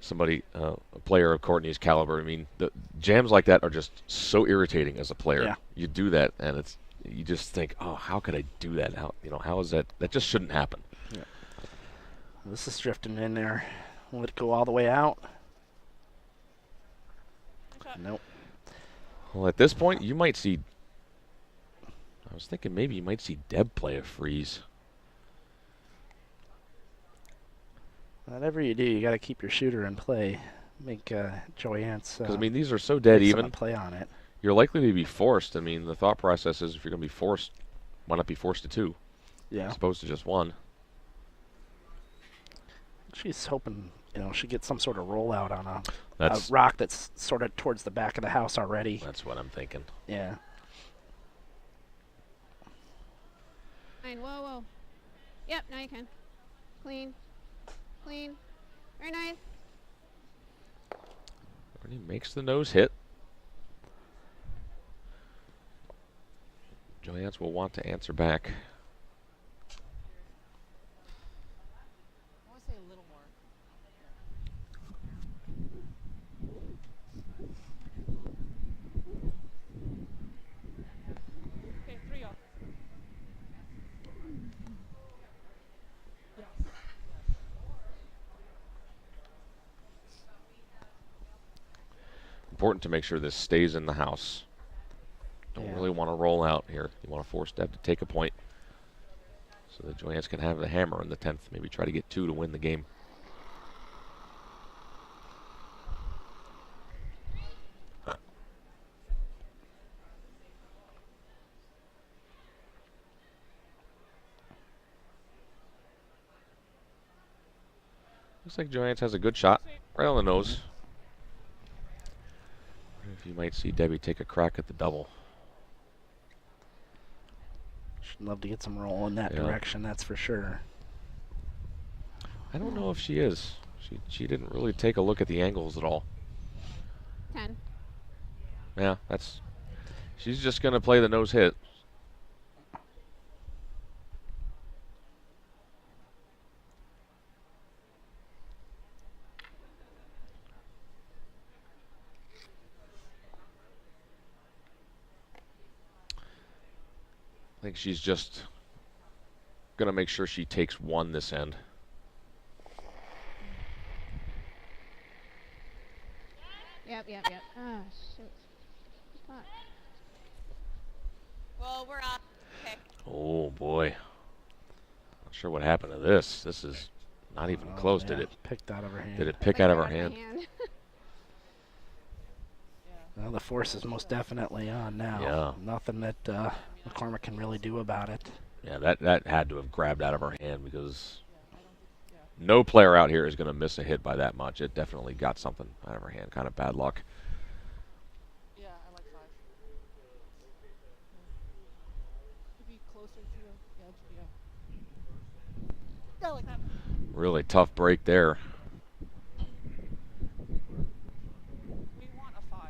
somebody, a player of Courtney's caliber. I mean, the jams like that are just so irritating as a player. Yeah. You do that, and you just think, oh, how could I do that? How is that? That just shouldn't happen. Yeah. This is drifting in there. Let it go all the way out. Nope. Well, at this point, you might see. I was thinking maybe you might see Deb play a freeze. Whatever you do, you got to keep your shooter in play. Make Joyance. Because I mean, these are so dead even. Play on it. You're likely to be forced. I mean, the thought process is if you're going to be forced, why not be forced to 2? Yeah. As opposed to just 1. She's hoping, she gets some sort of rollout on a That's rock that's sort of towards the back of the house already. That's what I'm thinking. Yeah. Fine. Whoa, whoa. Yep, now you can. Clean. Clean. Very nice. Courtney makes the nose hit. Joyance will want to answer back. I want to say a little more. Okay, 3-0. Important to make sure this stays in the house. Don't really want to roll out here. You want to force Deb to take a point so that Joyance can have the hammer in the 10th. Maybe try to get 2 to win the game. Looks like Joyance has a good shot right on the nose. If you might see Debbie take a crack at the double. She'd love to get some roll in that direction, that's for sure. I don't know if she is. She didn't really take a look at the angles at all. 10. Yeah, she's just going to play the nose hit. I think she's just going to make sure she takes 1 this end. Yep. Ah, shoot. Fuck. Well, we're on. Okay. Oh boy. Not sure what happened to this. This is not even close. Yeah, Did it? picked out of her hand? Did it pick out of her hand? Well, the force is most definitely on now. Yeah. Nothing that McCormick can really do about it. Yeah, that had to have grabbed out of her hand because no player out here is going to miss a hit by that much. It definitely got something out of her hand. Kind of bad luck. Yeah, I like 5. Could be closer to the edge. Yeah. Go like that. Really tough break there. We want a 5.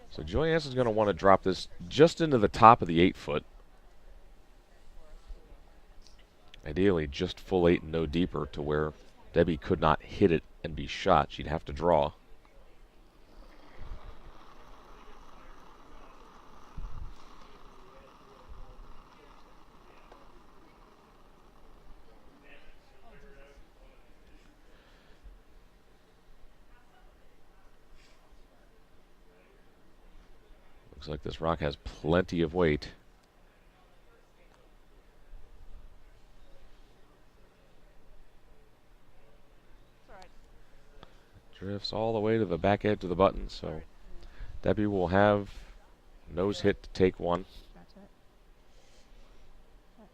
So Joy Anson's going to want to drop this just into the top of the 8-foot. Ideally, just full 8 and no deeper to where Debbie could not hit it and be shot. She'd have to draw. Looks like this rock has plenty of weight. Drifts all the way to the back edge of the button, so Debbie will have nose hit to take one. That's it. Yeah,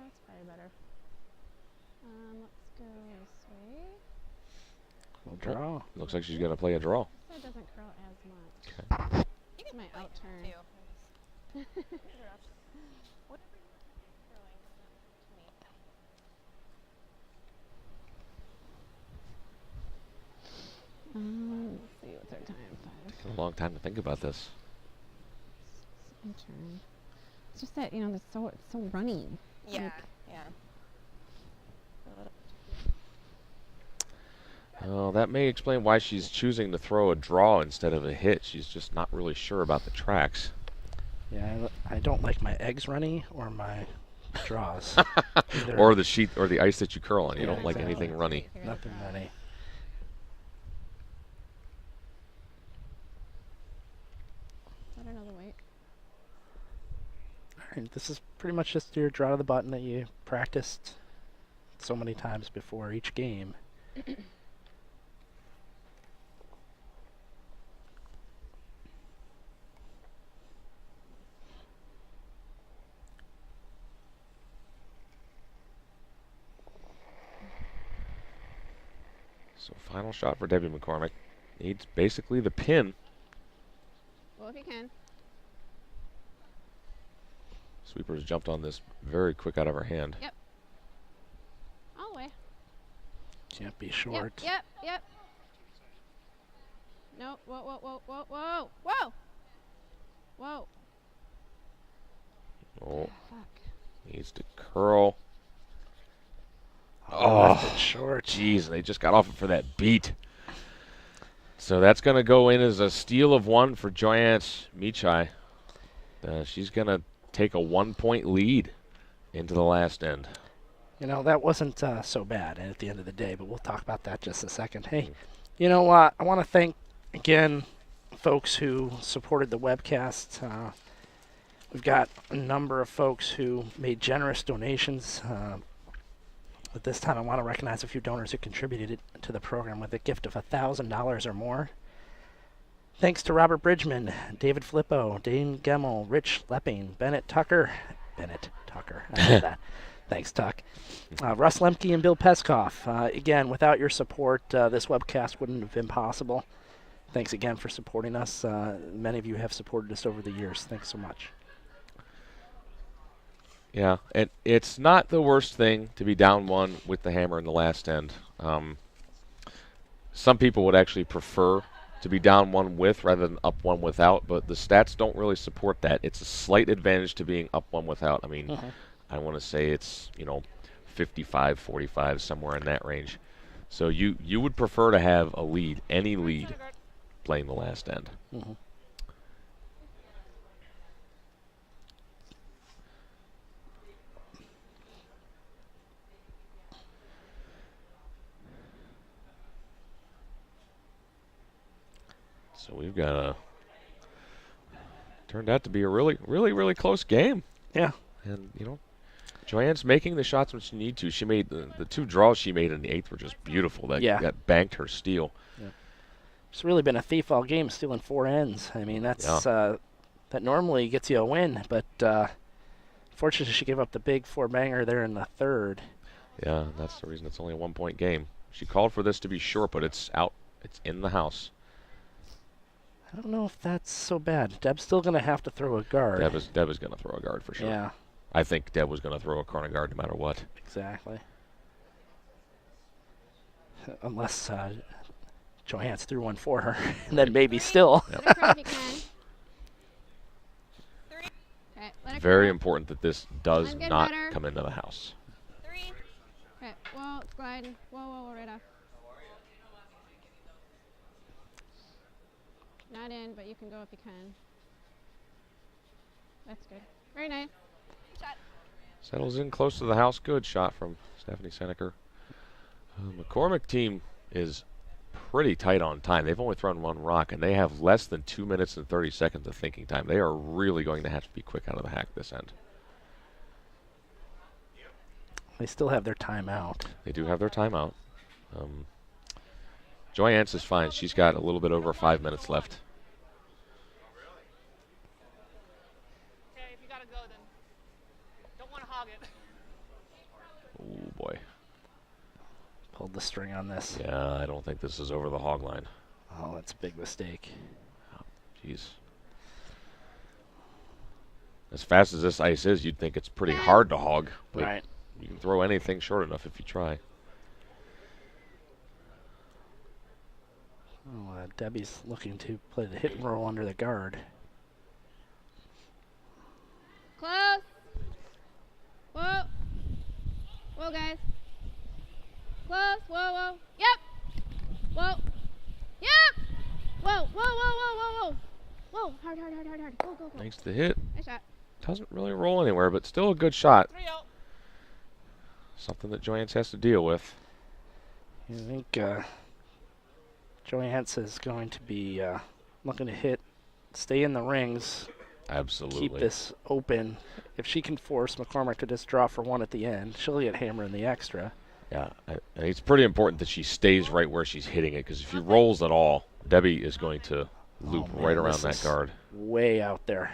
that's probably better. Let's go this way. We'll draw. Looks like she's going to play a draw. So it doesn't curl as much. Okay. You It's can my play out turn. too. Whatever curling to me. Let's see, what's our time? 5. Taking a long time to think about this. Second turn. It's just that, it's so runny. Yeah, Like, yeah. Oh, that may explain why she's choosing to throw a draw instead of a hit. She's just not really sure about the tracks. Yeah, I don't like my eggs runny or my draws. Or the sheet or the ice that you curl on. You Yeah, don't like exactly. anything runny. Nothing runny. I don't know the weight. Alright, this is pretty much just your draw to the button that you practiced so many times before each game. So final shot for Debbie McCormick. Needs basically the pin. Well, if you can. Sweeper's jumped on this very quick out of her hand. Yep. All the way. Can't be short. Yep. No. Whoa. Whoa. Oh, Fuck. needs to curl. Left it short. Jeez, they just got off it for that beat. So that's going to go in as a steal of 1 for Joyance Meechai. She's going to take a 1-point lead into the last end. That wasn't so bad at the end of the day, but we'll talk about that just a second. Hey, I want to thank, again, folks who supported the webcast. We've got a number of folks who made generous donations. At this time, I want to recognize a few donors who contributed to the program with a gift of $1,000 or more. Thanks to Robert Bridgman, David Flippo, Dane Gemmel, Rich Lepping, Bennett Tucker. I love that. Thanks, Tuck. Russ Lemke and Bill Peskoff. Again, without your support, this webcast wouldn't have been possible. Thanks again for supporting us. Many of you have supported us over the years. Thanks so much. Yeah, it's not the worst thing to be down 1 with the hammer in the last end. Some people would actually prefer to be down 1 with rather than up 1 without, but the stats don't really support that. It's a slight advantage to being up 1 without. I mean, I want to say it's, 55, 45, somewhere in that range. So you would prefer to have a lead, any lead, playing the last end. So we've got a turned out to be a really close game. Yeah. And you know, Joanne's making the shots when she needs to. She made the 2 draws she made in the 8th were just beautiful. That banked her steal. Yeah. It's really been a thief all game, stealing 4 ends. I mean, that's that normally gets you a win, but fortunately she gave up the big 4-banger there in the 3rd. Yeah, that's the reason it's only a 1-point game. She called for this to be short, but it's out. It's in the house. I don't know if that's so bad. Deb's still going to have to throw a guard. Deb is going to throw a guard for sure. Yeah. I think Deb was going to throw a corner guard no matter what. Exactly. Unless Johannes threw one for her, and then maybe still. Let it curl if you can. Okay, let it Very curl. important that this does One good not runner. come into the house. 3. Okay, whoa, it's gliding. Whoa, right off. Not in, but you can go if you can. That's good. Very nice. Shot. Settles in close to the house. Good shot from Stephanie Seneker. McCormick team is pretty tight on time. They've only thrown 1 rock, and they have less than 2 minutes and 30 seconds of thinking time. They are really going to have to be quick out of the hack this end. They still have their timeout. They do have their timeout. Joyance is fine. She's got a little bit over 5 minutes left. Okay, if you gotta go, then don't want to hog it. Oh boy. Pulled the string on this. Yeah, I don't think this is over the hog line. Oh, that's a big mistake. Jeez. As fast as this ice is, you'd think it's pretty hard to hog. But Right. you can throw anything short enough if you try. Oh, Debbie's looking to play the hit and roll under the guard. Close. Whoa. Whoa, guys. Close. Whoa. Yep. Whoa. Yep. Whoa. Whoa. Hard. Go. Makes the hit. Nice shot. Doesn't really roll anywhere, but still a good shot. 3 out. Something that Joyance has to deal with. I think Joyance is going to be looking to stay in the rings, Absolutely. keep this open. If she can force McCormick to just draw for 1 at the end, she'll get hammer in the extra. Yeah, I think it's pretty important that she stays right where she's hitting it, because if she rolls at all, Debbie is going to loop Oh, man, right around this that is guard. Way out there.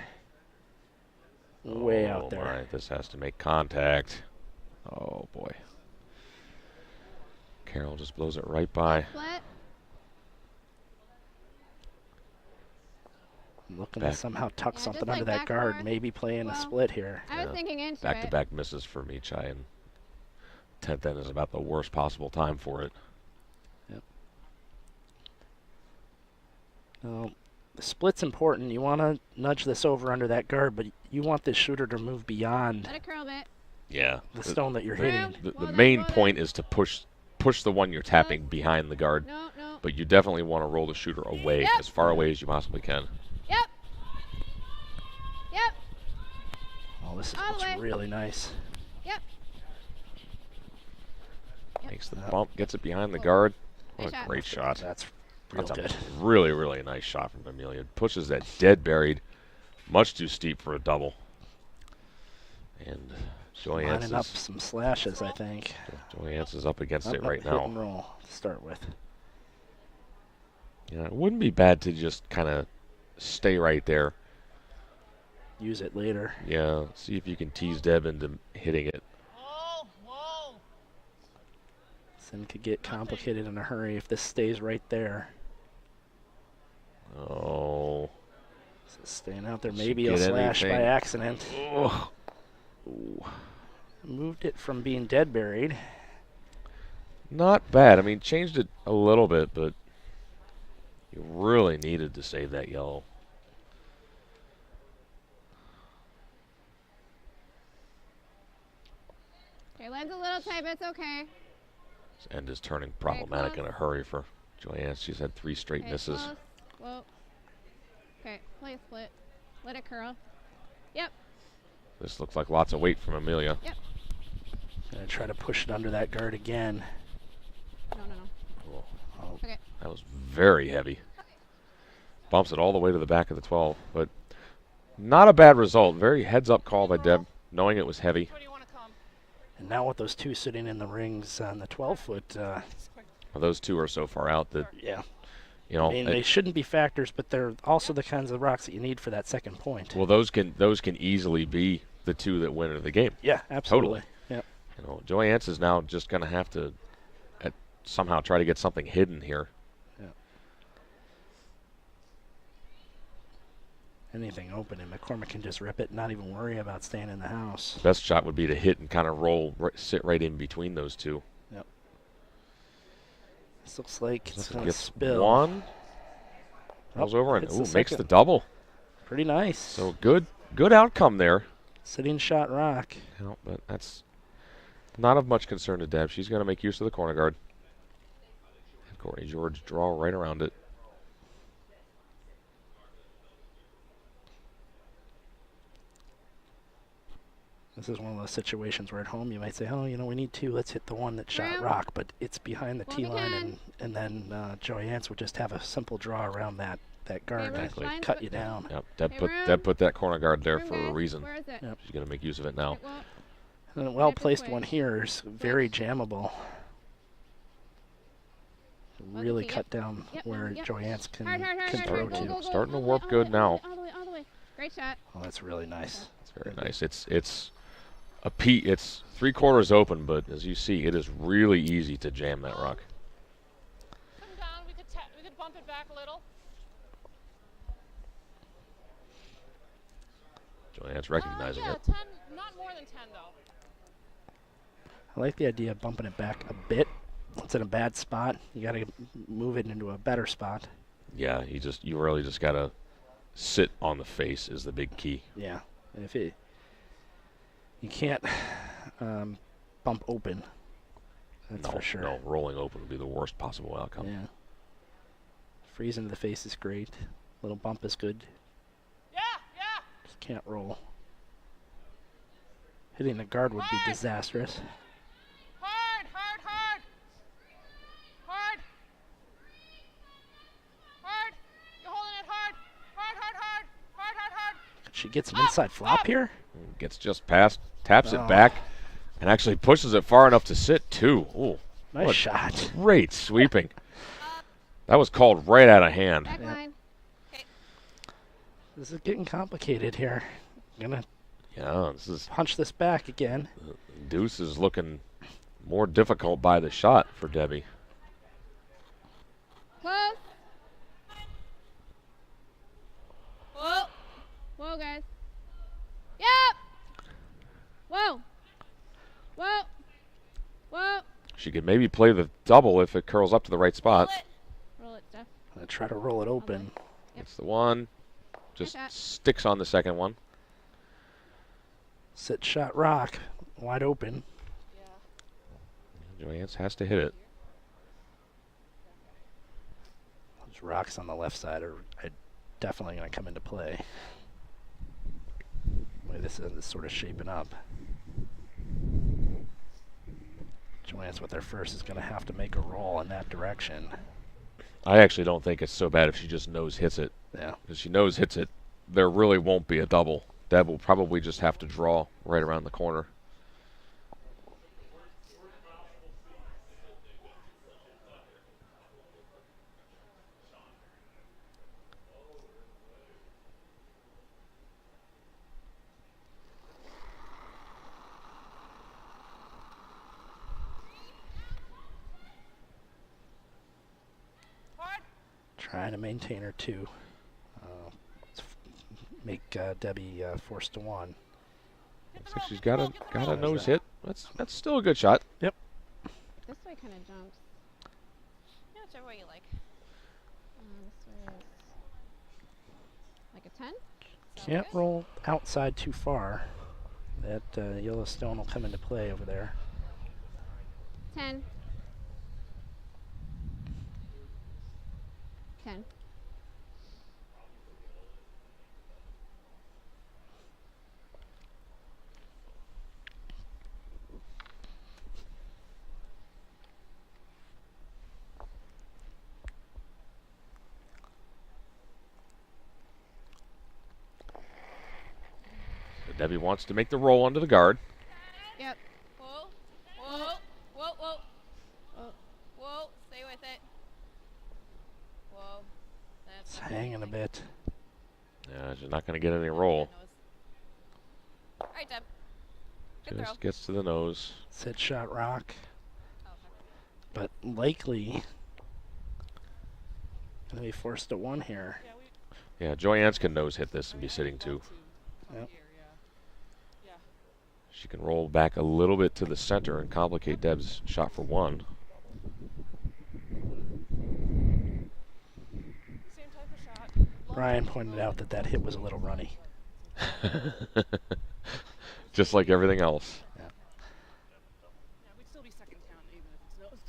Way out there. My, this has to make contact. Oh, boy. Carol just blows it right by. Split. I'm looking Back. to somehow tuck Yeah, something just under like that guard, backboard. maybe playing a Well, split here. I was thinking into it. Back-to-back misses for Meechai, and 10th end is about the worst possible time for it. Yep. Now, the split's important. You want to nudge this over under that guard, but you want this shooter to move beyond Let it curl a bit. Yeah. the stone that you're hitting. The main point is to push the one you're tapping behind the guard. No. But you definitely want to roll the shooter away, Yep. as far away as you possibly can. Yep. Oh, this All the looks way. really nice. Yep. Makes the bump, gets it behind the guard. What Nice a shot. great shot. That's real That's good. a really nice shot from Amelia. Pushes that dead buried, much too steep for a double. And Joyance Lining up is, some slashes, I think. Joyance is up against it Up, right hit now. and roll to start with. Yeah, it wouldn't be bad to just kind of stay right there. Use it later. Yeah, see if you can tease Deb into hitting it. Whoa. Then could get complicated in a hurry if this stays right there. Oh. So staying out there, Should maybe he'll get slash by anything. accident. Oh. Ooh. Moved it from being dead buried. Not bad. I mean, changed it a little bit, but you really needed to save that yellow. Okay, legs a little tight, but it's okay. This end is turning problematic in a hurry for Joanne. She's had 3 straight Okay, misses. close. Whoa. Okay, play a split. Let it curl. Yep. This looks like lots of weight from Amelia. Yep. Gonna try to push it under that guard again. No. Oh, Oh, Okay. that was very heavy. bumps it all the way to the back of the 12. But not a bad result. Very heads-up call by Deb, knowing it was heavy. Which way do you want to come? And now with those two sitting in the rings on the 12-foot, Well, those two are so far out that, yeah. you know, I mean, they shouldn't be factors, but they're also the kinds of rocks that you need for that second point. well, those can easily be the two that win the game. Yeah, absolutely. Totally. Yeah. You know, Joyance is now just going to have to somehow try to get something hidden here. Yeah. Anything open, and McCormick can just rip it and not even worry about staying in the house. Best shot would be to hit and kind of roll, sit right in between those two. Yep. This looks like it's going to Gets spill. one. Rolls over and hits the makes second. the double. Pretty nice. So good outcome there. Sitting shot rock. You know, but that's not of much concern to Deb. She's going to make use of the corner guard. And Courtney George draw right around it. This is one of those situations where at home you might say, oh, you know, we need two. Let's hit the one that shot Round. rock. But it's behind the Well, tee we line, can. and then Joyance would just have a simple draw around that guard Hey, and Rich, lines cut up- you down. Yep, Hey, Deb put that corner guard there Room, for a guys. reason. Where is it? Yep. She's going to make use of it now. Okay, well, And a have to well-placed switch. one here is very jammable. Well, Really okay, cut down Yep, where yep. Joyance can, hard, hard, hard, can hard, throw hard. Go, to. go, go. Starting to All the warp way, good all the way, now. All the way, all the way. Great shot. Oh, that's really nice. It's very nice. It's it's 3/4 open, but as you see, it is really easy to jam that rock. Come down. We could bump it back a little. Joanne's recognizing yeah, it. 10, not more than 10 though. I like the idea of bumping it back a bit. It's in a bad spot. You got to move it into a better spot. Yeah, you really just gotta sit on the face is the big key. Yeah. And if it, you can't bump open. That's No, for sure. no, rolling open would be the worst possible outcome. Yeah. Freeze into the face is great. Little bump is good. Yeah, yeah. Just can't roll. Hitting the guard would be Hard. disastrous. Hard, hard, hard. Hard. Hard. You're holding it hard. Hard, hard, hard. Hard, hard, hard. Could she get some inside flop here? Gets just past, taps Oh. it back, and actually pushes it far enough to sit too. Ooh, Nice what shot. great sweeping. That was called right out of hand. Back Yeah. line. This is getting complicated here. Gonna Yeah, this is punch this back again. deuce is looking more difficult by the shot for Debbie. Close. Whoa. Whoa, guys. Yep. Whoa. Whoa. Whoa. She could maybe play the double if it curls up to the right spot. Roll it, Steph. Gonna try to roll it open. It's the one. Just shot. sticks on the second one. Sit shot rock. Wide open. Joyance has to hit it. Those rocks on the left side are definitely going to come into play. The way this is sort of shaping up. Joanne's with their first is going to have to make a roll in that direction. I actually don't think it's so bad if she just nose hits it. Yeah. If she nose hits it, there really won't be a double. Deb will probably just have to draw right around the corner. Hard. Trying to maintain her two. Make Debbie forced to one. Looks like she's got a nose hit. That's still a good shot. This way kind of jumps. Yeah, whichever way you like. This way is like a 10. Can't roll outside too far. That Yellowstone will come into play over there. 10. 10. Debbie wants to make the roll under the guard. Yep. Whoa. Whoa. Whoa. Whoa. Whoa. Whoa. Stay with it. Whoa. That's It's hanging a bit. Yeah, she's not going to get any roll. All right, Deb. Good throw. Just gets to the nose. Set shot rock. Oh, okay. But likely going to be forced to one here. Yeah, Joyanne's can nose hit this and be sitting two. Yep. She can roll back a little bit to the center and complicate Deb's shot for one. Same type of shot. Brian pointed out that hit was a little runny. Just like everything else. Yeah, we'd still be second count even if it's nosed.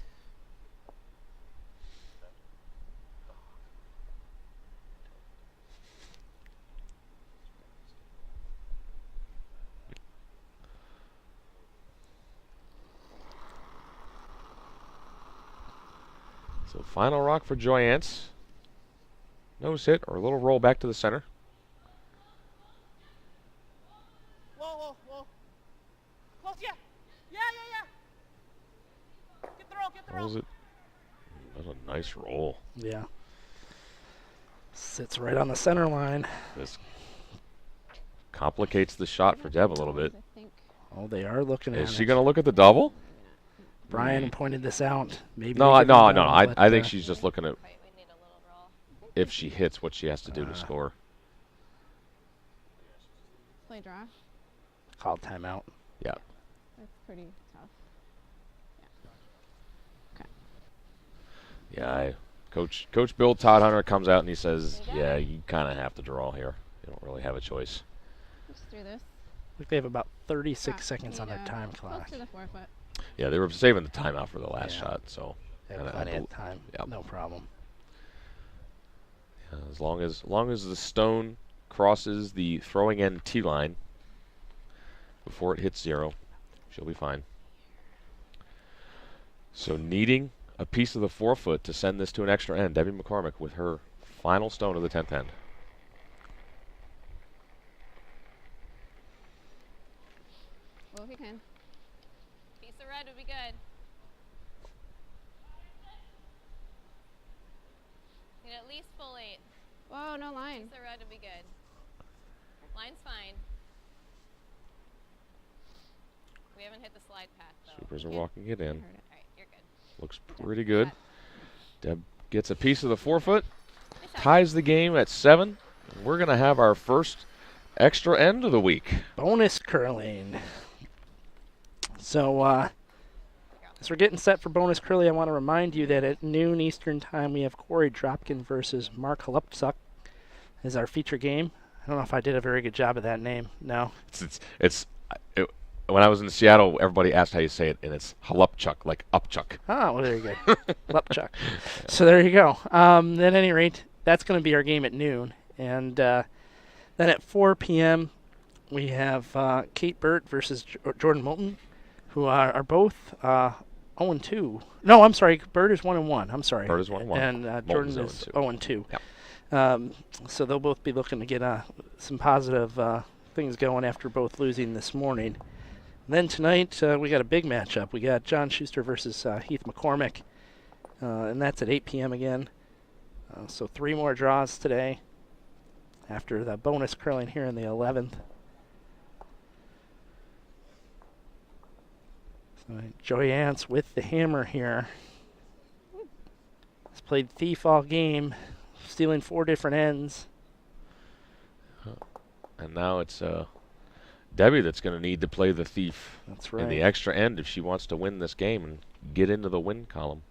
So final rock for Joyance. Nose hit or a little roll back to the center. Whoa, whoa, whoa. Close, yeah. Yeah. Get the roll, get the roll. Rolls it. That's a nice roll. Yeah. Sits right on the center line. This complicates the shot for Deb a little bit. I think. Oh, they are looking at Is it. she going to look at the double? Brian pointed this out. Maybe No, they I, could no, run no. down, but, I think she's just looking at Wait, we need a little roll. if she hits what she has to do to score. Play draw. called timeout. Yeah. That's pretty tough. Yeah, Coach Bill Todd Hunter comes out and he says, yeah, you kind of have to draw here. You don't really have a choice. Let's do this. I think they have about 36 Ah, seconds on their need, time close clock. to the 4 foot. Yeah, they were saving the timeout for the last Yeah. shot, so They have and plenty of time. Yep. No problem. as long as the stone crosses the throwing end tee line before it hits zero, she'll be fine. So needing a piece of the 4 foot to send this to an extra end, Debbie McCormick with her final stone of the 10th end. Well, if you can. Piece of red would be good. Need at least full 8. Whoa, no line. Piece of red would be good. Line's fine. We haven't hit the slide path though. Supers are Yeah. walking it in. Heard it. Alright, you're good. Looks pretty good. Deb gets a piece of the 4 foot, Nice shot. ties the game at 7. And we're going to have our first extra end of the week. Bonus curling. So, as we're getting set for bonus curling, I want to remind you that at noon Eastern Time, we have Corey Dropkin versus Mark Halupczuk as our feature game. I don't know if I did a very good job of that name. No. When I was in Seattle, everybody asked how you say it, and it's Halupczuk, like Upchuck. Ah, well, there you go. Halupczuk. So there you go. At any rate, that's going to be our game at noon. And then at 4 p.m., we have Kate Burt versus Jordan Moulton, who are both 0-2. No, I'm sorry. Burt is 1-1. I'm sorry. Burt is 1-1. And Jordan is 0-2. Yep. So they'll both be looking to get some positive things going after both losing this morning. And then tonight, we got a big matchup. We got John Schuster versus Heath McCormick, and that's at 8 p.m. again. So 3 more draws today after the bonus curling here in the 11th. So Joyance with the hammer here. Has played thief all game, stealing 4 different ends. And now it's Debbie that's going to need to play the thief That's right. in the extra end if she wants to win this game and get into the win column.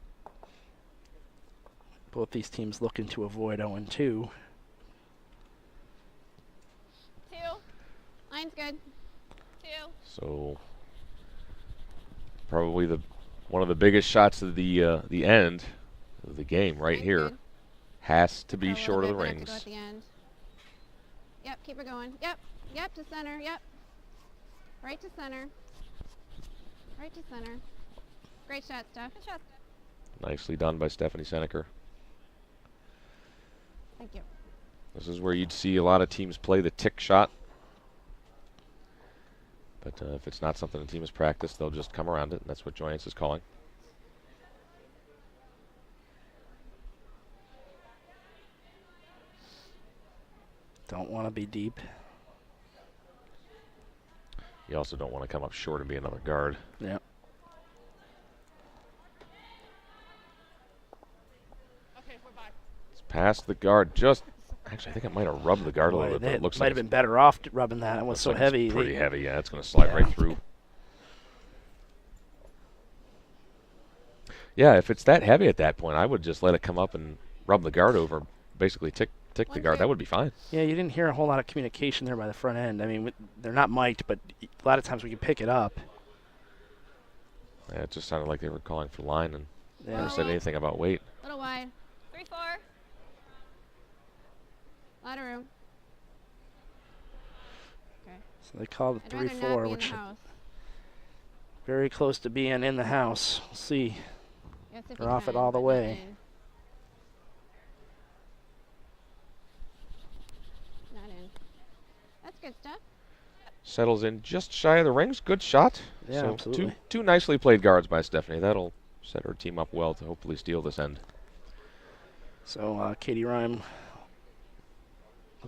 Both these teams looking to avoid 0-2. 2. Line's good. 2. So probably one of the biggest shots of the end of the game right Line's here good. has to Go be a little short of the bit back to go rings. at the end. Yep, keep it going. Yep, to center. Yep. Right to center. Right to center. Great shot, Steph. Good shot. Nicely done by Stephanie Seneker. Thank you. This is where you'd see a lot of teams play the tick shot. But if it's not something the team has practiced, they'll just come around it, and that's what Joyance is calling. Don't want to be deep. You also don't want to come up short and be another guard. Yeah. It's past the guard. Just actually, I think it might have rubbed the guard a little bit. But it looks might like have been better off rubbing that. It was so like heavy. It's pretty heavy. Yeah, it's going to slide right through. Yeah, if it's that heavy at that point, I would just let it come up and rub the guard over. Basically, tick the guard. That would be fine. Yeah, you didn't hear a whole lot of communication there by the front end. I mean, they're not mic'd, but a lot of times we can pick it up. Yeah, it just sounded like they were calling for line and never Yeah. said anything about weight. Little wide. 3-4. Lot of room. Okay. So they called it I'd rather not 3-4, be in which the house. very close to being in the house. We'll see. Yes, if They're you off it can, all the but not way. in. Not in. That's good stuff. Settles in just shy of the rings. Good shot. Yeah, so absolutely. Two nicely played guards by Stephanie. That'll set her team up well to hopefully steal this end. So Katie Rhyme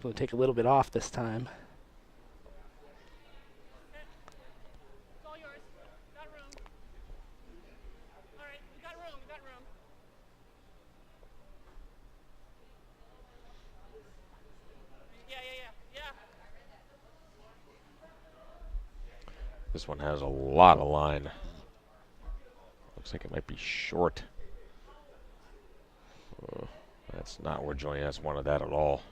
will take a little bit off this time. It's all yours. Got room. All right, we got room. We got room. Yeah. This one has a lot of line. Looks like it might be short. That's not where Joyance wanted that at all.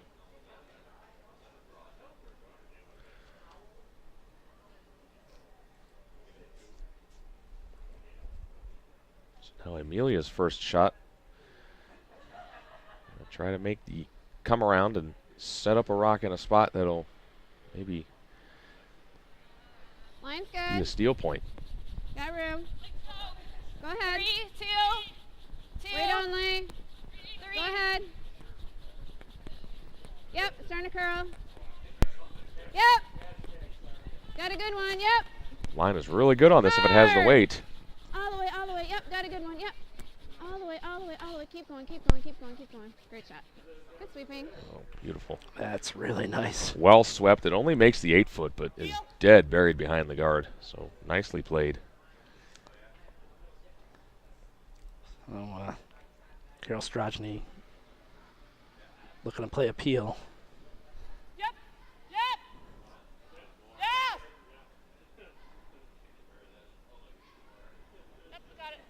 So now Amelia's first shot. Gonna try to make the come around and set up a rock in a spot that'll maybe Line's be a good. steal point. Got room. Go ahead. 3, 2, 2. Wait on lane. 3. Go ahead. Yep, it's starting to curl. Yep. Got a good one. Yep. Line is really good on this if it has the Hard. weight. All the way, all the way. Yep, got a good one. Yep. All the way, all the way, all the way. Keep going, keep going, keep going, keep going. Great shot. Good sweeping. Oh, beautiful. That's really nice. Well swept. It only makes the 8-foot, but is dead buried behind the guard. So nicely played. So, Carol Strachny looking to play appeal. Yep. Yeah. Yep, got it.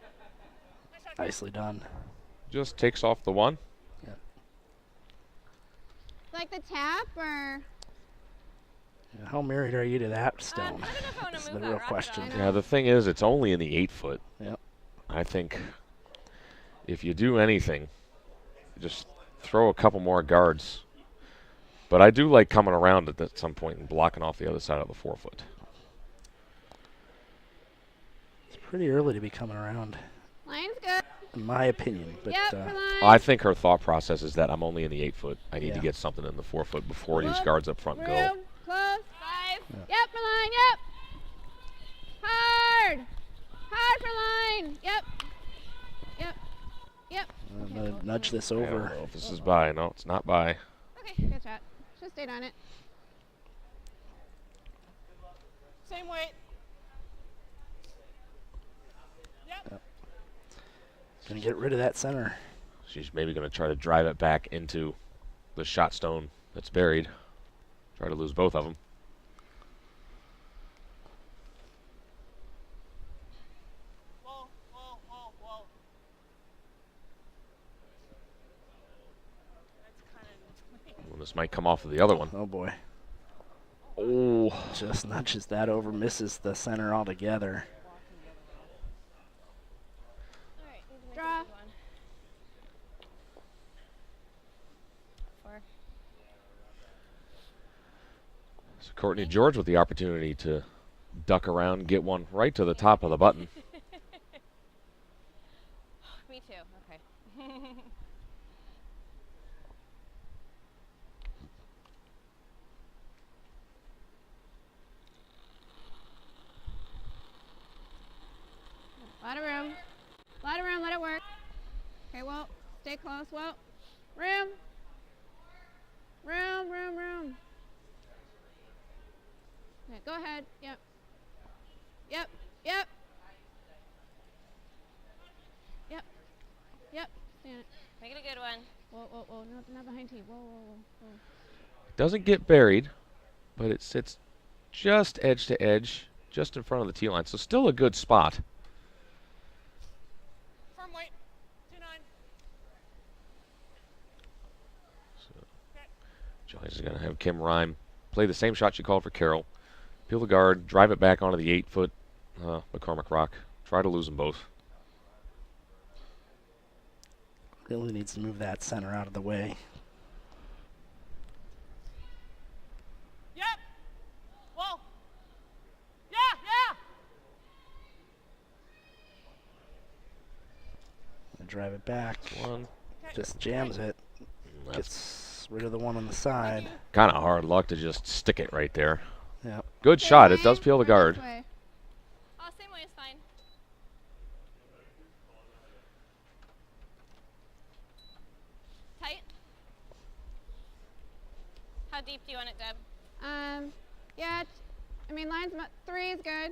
Nice shot. Nicely done. Just takes off the one. Like the tap or? How married are you to that stone? I don't know if I want That's to the move that real rock question. down. Yeah, the thing is, it's only in the 8-foot. Yep. I think if you do anything, just throw a couple more guards. But I do like coming around at some point and blocking off the other side of the 4-foot. It's pretty early to be coming around, Line's good. in my opinion. But Yep, for line. I think her thought process is that I'm only in the 8-foot. I need to Yeah. get something in the 4-foot before these Look, guards up front go. Room, close. 5. Yep, for line, yep. Hard. Hard for line. Yep. Yep. Yep. I'm going to nudge this I don't over. know if this is by. No, it's not by. Okay, good shot. Should've stayed on it. Same weight. Yep. Going to get rid of that center. She's maybe going to try to drive it back into the shot stone that's buried. Try to lose both of them. Whoa. That's kind of. Well, this might come off of the other one. Oh, boy. Oh, Just nudges that over, misses the center altogether. All right, need to make Draw. a good one. 4. so Courtney George with the opportunity to duck around, get one right to the top of the button. Me too. Okay. close. Well, room. Room, room, room. Okay, go ahead. Yep. Yep, yep. Yep. Yep. Stand it. Make it a good one. Whoa, whoa, whoa. Not behind tee. Whoa, whoa, whoa, whoa. Doesn't get buried, but it sits just edge to edge, just in front of the tee line. So still a good spot. Firm weight. 2-9. Joyce is going to have Kim Rhyme play the same shot she called for Carroll. Peel the guard, drive it back onto the 8-foot McCormick rock. Try to lose them both. Really needs to move that center out of the way. Yep. Whoa. Yeah, yeah. Drive it back. One. Just jams it. Gets rid of the one on the side. Kind of hard luck to just stick it right there. Yep. Good shot. It does peel the guard. Oh, same way is fine. Tight. How deep do you want it, Deb? Yeah, I mean, lines, 3 is good.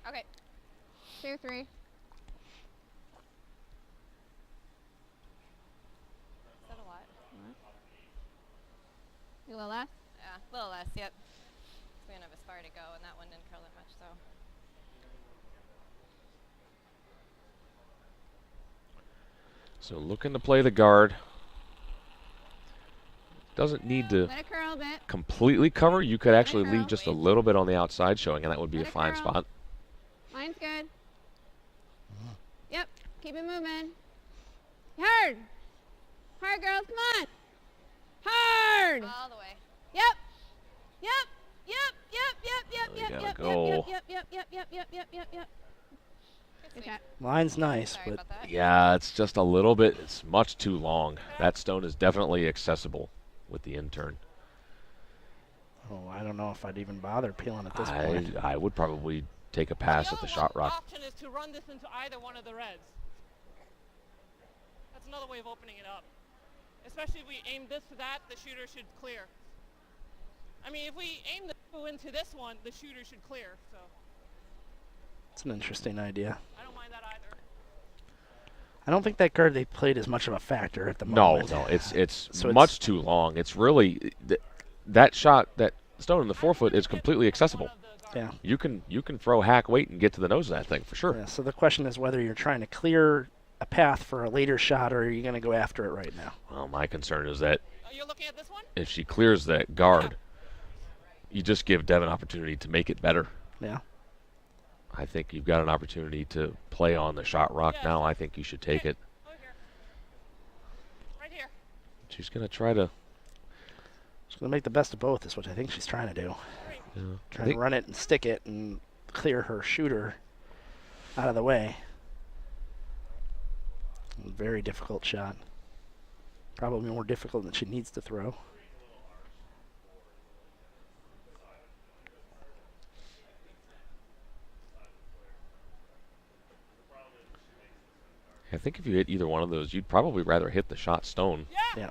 Okay. 2, 3. Is that a lot? A little less? Yeah, a little less, yep. We don't have as far to go, and that one didn't curl that much, so. So looking to play the guard. Doesn't need to Let it curl a bit. completely cover. You could actually curl. leave just a little bit on the outside showing, and that would be Let a it fine curl. spot. Line's good. Yep, keep it moving. Hard. Hard, girls, come on. Hard. All the way. Yep. Yep. Yep. Yep. Yep. Yep. You Yep. gotta Yep. go. Yep. Yep. Yep. Yep. Yep. Yep. Yep. Yep. Yep. Good Good swing. shot. Line's nice, Sorry but about that. Yeah, it's just a little bit. It's much too long. That stone is definitely accessible with the in-turn. oh, I don't know if I'd even bother peeling at this point. I would probably take a pass at the shot rock. Option is to run this into either one of the reds. That's another way of opening it up. Especially if we aim this to that, the shooter should clear. I mean, if we aim the two into this one, the shooter should clear. So It's an interesting idea. I don't mind that either. I don't think that guard they played is much of a factor at the No, moment. no, it's So much too long. It's really that shot, that stone in the 4-foot is completely accessible. Yeah. You can throw hack weight and get to the nose of that thing for sure. Yeah. So the question is whether you're trying to clear a path for a later shot, or are you going to go after it right now? Well, my concern is that You're looking at this one? if she clears that guard, you just give Dev an opportunity to make it better. Yeah. I think you've got an opportunity to play on the shot rock now. I think you should take it. Over here. Right here. She's going to try to She's going to make the best of both is what I think she's trying to do. I Try think to run it and stick it and clear her shooter out of the way. Very difficult shot. Probably more difficult than she needs to throw. I think if you hit either one of those, you'd probably rather hit the shot stone. Yeah.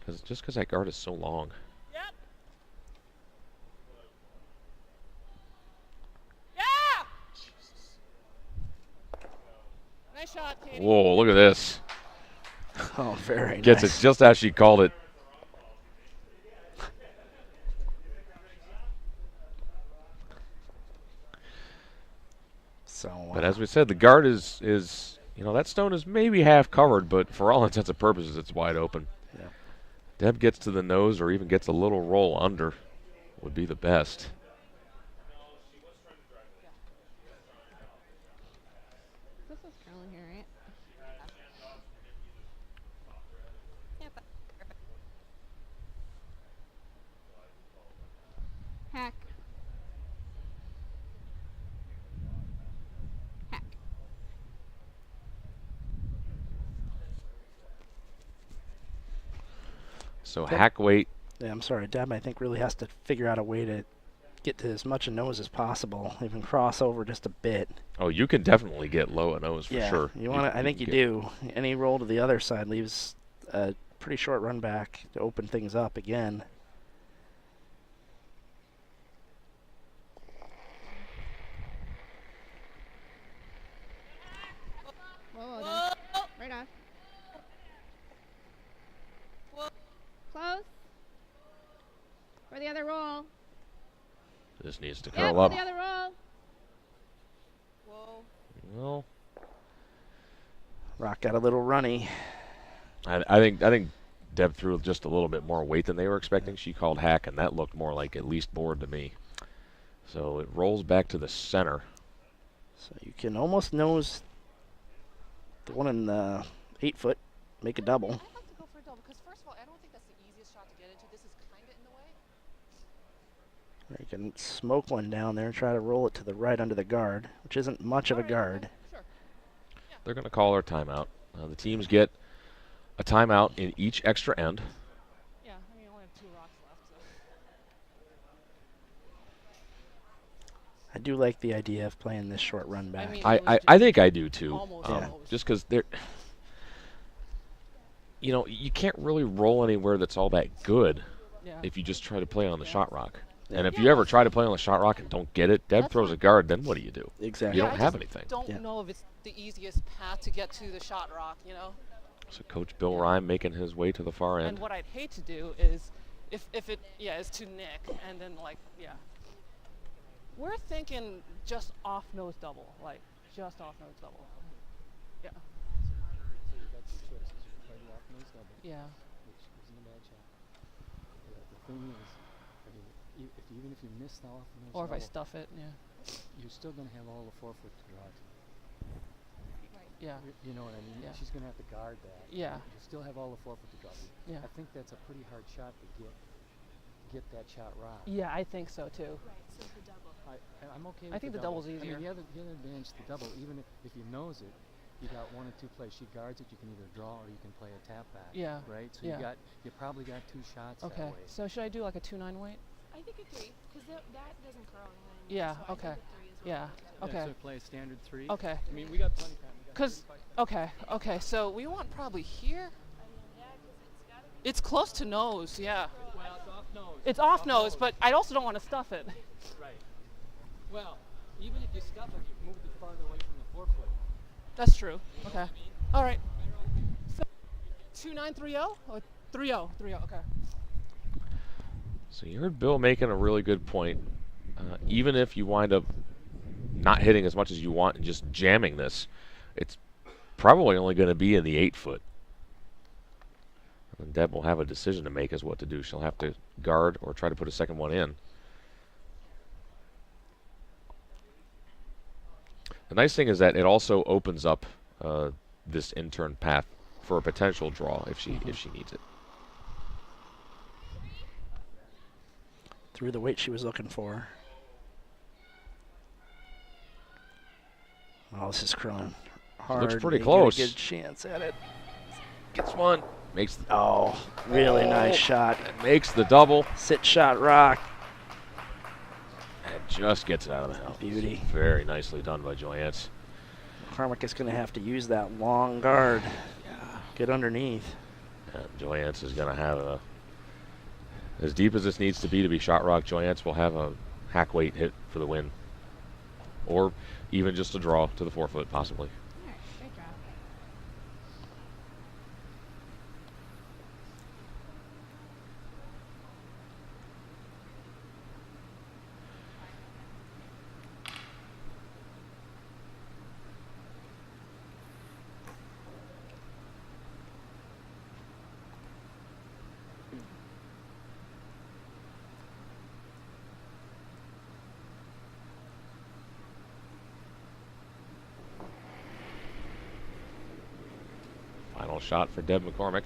Yeah. Just because that guard is so long. Yep. Yeah. Nice shot, Katie. Whoa, look at this. Oh, very Gets nice. it just as she called it. So, But as we said, the guard is that stone is maybe half covered, but for all intents and purposes, it's wide open. Yeah. Deb gets to the nose or even gets a little roll under would be the best. This is curling here, right? Yep. Perfect. Hack. Hack. So hack weight. Yeah, I'm sorry. Deb, I think, really has to figure out a way to get to as much a nose as possible, even cross over just a bit. Oh, you can definitely get low a nose for yeah, sure. you want to. I think you can do. Any roll to the other side leaves a pretty short run back to open things up again. Whoa, right off. Close. For the other roll. This needs to Yep, curl for up. the other roll. Whoa. Well, Rock got a little runny. I think Deb threw just a little bit more weight than they were expecting. She called hack, and that looked more like at least board to me. So it rolls back to the center. So you can almost nose the one in the 8 foot, make a double. I'd like to go for a double because, first of all, I don't think that's the easiest shot to get into. This is kind of in the way. Or you can smoke one down there and try to roll it to the right under the guard, which isn't much of a guard. Sure. They're going to call our timeout. The teams get a timeout in each extra end. Yeah, I mean, I only have 2 rocks left, so. I do like the idea of playing this short run back. mean, I think I do too. Almost, Yeah. almost. Just because they're, you can't really roll anywhere that's all that good Yeah. if you just try to play on the shot rock. Yeah. And if you ever try to play on the shot rock and don't get it, Deb That's throws fine. a guard, then what do you do? Exactly. You Yeah, don't I have just anything. Don't Yeah. know if it's the easiest path to get to the shot rock, you know? So Coach Bill Rhyme making his way to the far And end. what I'd hate to do is, if it, is to Nick, and then, like, yeah. We're thinking just off-nose double, like, just off-nose double. Yeah. So you got 2 choices. You can play the off-nose double, Yeah. which isn't a bad shot. The thing is, I mean, even if you miss the off-nose Or if I double, stuff it, yeah. you're still going to have all the 4 foot to draw to. Yeah. You know what I mean? Yeah. She's going to have to guard that. Yeah. You still have all the 4 foot to draw to. Yeah. I think that's a pretty hard shot to get that shot right. Yeah, I think so, too. I'm okay with I think the double's easier. I mean, the other advantage to the double, even if you nose it, you got 1 or 2 plays. She guards it. You can either draw or you can play a tap back. Yeah. Right. So Yeah. you probably got 2 shots Okay. that way. So should I do like a 2-9 weight? I think a 3, because that doesn't curl. And then Yeah, so I okay. think a 3 is what Yeah. I would do. Okay. So play a standard 3. Okay. I mean, we got plenty of time. We got 'Cause, 35. okay, so we want probably here. Yeah, because it's got to be. It's close to nose, yeah. Well, it's off nose. It's off nose, but I also don't want to stuff it. Right. Well, even if you stuff it, you moved it farther away from the 4 foot. That's true. Okay. All right. So 2-9-3-0 or 3-0? 3-0. Okay. So you heard Bill making a really good point. Even if you wind up not hitting as much as you want and just jamming this, it's probably only going to be in the 8 foot. And Deb will have a decision to make as what to do. She'll have to guard or try to put a second one in. The nice thing is that it also opens up this in-turn path for a potential draw if she needs it. Threw the weight she was looking for. Oh, this is curling hard. Looks pretty They close. Get a good chance at it. Gets one. Makes Oh, really nice shot. makes the double. Sit shot rock. And just gets it out of the house. Beauty. Very nicely done by Joyance. McCormick is going to have to use that long guard. Get underneath. And Joyance is going to have a, as deep as this needs to be shot rock, Joyance will have a hack weight hit for the win. Or even just a draw to the 4 foot, possibly. All right, great job. Final shot for Deb McCormick.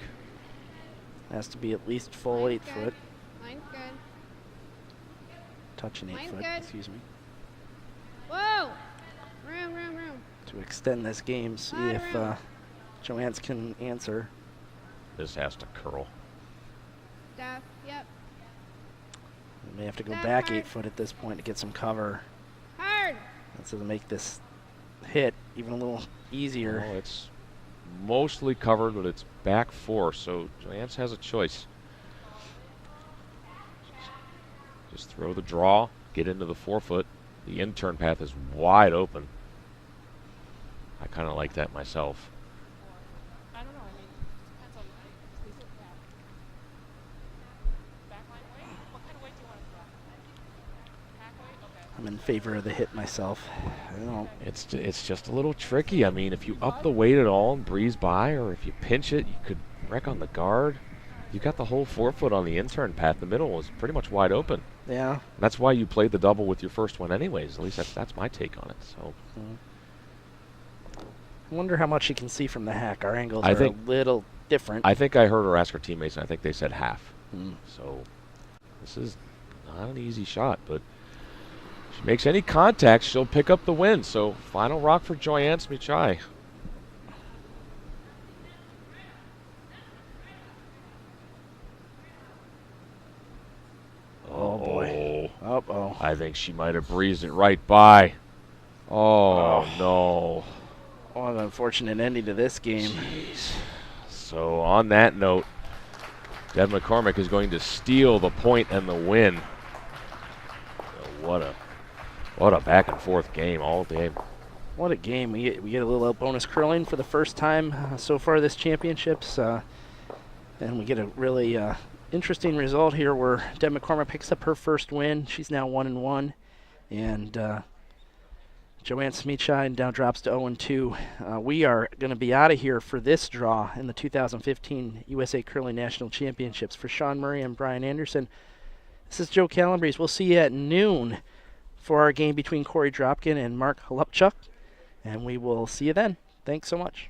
Has to be at least full Line's 8 good. foot. Line's good. Touching 8 Line's foot, good. excuse me. Whoa! Room. To extend this game, see Lot of if room. Joanne's can answer. This has to curl. Stuff. Yep. We may have to go That back hard. 8 foot at this point to get some cover. Hard. That's to make this hit even a little easier. Oh, it's mostly covered, but it's back 4, so Joyance has a choice. Just throw the draw, get into the 4-foot. The in-turn path is wide open. I kind of like that myself. I don't know. I mean, depends on is it backline weight? What kind of weight do you want to throw? Hack weight? Okay. I'm in favor of the hit myself. I don't know. It's just a little tricky. I mean, if you up the weight at all and breeze by, or if you pinch it, you could wreck on the guard. You got the whole 4-foot on the in-turn path. The middle was pretty much wide open. Yeah. That's why you played the double with your first one anyways. At least that's my take on it. So. I wonder how much you can see from the hack. Our angles I are think- a little different. I think I heard her ask her teammates, and I think they said half. Hmm. So this is not an easy shot, but if she makes any contact, she'll pick up the win. So final rock for Joyance Meechai. Oh, boy. Uh-oh. I think she might have breezed it right by. Oh, no. What an unfortunate ending to this game. Jeez. So on that note, Deb McCormick is going to steal the point and the win. What a back and forth game all day. What a game. We get a little bonus curling for the first time so far this championships. And we get a really interesting result here where Deb McCormick picks up her first win. She's now 1-1. And Joyance Meechai now drops to 0-2. We are going to be out of here for this draw in the 2015 USA Curling National Championships. For Sean Murray and Brian Anderson, this is Joe Calabrese. We'll see you at noon for our game between Corey Dropkin and Mark Halupchuk. And we will see you then. Thanks so much.